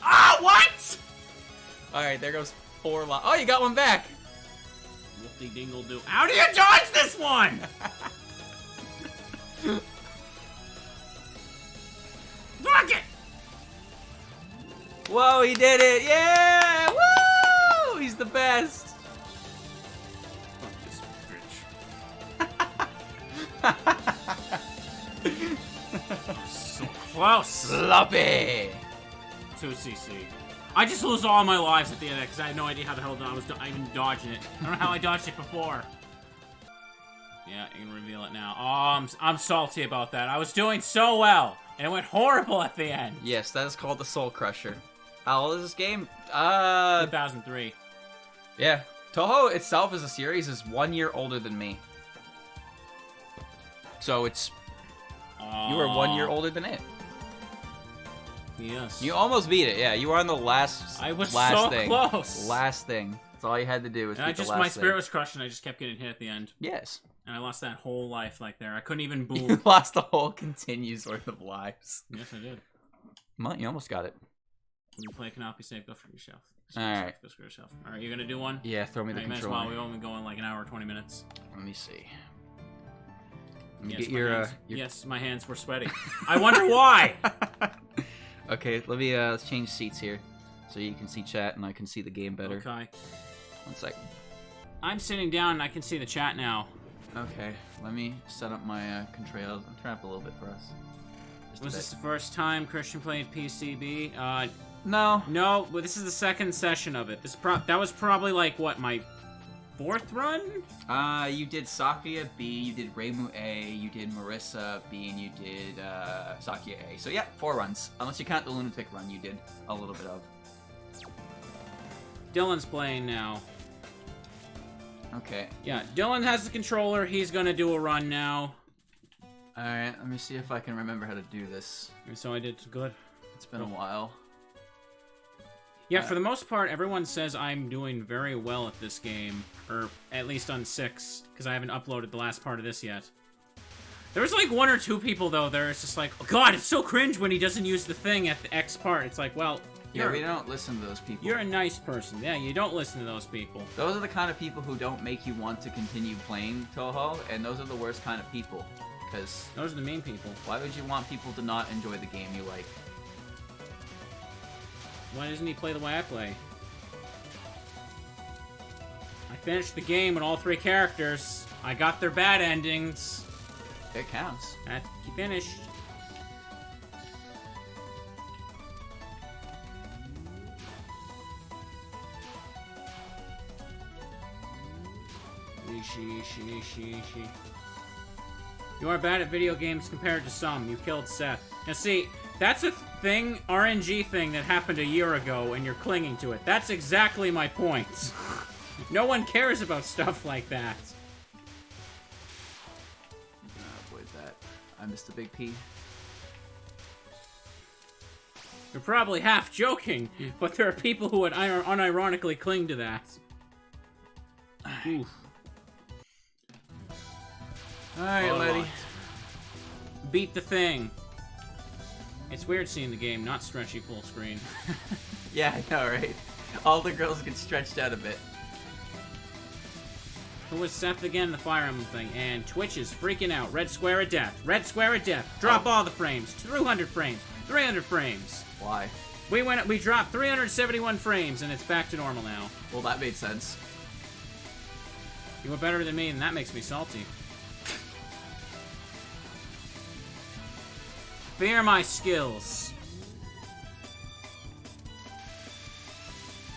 Oh, what? Alright, there goes 4 lives. Oh, you got 1 back! Whoopty dingle do. How do you dodge this one? Fuck it! Whoa, he did it! Yeah! Woo! He's the best! Fuck this bitch. So close! Sloppy! 2cc. I just lose all my lives at the end of that because I had no idea how the hell I was even dodging it. I don't know how I dodged it before. Yeah, you can reveal it now. Oh, I'm salty about that. I was doing so well, and it went horrible at the end. Yes, that is called the Soul Crusher. How old is this game? 2003. Yeah. Touhou itself as a series is 1 year older than me. So it's... You were 1 year older than it. Yes. You almost beat it, yeah. You were on the last I was last so thing. Close. Last thing. That's all you had to do was beat the last my thing. spirit was crushed and I just kept getting hit at the end. Yes. And I lost that whole life like there. I couldn't even You boom. lost the whole continues worth of lives. Yes, I did. You almost got it. When you play cannot be safe, go for yourself. Alright. Go screw yourself. Alright, you gonna do one? Yeah, throw me the Might as controller. well. We've only going like an hour 20 minutes. Let me see. Let me Yes, get my your, hands, yes, my hands were sweaty. I wonder why! Okay, let me let's change seats here. So you can see chat and I can see the game better. Okay. 1 sec. I'm sitting down and I can see the chat now. Okay, let me set up my controls. I'm turning up a little bit for us. Just a Was bit. this the first time Christian played PCB? No. No, but this is the second session of it. That was probably like, what, my 4th run? You did Sakuya B, you did Reimu A, you did Marissa B, and you did Sakuya A. So yeah, 4 runs. Unless you count the Lunatic run you did a little bit of. Dylan's playing now. Okay. Yeah, Dylan has the controller. He's gonna do a run now. Alright, let me see if I can remember how to do this. And so I did good. It's been a while. Yeah, for the most part, everyone says I'm doing very well at this game. Or at least on 6, because I haven't uploaded the last part of this yet. There was like 1 or 2 people, though, that are just like, oh god, it's so cringe when he doesn't use the thing at the X part. It's like, well... Yeah, we don't listen to those people. You're a nice person. Yeah, you don't listen to those people. Those are the kind of people who don't make you want to continue playing Touhou, and those are the worst kind of people. Because... Those are the mean people. Why would you want people to not enjoy the game you like? Why doesn't he play the way I play? I finished the game with all 3 characters. I got their bad endings. It counts. He finished. You are bad at video games compared to some. You killed Seth. Now see, that's a thing, RNG thing that happened a year ago and you're clinging to it. That's exactly my point. No one cares about stuff like that. Avoid that. I missed a big P. You're probably half joking, but there are people who would unironically cling to that. Oof. Alright, lady. Beat the thing. It's weird seeing the game not stretchy full screen. Yeah, I know, right? All the girls get stretched out a bit. Who was Seth again? The Fire Emblem thing. And Twitch is freaking out. Red square of death. Red square of death. Drop all the frames. 200 frames. 300 frames. Why? We dropped 371 frames and it's back to normal now. Well, that made sense. You were better than me and that makes me salty. Fear my skills.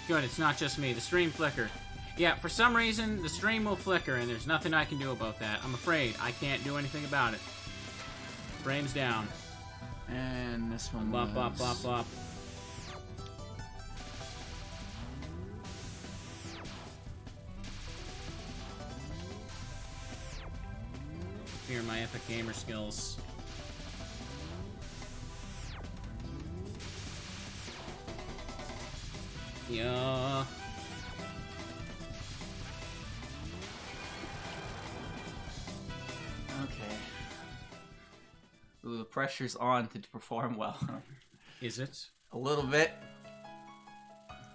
Good, it's not just me. The stream flickered. Yeah, for some reason, the stream will flicker, and there's nothing I can do about that. I'm afraid I can't do anything about it. Frames down. And this one Bop, bop, bop, bop. Fear my epic gamer skills. Yeah. Okay. Ooh, the pressure's on to perform well. Is it? A little bit.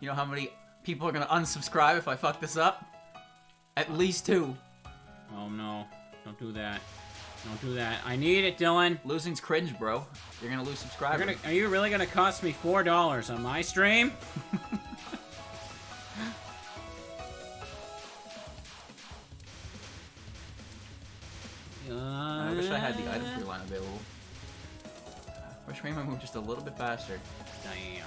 You know how many people are gonna unsubscribe if I fuck this up? At least 2. Oh no. Don't do that. Don't do that. I need it, Dylan. Losing's cringe, bro. You're gonna lose subscribers. Are you really gonna cost me $4 on my stream? I wish I had the item tier line available. Wish Rainbow moved just a little bit faster. Damn.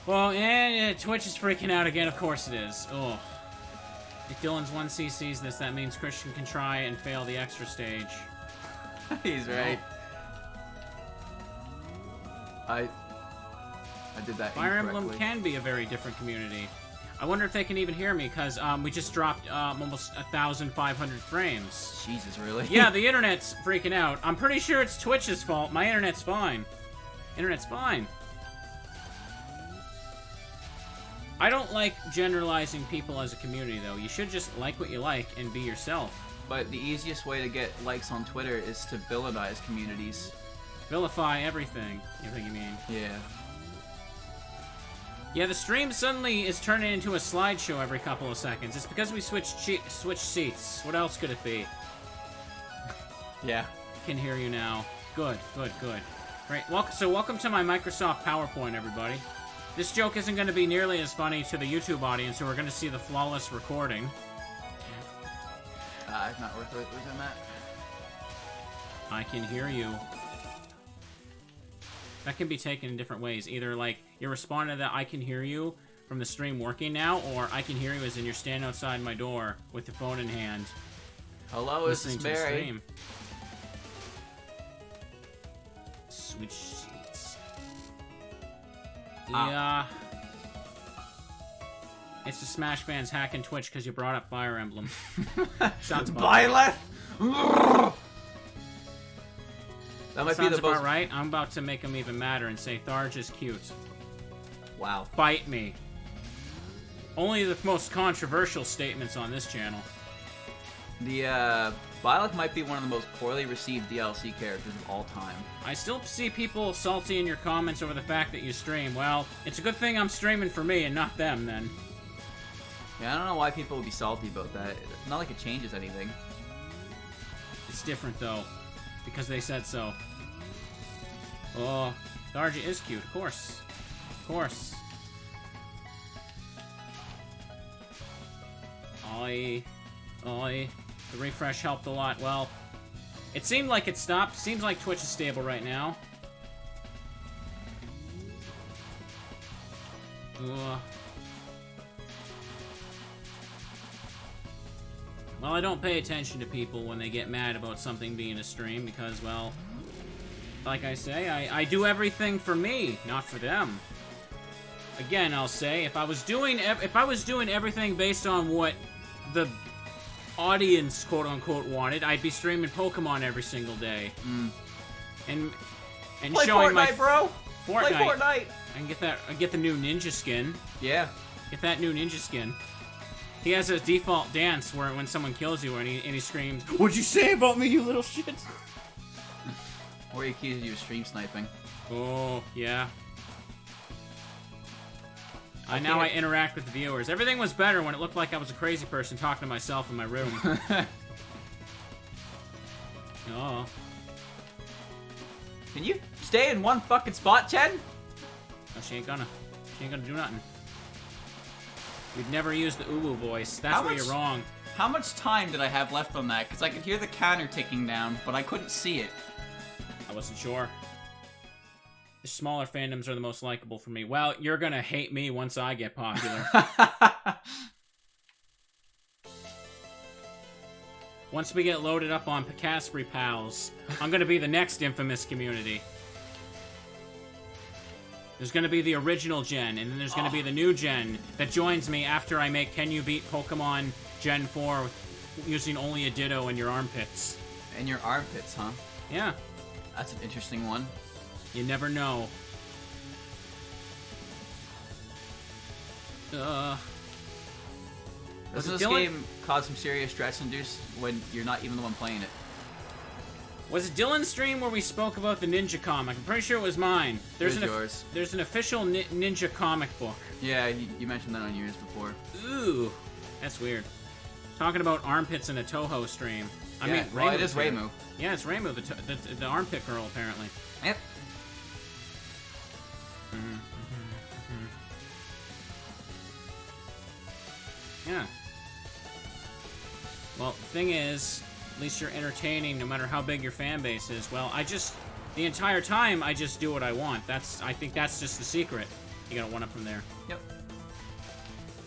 Well, and Twitch is freaking out again. Of course it is. Oh. If Dylan's 1C sees this, that means Christian can try and fail the extra stage. He's right. I did that Fire incorrectly. Emblem can be a very different community. I wonder if they can even hear me, because we just dropped almost 1,500 frames. Jesus, really? Yeah, the internet's freaking out. I'm pretty sure it's Twitch's fault. My internet's fine. Internet's fine. I don't like generalizing people as a community, though. You should just like what you like and be yourself. But the easiest way to get likes on Twitter is to villainize communities. Vilify everything. You think you mean? Yeah. Yeah, the stream suddenly is turning into a slideshow every couple of seconds. It's because we switched seats. What else could it be? Yeah. Can hear you now. Good, good, good. Right, welcome to my Microsoft PowerPoint, everybody. This joke isn't going to be nearly as funny to the YouTube audience, who are going to see the flawless recording. Not worth losing that. I can hear you. That can be taken in different ways. Either, like, you're responding to that I can hear you from the stream working now, or I can hear you as in you're standing outside my door with the phone in hand. Hello, this is Barry. Switch seats. Yeah. It's the Smash fans hacking Twitch because you brought up Fire Emblem. Sounds about right. That might Sounds be the about right. I'm about to make him even madder and say Tharj is cute. Wow. Bite me. Only the most controversial statements on this channel. The Violet might be one of the most poorly received DLC characters of all time. I still see people salty in your comments over the fact that you stream. Well, it's a good thing I'm streaming for me and not them, then. Yeah, I don't know why people would be salty about that. It's not like it changes anything. It's different, though. Because they said so. Oh, Tharja is cute, of course. Of course. Oi. Oi. The refresh helped a lot. Well, it seemed like it stopped. Seems like Twitch is stable right now. Ugh. Well, I don't pay attention to people when they get mad about something being a stream because, well, like I say, I do everything for me, not for them. Again, I'll say, if I was doing everything based on what the audience, quote unquote, wanted, I'd be streaming Pokemon every single day. And play showing Fortnite, my bro. Fortnite. Play Fortnite. I get the new ninja skin. Yeah. Get that new ninja skin. He has a default dance where when someone kills you and he screams, "What'd you say about me, you little shit?" Or he accuses you of stream sniping. Oh, yeah. Now I interact with the viewers. Everything was better when it looked like I was a crazy person talking to myself in my room. Oh. Can you stay in one fucking spot, Chen? No, she ain't gonna. She ain't gonna do nothing. We'd never use the uwu voice. That's where you're wrong. How much time did I have left on that? Because I could hear the counter ticking down, but I couldn't see it. I wasn't sure. The smaller fandoms are the most likable for me. Well, you're gonna hate me once I get popular. Once we get loaded up on Pikasprey pals, I'm gonna be the next infamous community. There's gonna be the original gen, and then there's gonna be the new gen that joins me after I make Can You Beat Pokemon Gen 4 using only a Ditto in your armpits. And your armpits, huh? Yeah. That's an interesting one. You never know. Doesn't this game cause some serious stress-induced when you're not even the one playing it? Was it Dylan's stream where we spoke about the ninja comic? I'm pretty sure it was mine. There's an official ninja comic book. Yeah, you mentioned that on yours before. Ooh, that's weird. Talking about armpits in a Touhou stream. I mean, well, it is Reimu. Yeah, it's Reimu, the armpit girl, apparently. Yep. Yeah. Well, the thing is, at least you're entertaining no matter how big your fan base is. Well, the entire time, I just do what I want. I think that's just the secret. You gotta one-up from there. Yep.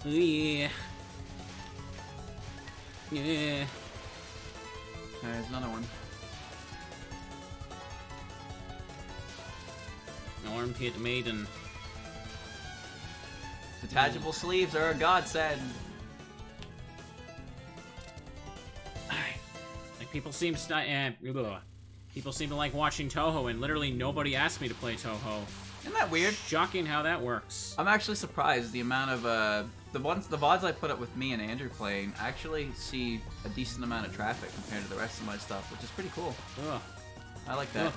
Yeah. Yeah. There's another one. Armpit maiden. Detachable sleeves are a godsend. Like people seem to like watching Touhou, and literally nobody asked me to play Touhou. Isn't that weird? Shocking how that works. I'm actually surprised the amount of the VODs I put up with me and Andrew playing actually see a decent amount of traffic compared to the rest of my stuff, which is pretty cool. Ugh. I like that. Ugh.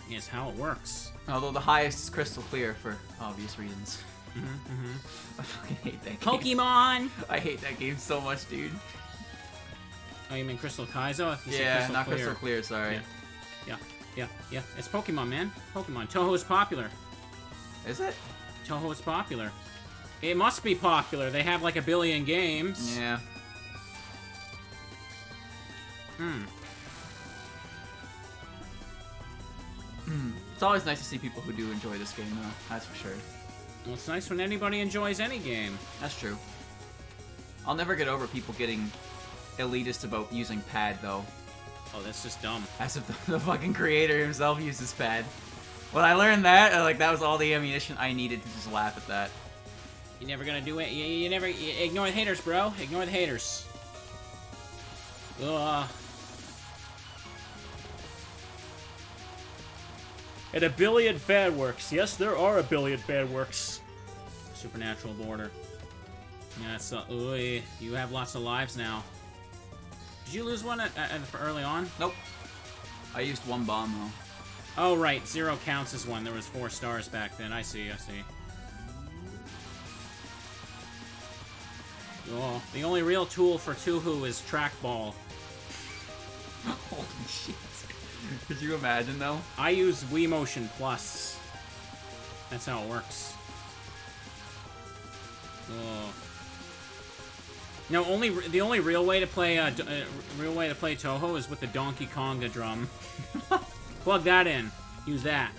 Yes, how it works. Although the highest is crystal clear for obvious reasons. I fucking hate that game. Pokemon! I hate that game so much, dude. Oh, you mean Crystal Kaizo? Yeah, not Crystal Clear, sorry. Yeah. It's Pokemon, man. Pokemon. Touhou is popular. Is it? Touhou is popular. It must be popular. They have like 1 billion games. Yeah. It's always nice to see people who do enjoy this game, though. That's for sure. Well, it's nice when anybody enjoys any game. That's true. I'll never get over people getting elitist about using pad, though. Oh, that's just dumb. As if the fucking creator himself uses pad. When I learned that, that was all the ammunition I needed to just laugh at that. You're never gonna do it. You never ignore the haters, bro. Ignore the haters. Ugh. And 1 billion fan works. Yes, there are 1 billion fan works. Supernatural border. Yeah, so you have lots of lives now. Did you lose one early on? Nope. I used 1 bomb though. Oh right, 0 counts as 1. There was 4 stars back then. I see. Oh, the only real tool for Touhou is trackball. Holy shit. Could you imagine, though? I use Wii Motion Plus. That's how it works. Oh. No, the only real way to play Touhou is with the Donkey Konga drum. Plug that in. Use that.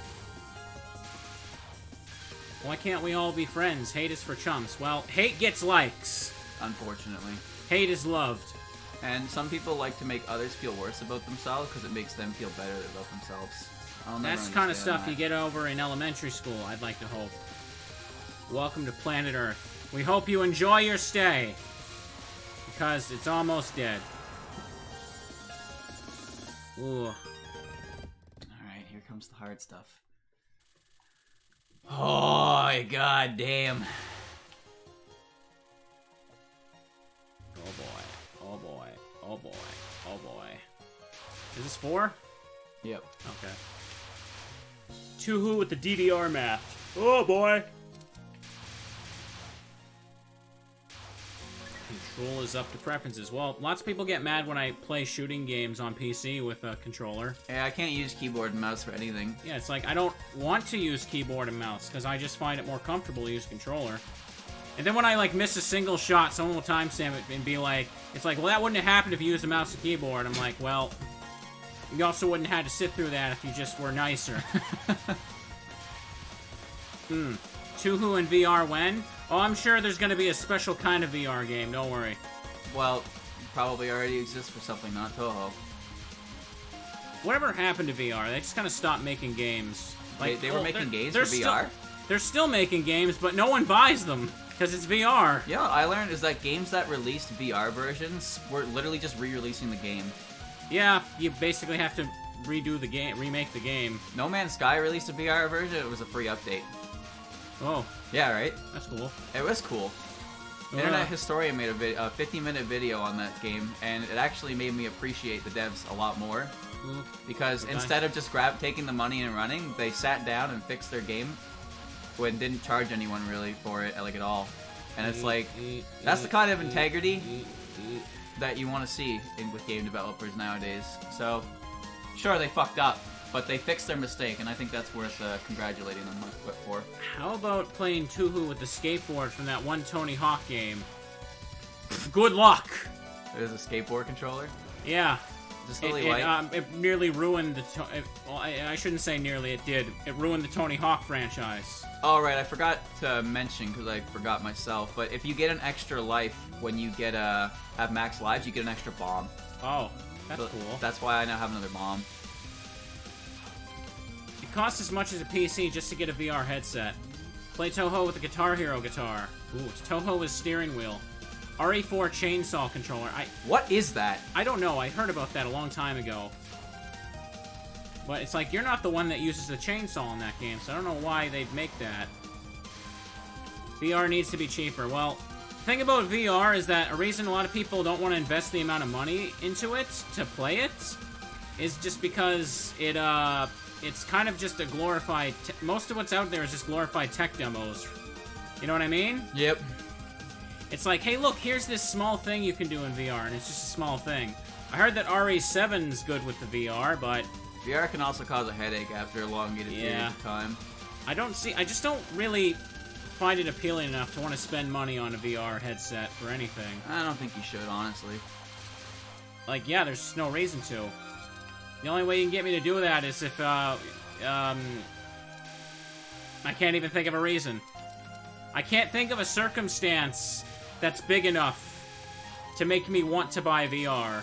Why can't we all be friends? Hate is for chumps. Well, hate gets likes. Unfortunately. Hate is loved. And some people like to make others feel worse about themselves because it makes them feel better about themselves. That's the kind of stuff you get over in elementary school, I'd like to hope. Welcome to planet Earth. We hope you enjoy your stay. Because it's almost dead. Ooh. Alright, here comes the hard stuff. Oh, god damn. Oh boy. Oh boy. Oh boy. Oh boy. Is this 4? Yep. Okay. Touhou with the DDR math. Oh boy. Control is up to preferences. Well, lots of people get mad when I play shooting games on PC with a controller. Yeah, I can't use keyboard and mouse for anything. Yeah, it's like I don't want to use keyboard and mouse because I just find it more comfortable to use controller. And then when I like miss a single shot, someone will timestamp it and be like, it's like, well, that wouldn't have happened if you used a mouse and keyboard. I'm like, well, you also wouldn't have had to sit through that if you just were nicer. Touhou in VR when? Oh, I'm sure there's going to be a special kind of VR game, don't worry. Well, probably already exists for something not Touhou. Whatever happened to VR? They just kind of stopped making games. Like, they were making games for VR? They're still making games, but no one buys them. Because it's VR. Yeah, what I learned is that games that released VR versions were literally just re-releasing the game. Yeah, you basically have to redo the game, remake the game. No Man's Sky released a VR version. It was a free update. Oh. Yeah, right? That's cool. It was cool. Internet Historian made a 50-minute video on that game, and it actually made me appreciate the devs a lot more. Because instead of just taking the money and running, they sat down and fixed their game when didn't charge anyone really for it like at all. And it's like, that's the kind of integrity that you want to see with game developers nowadays. So, sure, they fucked up, but they fixed their mistake, and I think that's worth congratulating them for. How about playing Touhou with the skateboard from that one Tony Hawk game? Good luck! There's a skateboard controller? Yeah. Just really light? It nearly ruined the... well, I shouldn't say nearly, it did. It ruined the Tony Hawk franchise. Oh, right, I forgot to mention, because I forgot myself, but if you get an extra life when you get have max lives, you get an extra bomb. Oh, that's cool. That's why I now have another bomb. It costs as much as a PC just to get a VR headset. Play Touhou with the Guitar Hero guitar. Ooh, it's Touhou with steering wheel. RE4 chainsaw controller. What is that? I don't know. I heard about that a long time ago. But it's like, you're not the one that uses the chainsaw in that game, so I don't know why they'd make that. VR needs to be cheaper. Well, the thing about VR is that a reason a lot of people don't want to invest the amount of money into it to play it is just because it's kind of just a glorified... most of what's out there is just glorified tech demos. You know what I mean? Yep. It's like, hey, look, here's this small thing you can do in VR, and it's just a small thing. I heard that RE7's good with the VR, but... VR can also cause a headache after elongated periods of time. I just don't really find it appealing enough to want to spend money on a VR headset for anything. I don't think you should, honestly. Like, yeah, there's no reason to. The only way you can get me to do that is if, I can't even think of a reason. I can't think of a circumstance that's big enough to make me want to buy VR.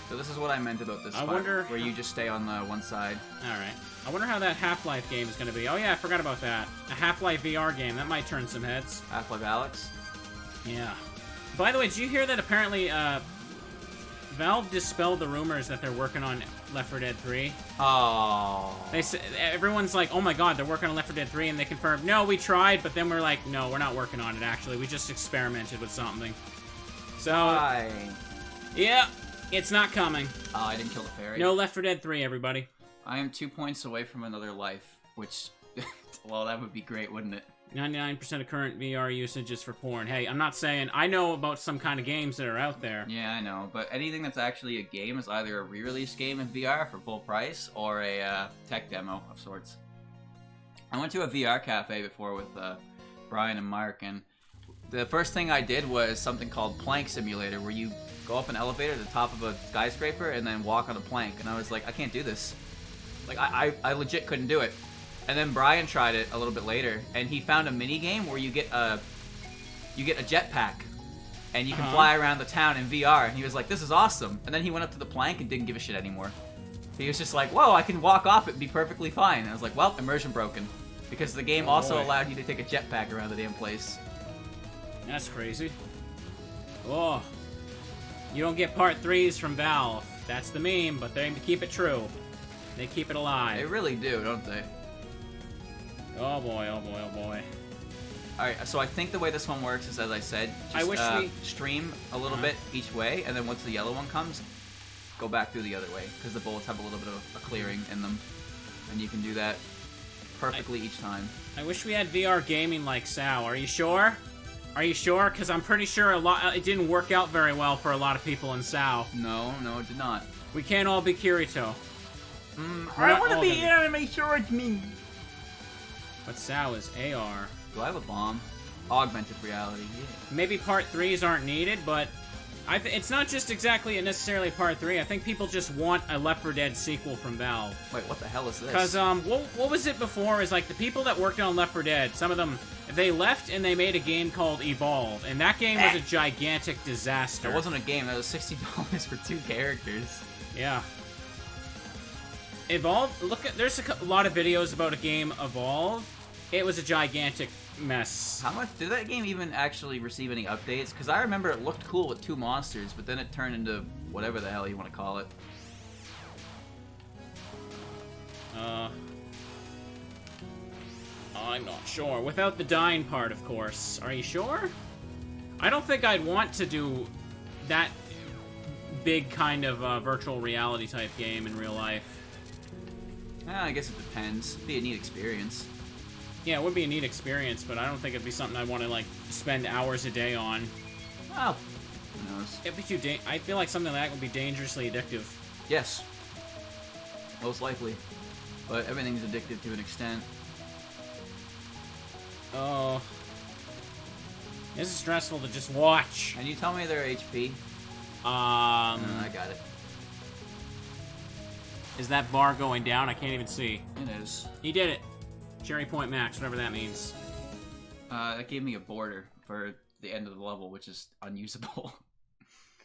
So this is what I meant about this part, where you just stay on the one side. Alright. I wonder how that Half-Life game is going to be. Oh yeah, I forgot about that. A Half-Life VR game. That might turn some heads. Half-Life Alyx? Yeah. By the way, did you hear that apparently, Valve dispelled the rumors that they're working on Left 4 Dead 3? Oh. They said, everyone's like, oh my god, they're working on Left 4 Dead 3, and they confirmed, no, we tried, but then we're like, no, we're not working on it, actually. We just experimented with something. So... Why? Yeah. It's not coming. Oh, I didn't kill the fairy. No Left 4 Dead 3, everybody. I am 2 points away from another life, which, well, that would be great, wouldn't it? 99% of current VR usage is for porn. Hey, I'm not saying... I know about some kind of games that are out there. Yeah, I know, but anything that's actually a game is either a re-release game in VR for full price or a tech demo of sorts. I went to a VR cafe before with Brian and Mark, and the first thing I did was something called Plank Simulator, where you go up an elevator to the top of a skyscraper and then walk on a plank. And I was like, I can't do this. Like, I legit couldn't do it. And then Brian tried it a little bit later, and he found a mini game where you get a jetpack, and you can fly around the town in VR. And he was like, this is awesome. And then he went up to the plank and didn't give a shit anymore. He was just like, whoa, I can walk off it and be perfectly fine. And I was like, well, immersion broken, because the game also allowed you to take a jetpack around the damn place. That's crazy. Oh. You don't get part 3s from Valve. That's the meme, but they keep it true. They keep it alive. They really do, don't they? Oh boy, oh boy, oh boy. Alright, so I think the way this one works is, as I said, just I wish we... stream a little bit each way, and then once the yellow one comes, go back through the other way, because the bullets have a little bit of a clearing in them. And you can do that perfectly each time. I wish we had VR gaming like Sal. Are you sure? Are you sure? Because I'm pretty sure it didn't work out very well for a lot of people in SAO. No, it did not. We can't all be Kirito. I want to be anime short me. But SAO is AR. Do I have a bomb? Augmented reality, yeah. Maybe part 3s aren't needed, but it's not just exactly necessarily part 3. I think people just want a Left 4 Dead sequel from Valve. Wait, what the hell is this? Because, what was it before? Is like the people that worked on Left 4 Dead, some of them, they left and they made a game called Evolve, and that game was a gigantic disaster. It wasn't a game, that was $60 for 2 characters. Yeah. Evolve, there's a lot of videos about a game Evolve, It was a gigantic mess. How much did that game even actually receive any updates? Because I remember it looked cool with 2 monsters, but then it turned into whatever the hell you want to call it. I'm not sure. Without the dying part, of course. Are you sure? I don't think I'd want to do that big kind of virtual reality type game in real life. I guess it depends. It'd be a neat experience. Yeah, it would be a neat experience, but I don't think it'd be something I'd want to, like, spend hours a day on. Well, who knows? It'd be too I feel like something like that would be dangerously addictive. Yes. Most likely. But everything's addictive to an extent. Oh. This is stressful to just watch. Can you tell me their HP? I got it. Is that bar going down? I can't even see. It is. He did it. Cherry Point Max, whatever that means. That gave me a border for the end of the level, which is unusable.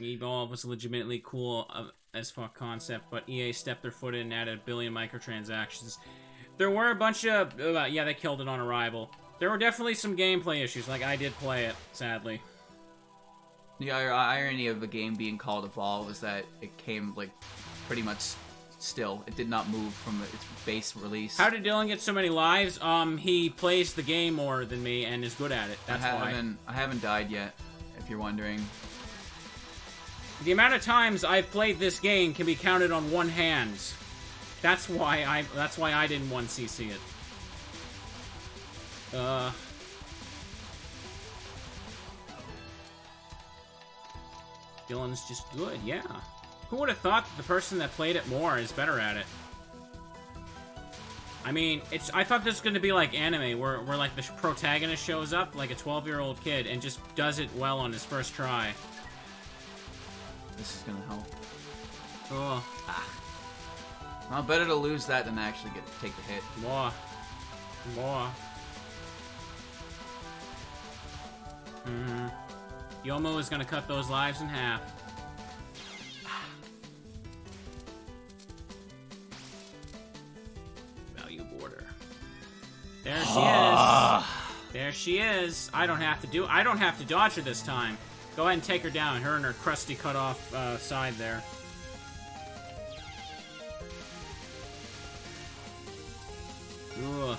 Evolve was a legitimately cool as fuck concept, but EA stepped their foot in and added 1 billion microtransactions. There were a bunch of... yeah, they killed it on arrival. There were definitely some gameplay issues, like I did play it, sadly. The irony of the game being called Evolve is that it came, like, pretty much still. It did not move from its base release. How did Dylan get so many lives? He plays the game more than me and is good at it. That's why. I haven't died yet, if you're wondering. The amount of times I've played this game can be counted on one hand. That's why I didn't 1cc it. Dylan's just good, yeah. Who would have thought that the person that played it more is better at it? I mean, I thought this was going to be like anime, where like the protagonist shows up, like a 12-year-old kid, and just does it well on his first try. This is gonna help. Oh. Well, better to lose that than actually take the hit. More. Yomo is gonna cut those lives in half. Value border. There she is. There she is. I don't have to dodge her this time. Go ahead and take her down. Her and her crusty cut off side there. Ugh.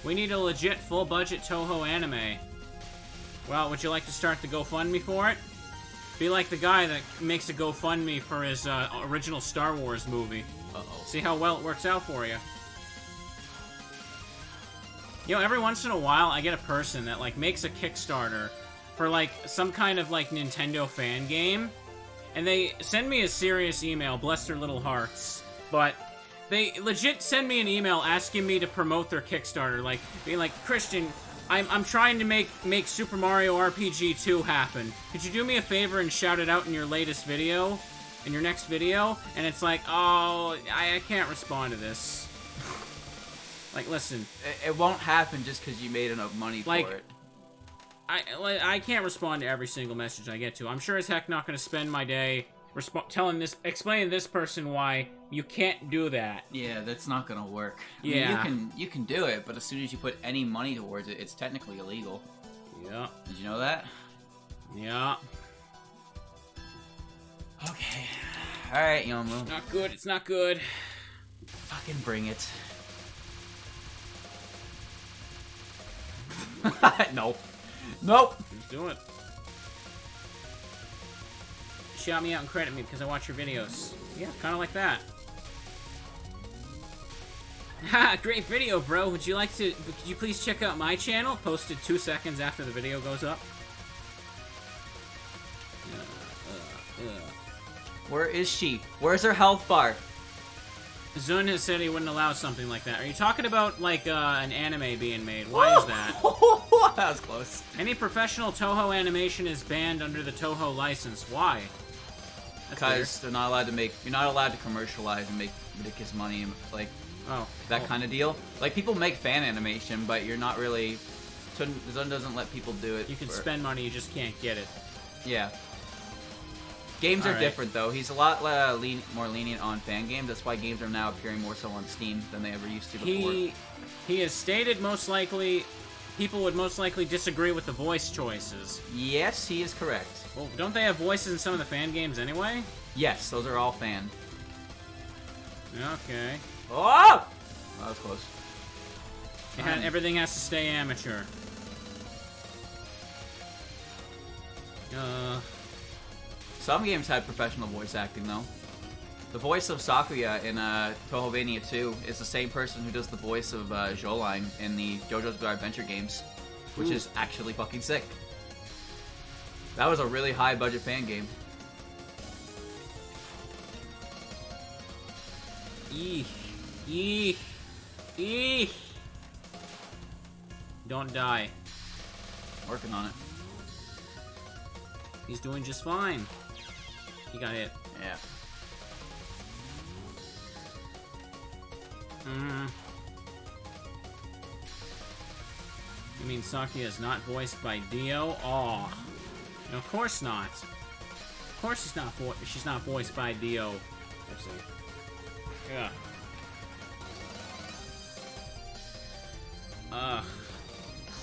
We need a legit full-budget Touhou anime. Well, would you like to start the GoFundMe for it? Be like the guy that makes a GoFundMe for his original Star Wars movie. Uh-oh. See how well it works out for you. You know, every once in a while, I get a person that, like, makes a Kickstarter for, like, some kind of, like, Nintendo fan game. And they send me a serious email, bless their little hearts. But they legit send me an email asking me to promote their Kickstarter. Like, being like, Christian, I'm trying to make Super Mario RPG 2 happen. Could you do me a favor and shout it out in your latest video? In your next video? And it's like, oh, I can't respond to this. Like, listen. It won't happen just because you made enough money for it. I can't respond to every single message I get to. I'm sure as heck not going to spend my day explaining to this person why you can't do that. Yeah, that's not going to work. Yeah. I mean, you can do it, but as soon as you put any money towards it, it's technically illegal. Yeah. Did you know that? Yeah. Okay. Alright, Yomu. It's not good. It's not good. Fucking bring it. Nope. Nope. Just do it. Shout me out and credit me because I watch your videos. Yeah, kind of like that. Ha! Great video, bro. Could you please check out my channel? Posted 2 seconds after the video goes up. Where is she? Where's her health bar? Zun has said he wouldn't allow something like that. Are you talking about, like, an anime being made? Why is that? That was close. Any professional Touhou animation is banned under the Touhou license. Why? Because they're not allowed to make... You're not allowed to commercialize and make ridiculous money, like, that kind of deal. Like, people make fan animation, but you're not really... Zun doesn't let people do it. You can spend money, you just can't get it. Yeah. Games are Alright. different, though. He's a lot more lenient on fan games. That's why games are now appearing more so on Steam than they ever used to before. He has stated people would most likely disagree with the voice choices. Yes, he is correct. Well, don't they have voices in some of the fan games anyway? Yes, those are all fan. Okay. Oh! That was close. Everything has to stay amateur. Some games had professional voice acting, though. The voice of Sakuya in Touhou 2 is the same person who does the voice of Zhouline in the JoJo's Bizarre Adventure games, which is actually fucking sick. That was a really high-budget fan game. Eek. Eek. Eek. Don't die. Working on it. He's doing just fine. He got hit. Yeah. You mean Sakuya is not voiced by Dio? Aw. No, of course not. Of course she's not voiced by Dio. Let's see. Yeah.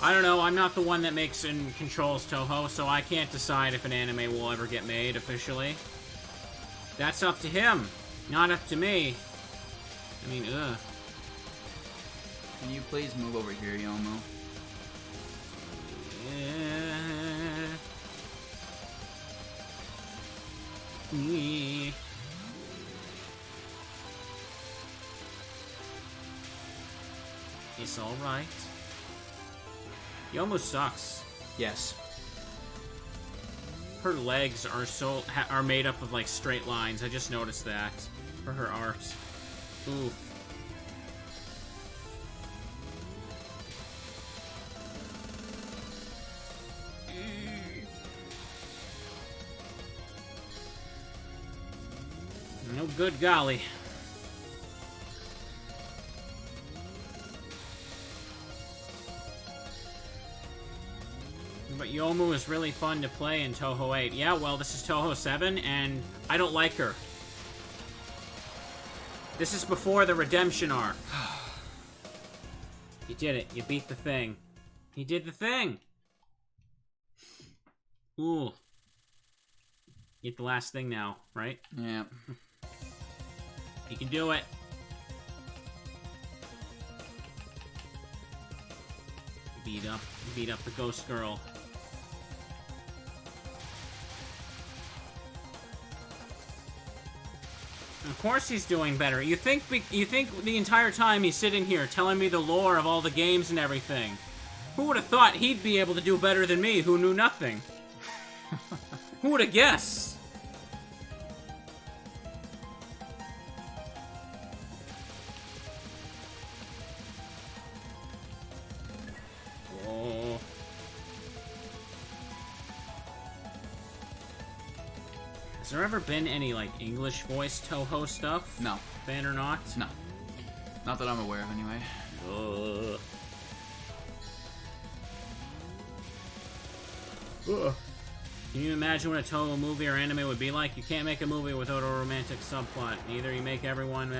I don't know, I'm not the one that makes and controls Touhou, so I can't decide if an anime will ever get made officially. That's up to him, not up to me. I mean, ugh. Can you please move over here, Yomu? It's alright. Yomu sucks. Yes. Her legs are made up of like straight lines. I just noticed that for her art. Ooh. No good golly. But Yomu is really fun to play in Touhou 8. Yeah, well, this is Touhou 7, and I don't like her. This is before the redemption arc. You did it. You beat the thing. You did the thing! Ooh. Get the last thing now, right? Yeah. You can do it. Beat up the ghost girl. Of course he's doing better. You think the entire time he's sitting here telling me the lore of all the games and everything. Who would have thought he'd be able to do better than me, who knew nothing? Who would have guessed? Oh. Has there ever been any, like, English voice Touhou stuff? No. Fan or not? No. Not that I'm aware of, anyway. Can you imagine what a Touhou movie or anime would be like? You can't make a movie without a romantic subplot. Either you make everyone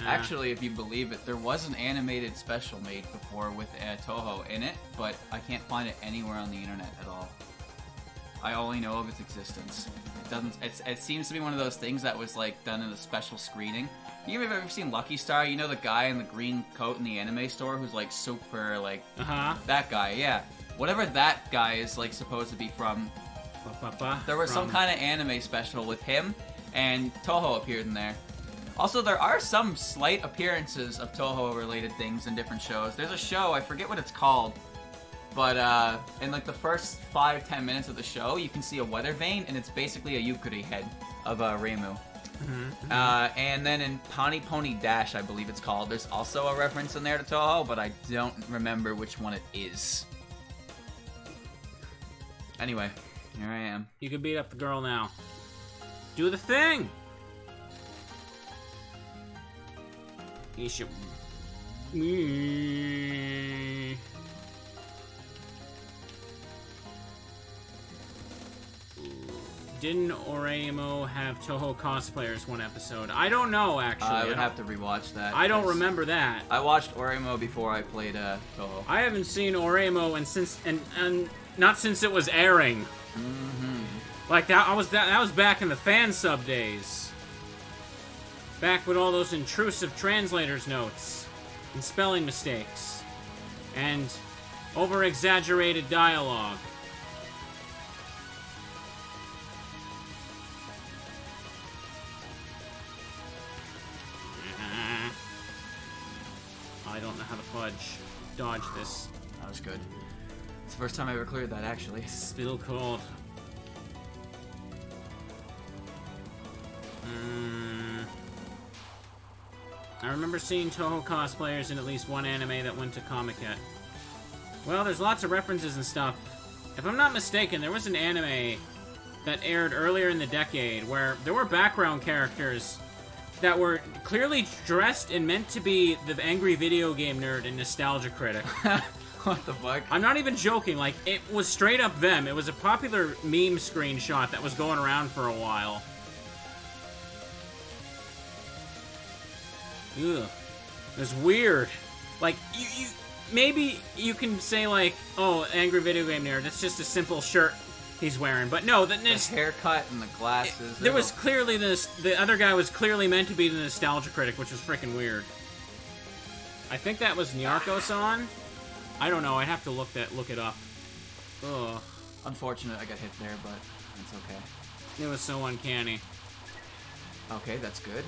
Actually, if you believe it, there was an animated special made before with Touhou in it, but I can't find it anywhere on the internet at all. I only know of its existence. It seems to be one of those things that was like done in a special screening. You ever seen Lucky Star? You know the guy in the green coat in the anime store who's like super like that guy, yeah. Whatever that guy is like supposed to be from. There was some kind of anime special with him, and Touhou appeared in there. Also, there are some slight appearances of Touhou-related things in different shows. There's a show, I forget what it's called, but in like the first 5-10 minutes of the show, you can see a weather vane, and it's basically a Yukari head of Reimu. And then in Pony Pony Dash, I believe it's called, there's also a reference in there to Touhou, but I don't remember which one it is. Anyway, here I am. You can beat up the girl now. Do the thing! You should... Didn't Oreimo have Touhou cosplayers one episode? I don't know, actually. I would have to rewatch that. I don't remember that. I watched Oreimo before I played Touhou. I haven't seen Oreimo and not since it was airing. Like that was back in the fan sub days. Back with all those intrusive translators notes and spelling mistakes and over-exaggerated dialogue. I don't know how to dodge this. That was good. It's the first time I ever cleared that, actually. Still cold. I remember seeing Touhou cosplayers in at least one anime that went to Comic-Con. Well, there's lots of references and stuff. If I'm not mistaken, there was an anime that aired earlier in the decade where there were background characters that were clearly dressed and meant to be the angry video game nerd and nostalgia critic. What the fuck? I'm not even joking, like, it was straight up them. It was a popular meme screenshot that was going around for a while. Ugh. It was weird. Like, maybe you can say, like, oh, angry video game nerd, it's just a simple shirt he's wearing. But no, the haircut and the glasses. There was clearly the other guy was clearly meant to be the nostalgia critic, which was freaking weird. I think that was Nyarko-san. I don't know. I'd have to look it up. Ugh. Unfortunate I got hit there, but it's okay. It was so uncanny. Okay, that's good.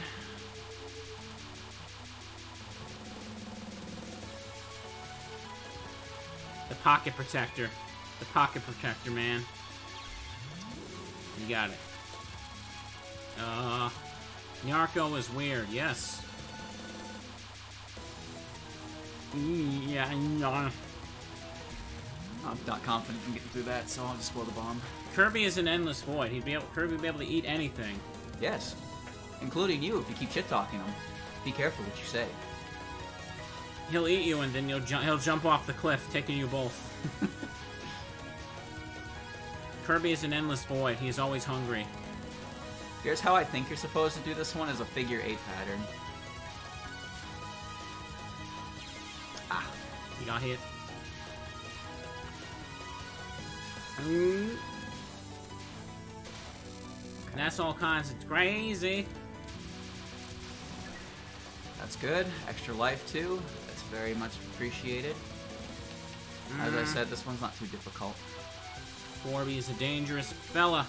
The pocket protector. The pocket protector, man. You got it. Nyarko is weird, yes. Yeah, no. I'm not confident in getting through that, so I'll just blow the bomb. Kirby is an endless void. Kirby would be able to eat anything. Yes. Including you if you keep shit-talking him. Be careful what you say. He'll eat you and then he'll jump off the cliff, taking you both. Kirby is an endless void. He is always hungry. Here's how I think you're supposed to do this one, is a figure 8 pattern. Ah, he got hit. That's all kinds of crazy. That's good. Extra life too. That's very much appreciated. As I said, this one's not too difficult. Corby is a dangerous fella.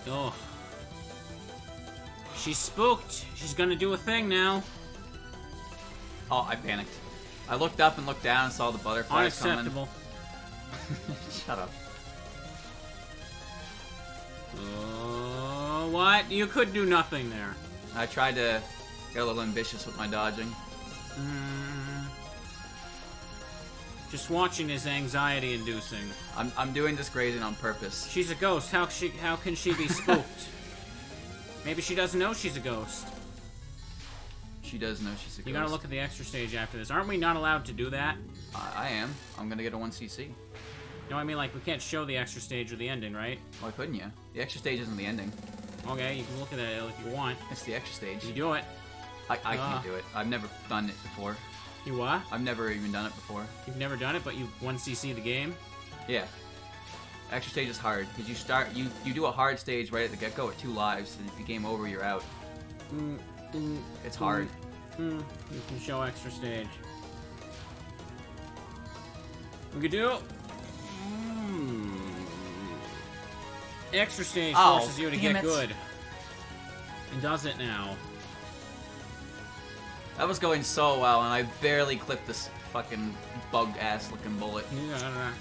Oh. She's spooked. She's gonna do a thing now. Oh, I panicked. I looked up and looked down and saw the butterflies coming. Unacceptable. Shut up. What? You could do nothing there. I tried to get a little ambitious with my dodging. Just watching is anxiety-inducing. I'm doing this grazing on purpose. She's a ghost. How can she be spooked? Maybe she doesn't know she's a ghost. She does know she's a ghost. You gotta look at the extra stage after this. Aren't we not allowed to do that? I am. I'm gonna get a 1cc. No, I mean, like, we can't show the extra stage or the ending, right? Why couldn't you? The extra stage isn't the ending. Okay, you can look at it if you want. It's the extra stage. You do it. I can't do it. I've never done it before. You what? I've never even done it before. You've never done it, but you 1cc the game? Yeah. Extra stage is hard, because you do a hard stage right at the get-go with 2 lives, and if you game over, you're out. It's hard. You can show extra stage. We could do... Extra stage forces you to get good. And does it now. That was going so well, and I barely clipped this fucking bug-ass looking bullet. Yeah.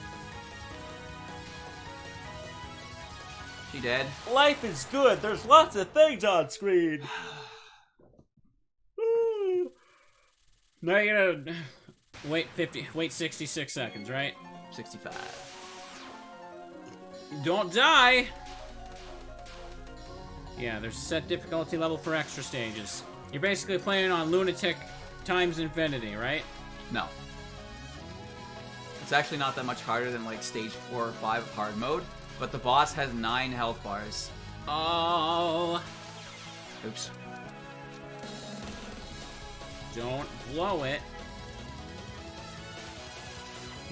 She dead? Life is good. There's lots of things on screen. Now you gotta wait 66 seconds, right? 65. Don't die! Yeah, there's a set difficulty level for extra stages. You're basically playing on Lunatic times infinity, right? No. It's actually not that much harder than like stage 4 or 5 of hard mode, but the boss has 9 health bars. Oh. Oops. Don't blow it.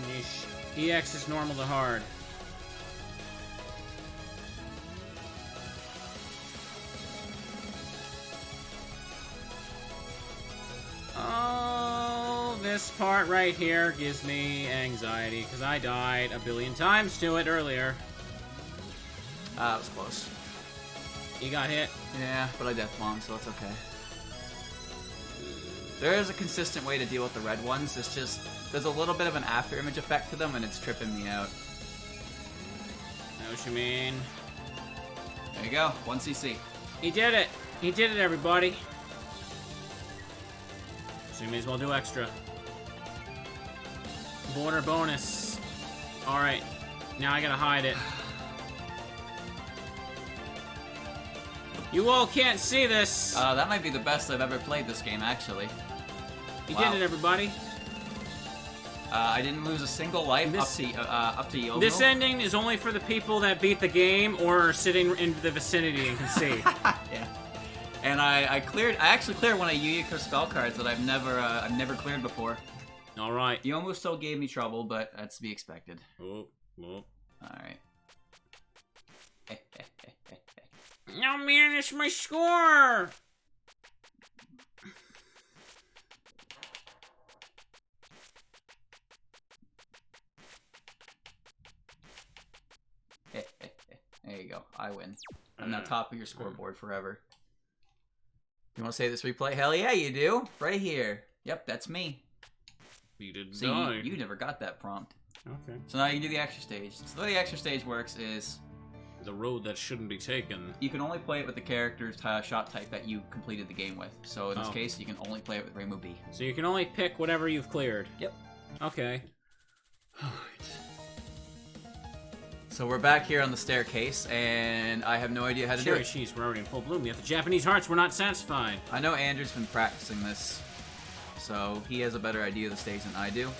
Yeesh. EX is normal to hard. Oh, this part right here gives me anxiety, because I died a billion times to it earlier. That was close. You got hit? Yeah, but I death bombed, so it's okay. There is a consistent way to deal with the red ones. It's just, there's a little bit of an after image effect to them, and it's tripping me out. Know what you mean? There you go, 1 CC. He did it! He did it, everybody! So you may as well do extra. Border bonus. Alright, now I gotta hide it. You all can't see this! That might be the best I've ever played this game, actually. You Wow. did it, everybody. I didn't lose a single life up to Yomo. This ending is only for the people that beat the game or are sitting in the vicinity and can see. Yeah. And I actually cleared one of Yu-Gi-Oh! Spell cards that I've never cleared before. Alright. Yomo still gave me trouble, but that's to be expected. Oh, oh. Alright. Now manage my score! There you go. I win. I'm now top of your scoreboard forever. You want to say this replay? Hell yeah, you do. Right here. Yep, that's me. You didn't See, die. you never got that prompt. Okay. So now you can do the extra stage. So the way the extra stage works is The road that shouldn't be taken. you can only play it with the character's shot type that you completed the game with. So in this case, you can only play it with Rainbow B. So you can only pick whatever you've cleared. Yep. Okay. So we're back here on the staircase, and I have no idea how to do Cherry it. cheese, we're already in full bloom. Yet the Japanese hearts were not satisfied. I know Andrew's been practicing this, so he has a better idea of the stage than I do.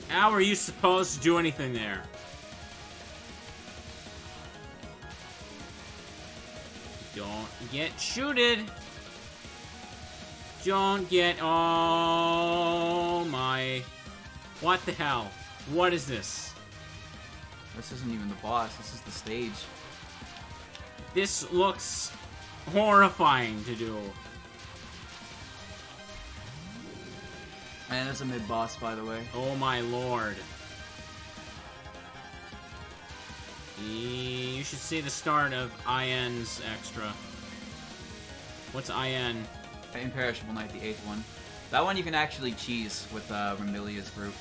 How are you supposed to do anything there? Don't get shooted. Don't get... Oh my... What the hell? What is this? This isn't even the boss, this is the stage. This looks horrifying to do. And it's a mid-boss, by the way. Oh my lord. You should see the start of IN's extra. What's IN? Imperishable Knight, the 8th one. That one you can actually cheese with Remilia's group.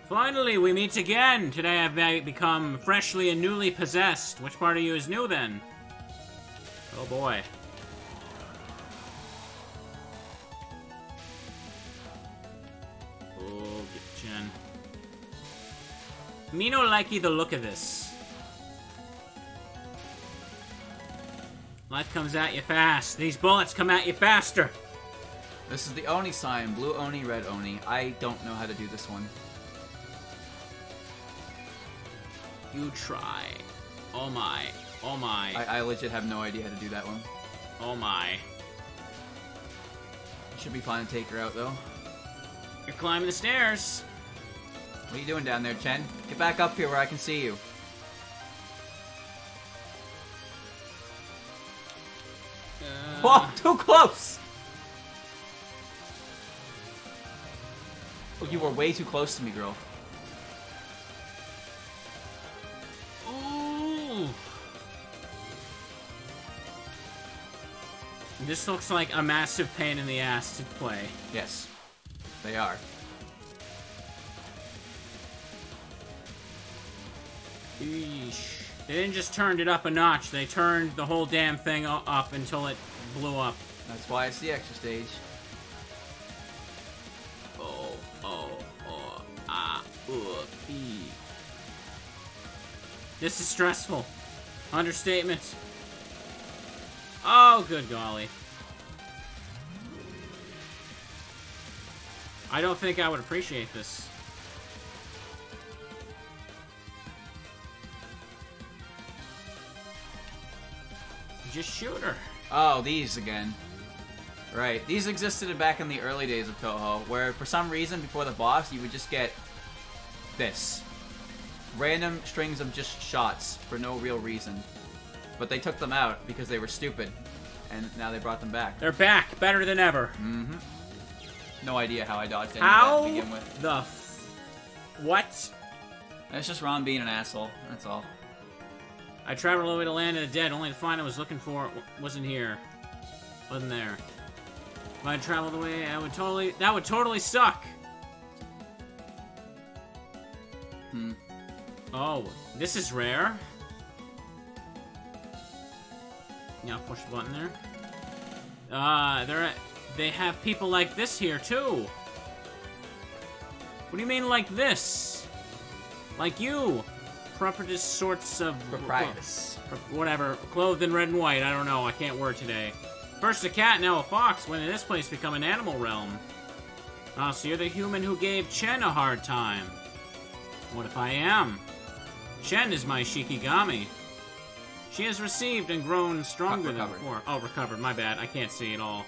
Finally, we meet again! Today I've become freshly and newly possessed. Which part of you is new, then? Oh boy. Oh, get Jen. Me no likey the look of this. Life comes at you fast. These bullets come at you faster. This is the Oni sign. Blue Oni, red Oni. I don't know how to do this one. You try. Oh my. Oh my. I legit have no idea how to do that one. Oh my. Should be fine to take her out, though. You're climbing the stairs. What are you doing down there, Chen? Get back up here where I can see you. Whoa, too close! Oh, you were way too close to me, girl. Ooh. This looks like a massive pain in the ass to play. Yes, they are. Eesh. They didn't just turn it up a notch, they turned the whole damn thing up until it blew up. That's why it's the extra stage. Oh, This is stressful. Understatement. Oh, good golly. I don't think I would appreciate this. Just shoot her. Oh, these again. Right. These existed back in the early days of Touhou, where for some reason before the boss you would just get this. Random strings of just shots for no real reason. But they took them out because they were stupid. And now they brought them back. They're back, better than ever. Mm-hmm. No idea how I dodged any of that to begin with. The what? It's just Ron being an asshole. That's all. I traveled all the way to land of the dead, only to find I was looking for wasn't here. Wasn't there. If I traveled the way, that would totally suck. Oh, this is rare. Yeah, push the button there. They have people like this here too. What do you mean like this? Like you. Properties sorts of... Proprietus. Whatever. Clothed in red and white. I don't know. I can't word today. First a cat, now a fox. When did this place become an animal realm? Ah, so you're the human who gave Chen a hard time. What if I am? Chen is my Shikigami. She has received and grown stronger than before. Oh, recovered. My bad. I can't see at all.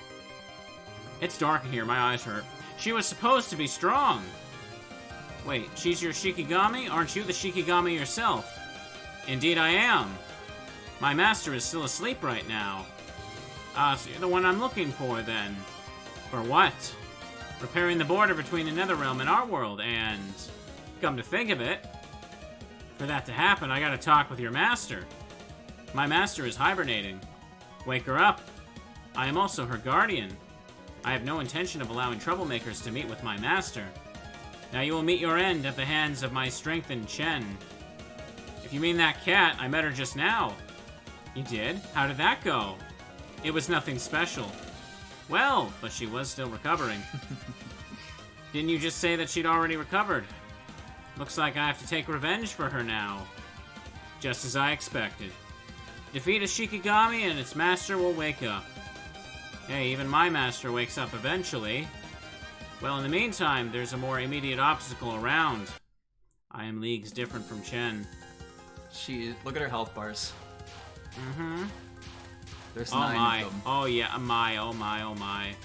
It's dark in here. My eyes hurt. She was supposed to be strong. Wait, she's your Shikigami? Aren't you the Shikigami yourself? Indeed I am. My master is still asleep right now. Ah, so you're the one I'm looking for, then. For what? Repairing the border between the Netherrealm and our world, and... Come to think of it, for that to happen, I gotta talk with your master. My master is hibernating. Wake her up. I am also her guardian. I have no intention of allowing troublemakers to meet with my master. Now you will meet your end at the hands of my strengthened Chen. If you mean that cat, I met her just now. You did? How did that go? It was nothing special. Well, but she was still recovering. Didn't you just say that she'd already recovered? Looks like I have to take revenge for her now. Just as I expected. Defeat a Shikigami and its master will wake up. Hey, even my master wakes up eventually. Well, in the meantime, there's a more immediate obstacle around. I am leagues different from Chen. Look at her health bars. Mm-hmm. There's oh 9 my. of them. Oh yeah, oh my.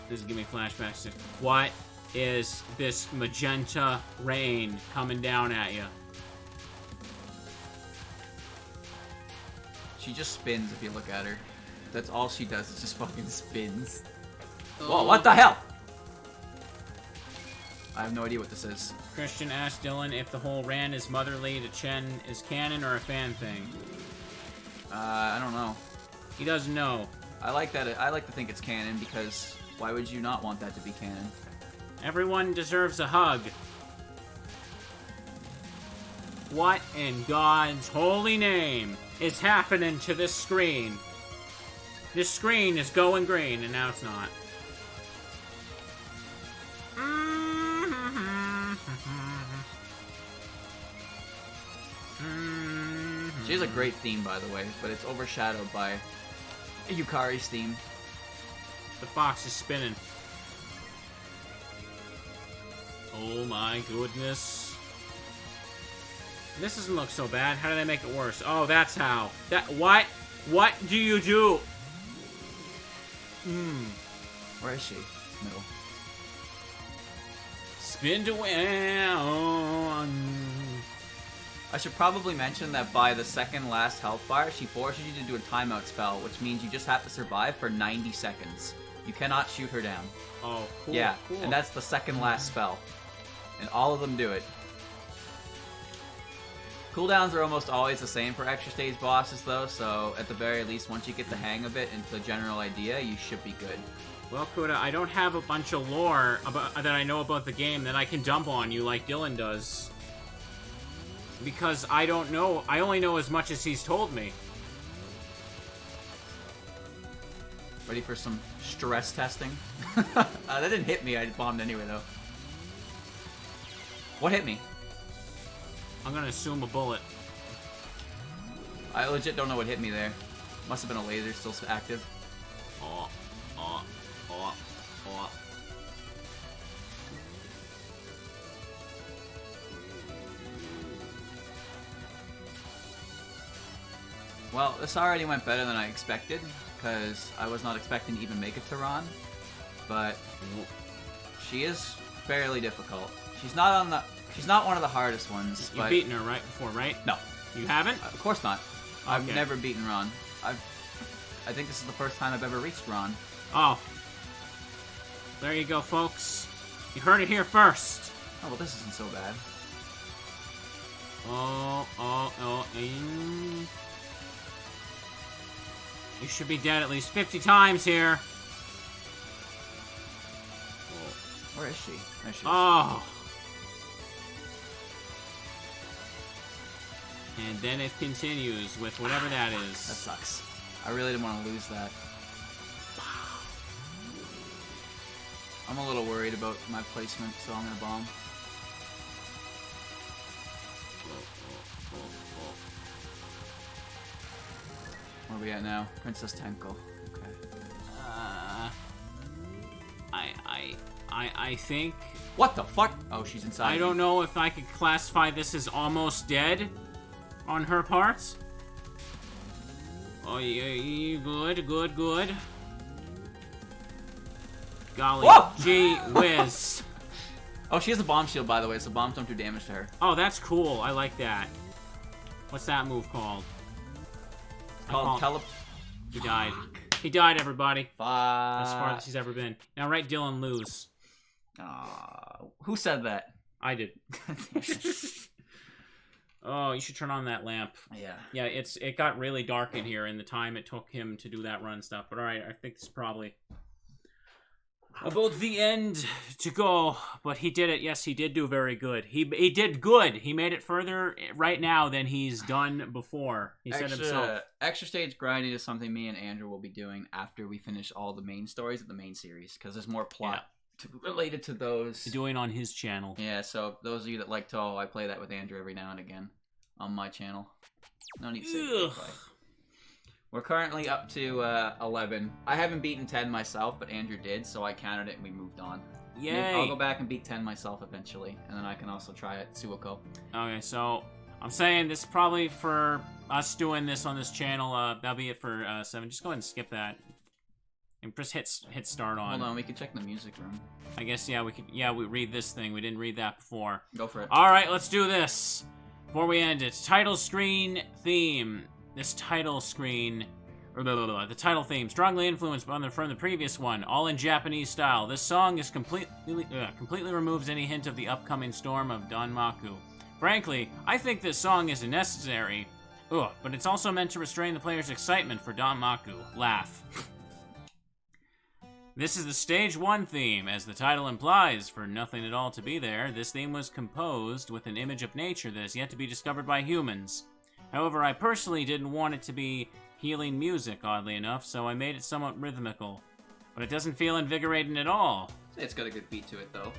This is giving me flashbacks to... What is this magenta rain coming down at you? She just spins if you look at her. That's all she does, is just fucking spins. Whoa, what the hell? I have no idea what this is. Christian asked Dylan if the whole Ran is motherly to Chen is canon or a fan thing. I don't know. He doesn't know. I like to think it's canon because why would you not want that to be canon? Everyone deserves a hug. What in God's holy name is happening to this screen? This screen is going green, and now it's not. She has a great theme, by the way, but it's overshadowed by Yukari's theme. The fox is spinning. Oh my goodness. This doesn't look so bad. How do they make it worse? Oh, that's how. What? What do you do? Where is she? Middle. Spin to win. I should probably mention that by the second last health bar, she forces you to do a timeout spell, which means you just have to survive for 90 seconds. You cannot shoot her down. Oh, cool. Yeah, cool. and that's the second last spell. And all of them do it. Cooldowns are almost always the same for extra stage bosses, though, so at the very least, once you get the hang of it and the general idea, you should be good. Well, Kuda, I don't have a bunch of lore that I know about the game that I can dump on you like Dylan does. Because I don't know. I only know as much as he's told me. Ready for some stress testing? That didn't hit me. I bombed anyway, though. What hit me? I'm gonna assume a bullet. I legit don't know what hit me there. Must have been a laser still active. Oh. Well, this already went better than I expected, because I was not expecting to even make it to Ron. But she is fairly difficult. She's not one of the hardest ones. You've beaten her right before, right? No. You haven't? Of course not. Okay. I've never beaten Ron. I think this is the first time I've ever reached Ron. Oh. There you go, folks. You heard it here first. Oh, well, this isn't so bad. You should be dead at least 50 times here. Where is she? There she is. Oh. And then it continues with whatever that is. That sucks. I really didn't want to lose that. I'm a little worried about my placement, so I'm gonna bomb. Where are we at now? Princess Tenko. Okay. I think... What the fuck? Oh, she's inside. I don't know if I could classify this as almost dead on her part. Oh, yeah, good. Golly, whoa! Gee whiz. Oh, she has a bomb shield, by the way, so bombs don't do damage to her. Oh, that's cool. I like that. What's that move called? Called He died. He died, everybody. Fuck. As far as he's ever been. Now, right, Dylan, lose. Who said that? I did. Oh, you should turn on that lamp. Yeah. Yeah, it got really dark in here in the time it took him to do that run stuff. But alright, I think this is probably about the end to go. But he did it. Yes, he did do very good. He did good. He made it further right now than he's done before. He said himself. Extra stage grinding is something me and Andrew will be doing after we finish all the main stories of the main series, because there's more plot related to those. Doing on his channel. Yeah, so those of you that like Touhou, I play that with Andrew every now and again on my channel. No need to say play. We're currently up to 11. I haven't beaten 10 myself, but Andrew did, so I counted it and we moved on. Yay! I'll go back and beat 10 myself eventually, and then I can also try it Suiko. Okay, so I'm saying this is probably for us doing this on this channel. That'll be it for 7. Just go ahead and skip that. And just hit start on. Hold on, we can check the music room. I guess, yeah, we could. Yeah, we read this thing. We didn't read that before. Go for it. Alright, let's do this. Before we end it, title screen theme. This title screen, the title theme, strongly influenced from the previous one, all in Japanese style. This song is completely removes any hint of the upcoming storm of Danmaku. Frankly, I think this song isn't necessary, but it's also meant to restrain the player's excitement for Danmaku. Laugh. This is the Stage 1 theme, as the title implies, for nothing at all to be there. This theme was composed with an image of nature that is yet to be discovered by humans. However, I personally didn't want it to be healing music, oddly enough, so I made it somewhat rhythmical. But it doesn't feel invigorating at all. It's got a good beat to it, though.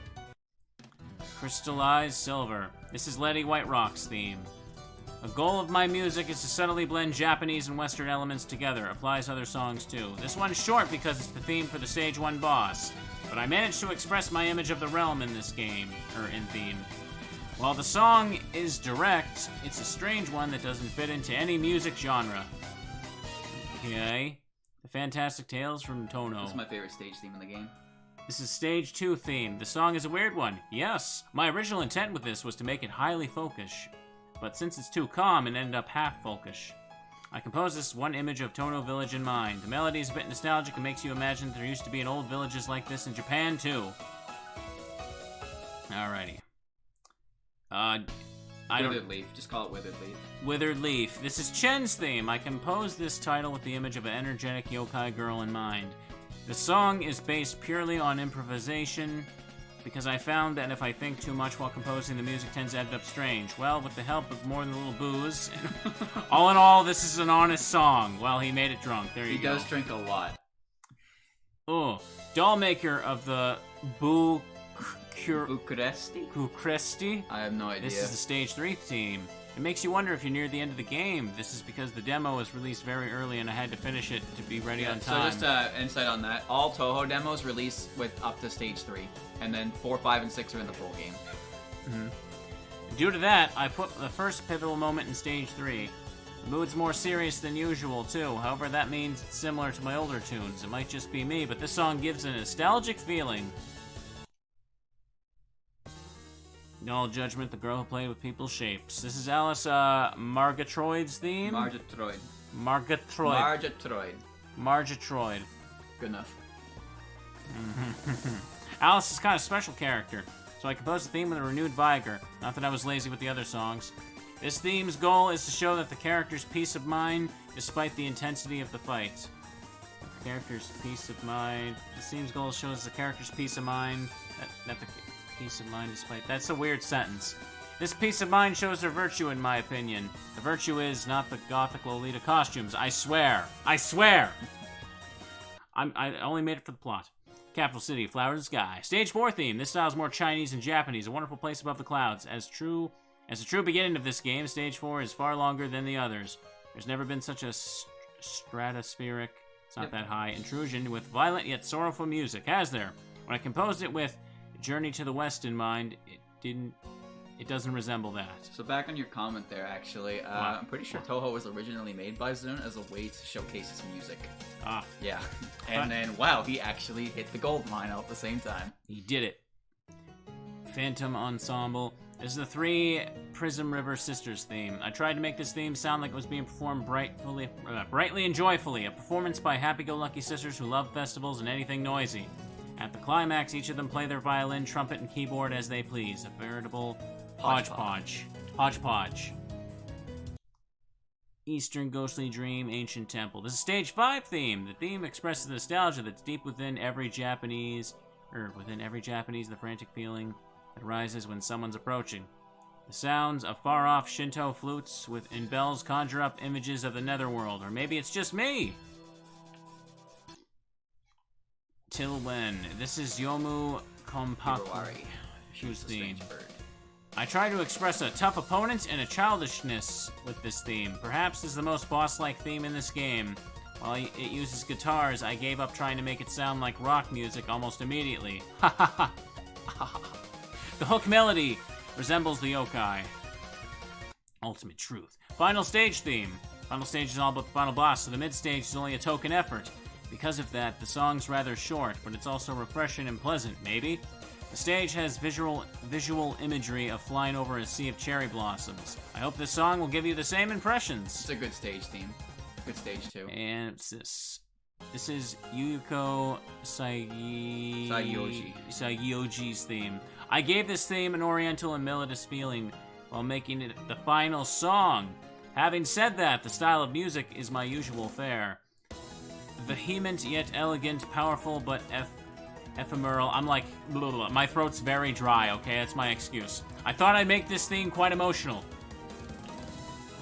Crystallized Silver. This is Letty White Rock's theme. A goal of my music is to subtly blend Japanese and Western elements together. Applies to other songs too. This one's short because it's the theme for the Stage 1 boss, but I managed to express my image of the realm in this game, or in theme. While the song is direct, it's a strange one that doesn't fit into any music genre. Okay. The Fantastic Tales from Touhou. This is my favorite stage theme in the game. This is Stage 2 theme. The song is a weird one. Yes, my original intent with this was to make it highly folkish. But since it's too calm, it ended up half folkish. I composed this one image of Touhou Village in mind. The melody is a bit nostalgic and makes you imagine that there used to be an old villages like this in Japan, too. Alrighty. Withered Leaf. Just call it Withered Leaf. Withered Leaf. This is Chen's theme. I composed this title with the image of an energetic yokai girl in mind. The song is based purely on improvisation, because I found that if I think too much while composing, the music tends to end up strange. Well, with the help of more than a little booze, all in all, this is an honest song. Well, he made it drunk. There you go. He does drink a lot. Oh, doll maker of the Bucuresti. I have no idea. This is the Stage 3 theme. It makes you wonder if you're near the end of the game. This is because the demo was released very early and I had to finish it to be ready on time. So just insight on that. All Touhou demos release with up to Stage 3. And then 4, 5, and 6 are in the full game. Mm-hmm. Due to that, I put the first pivotal moment in Stage 3. The mood's more serious than usual, too. However, that means it's similar to my older tunes. It might just be me, but this song gives a nostalgic feeling. No judgment, the girl who played with people's shapes. This is Alice Margatroyd's theme? Margatroyd. Good enough. Alice is kind of a special character, so I composed the theme with a renewed vigor. Not that I was lazy with the other songs. This theme's goal is to show that the character's peace of mind, despite the intensity of the fight. The character's peace of mind. This theme's goal shows the character's peace of mind, that the peace of mind despite... That's a weird sentence. This peace of mind shows their virtue, in my opinion. The virtue is not the gothic Lolita costumes. I swear. I swear! I only made it for the plot. Capital City, Flower in the Sky. Stage 4 theme. This style is more Chinese and Japanese. A wonderful place above the clouds. As the true beginning of this game, Stage 4 is far longer than the others. There's never been such a stratospheric, it's not that high, intrusion with violent yet sorrowful music, has there? When I composed it with Journey to the West in mind, it doesn't resemble that. So back on your comment there, actually, I'm pretty sure Touhou was originally made by Zune as a way to showcase his music. Ah. Yeah. And then, wow, he actually hit the gold mine all at the same time. He did it. Phantom Ensemble. This is the 3 Prism River Sisters theme. I tried to make this theme sound like it was being performed brightly and joyfully. A performance by happy-go-lucky sisters who love festivals and anything noisy. At the climax, each of them play their violin, trumpet, and keyboard as they please. A veritable hodgepodge. Eastern Ghostly Dream, Ancient Temple. This is Stage 5 theme. The theme expresses the nostalgia that's deep within every Japanese, the frantic feeling that arises when someone's approaching. The sounds of far-off Shinto flutes in bells conjure up images of the netherworld, or maybe it's just me! Till when? This is Yomu Kompaku's theme. I try to express a tough opponent and a childishness with this theme. Perhaps this is the most boss-like theme in this game. While it uses guitars, I gave up trying to make it sound like rock music almost immediately. Ha ha ha! The hook melody resembles the yokai. Ultimate truth. Final stage theme. Final stage is all about the final boss, so the mid-stage is only a token effort. Because of that, the song's rather short, but it's also refreshing and pleasant, maybe? The stage has visual imagery of flying over a sea of cherry blossoms. I hope this song will give you the same impressions. It's a good stage theme. Good stage, too. And this is Yuyuko Saigyoji's theme. I gave this theme an oriental and melodious feeling while making it the final song. Having said that, the style of music is my usual fare. Vehement yet elegant, powerful but ephemeral. I'm like, blah, blah, blah. My throat's very dry, okay? That's my excuse. I thought I'd make this theme quite emotional.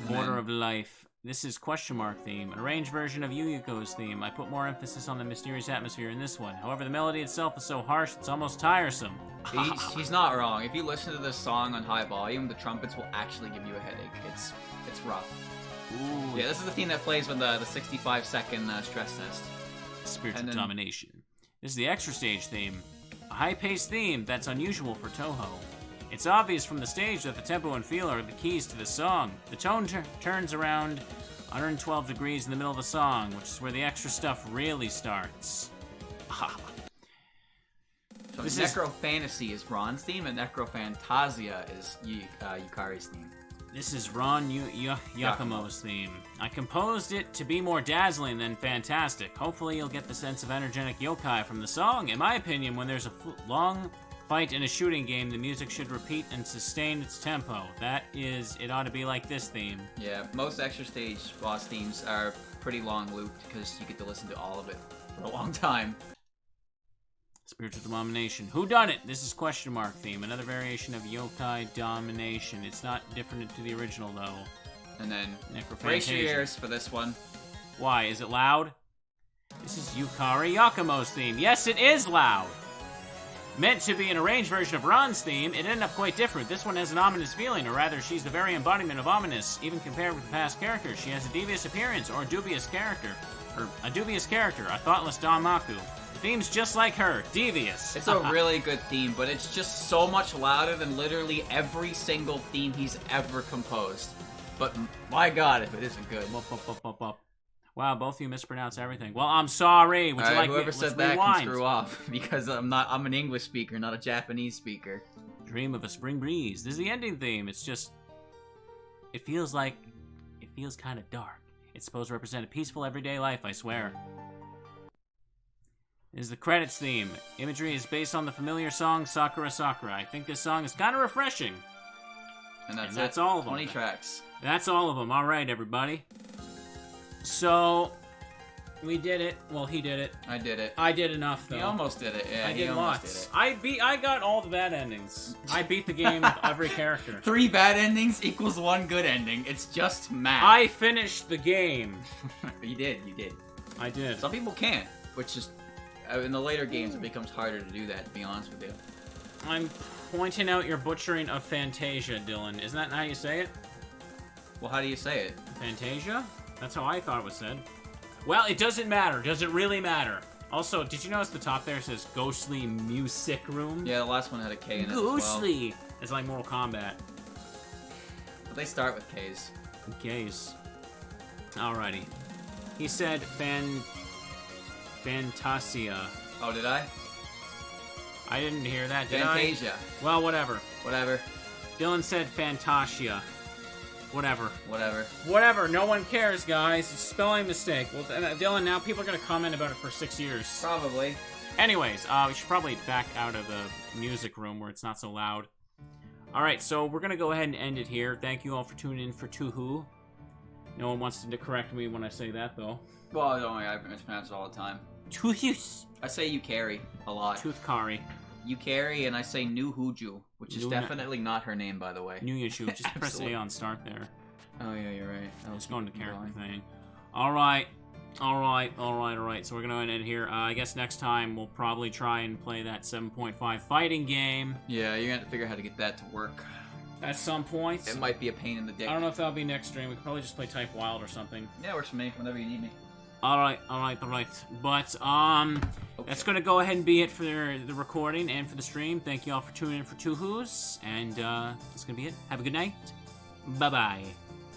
Border of Life. This is question mark theme, an arranged version of Yuyuko's theme. I put more emphasis on the mysterious atmosphere in this one. However, the melody itself is so harsh, it's almost tiresome. He's not wrong. If you listen to this song on high volume, the trumpets will actually give you a headache. It's rough. Ooh. Yeah, this is the theme that plays with the 65-second stress test. Spiritual Domination. This is the extra stage theme. A high-paced theme that's unusual for Touhou. It's obvious from the stage that the tempo and feel are the keys to the song. The tone turns around 112 degrees in the middle of the song, which is where the extra stuff really starts. So Necrofantasy is Ron's theme, and Necrophantasia is Yukari's theme. This is Ron Yakumo's theme. I composed it to be more dazzling than fantastic. Hopefully you'll get the sense of energetic yokai from the song. In my opinion, when there's a long fight in a shooting game, the music should repeat and sustain its tempo. That is, it ought to be like this theme. Yeah, most extra stage boss themes are pretty long looped because you get to listen to all of it for a long time. Spiritual Domination. Who done it? This is question mark theme, another variation of yokai domination. It's not different to the original though. And then brace your ears for this one. Why? Is it loud? This is Yukari Yakumo's theme. Yes, it is loud. Meant to be an arranged version of Ron's theme, it ended up quite different. This one has an ominous feeling, or rather, she's the very embodiment of ominous. Even compared with the past characters, she has a devious appearance, or a dubious character. A thoughtless Damaku. The theme's just like her, devious. It's a really good theme, but it's just so much louder than literally every single theme he's ever composed. But my god, if it isn't good. Wow, both of you mispronounce everything. Well, I'm sorry. Would you like whoever me? said Let's that rewind. can screw off because I'm an English speaker, not a Japanese speaker. Dream of a spring breeze. This is the ending theme. It's just, it feels kind of dark. It's supposed to represent a peaceful everyday life, I swear. This is the credits theme. Imagery is based on the familiar song Sakura Sakura. I think this song is kind of refreshing. And that's, that's all of them. 20 tracks. That's all of them. All right, everybody. So, we did it. Well, he did it. I did it. I did enough, though. He almost did it. Yeah, I he did almost lots. did it. I got all the bad endings. I beat the game with every character. 3 bad endings equals 1 good ending. It's just math. I finished the game. You did. I did. Some people can't, which is in the later games it becomes harder to do that. To be honest with you. I'm pointing out your butchering of Fantasia, Dylan. Isn't that how you say it? Well, how do you say it? Fantasia? That's how I thought it was said. Well, it doesn't matter. Does it really matter? Also, did you notice the top there says Ghostly Music Room? Yeah, the last one had a K in it Ghostly! as well. It's like Mortal Kombat. But they start with K's. Gaze. Alrighty. He said Fantasia. Oh, did I? I didn't hear that, did Fantasia. I? Well, whatever. Whatever. Dylan said Fantasia. Whatever. Whatever. No one cares, guys. It's a spelling mistake. Well, Dylan, now people are going to comment about it for 6 years. Probably. Anyways, we should probably back out of the music room where it's not so loud. Alright, so we're going to go ahead and end it here. Thank you all for tuning in for Touhou. No one wants to correct me when I say that, though. Well, don't worry, I mispronounce it all the time. Touhous. I say you carry a lot. Toothkari. You carry, and I say New Huju, which is definitely not her name, by the way. New Yushu. Just press A on start there. Oh, yeah, you're right. Let's go into character thing. Alright. So we're going to end it here. I guess next time we'll probably try and play that 7.5 fighting game. Yeah, you're going to have to figure out how to get that to work. At some point. It might be a pain in the dick. I don't know if that'll be next stream. We could probably just play Type Wild or something. Yeah, works for me, whenever you need me. Alright. But, that's going to go ahead and be it for the recording and for the stream. Thank you all for tuning in for Touhous, and that's going to be it. Have a good night. Bye-bye.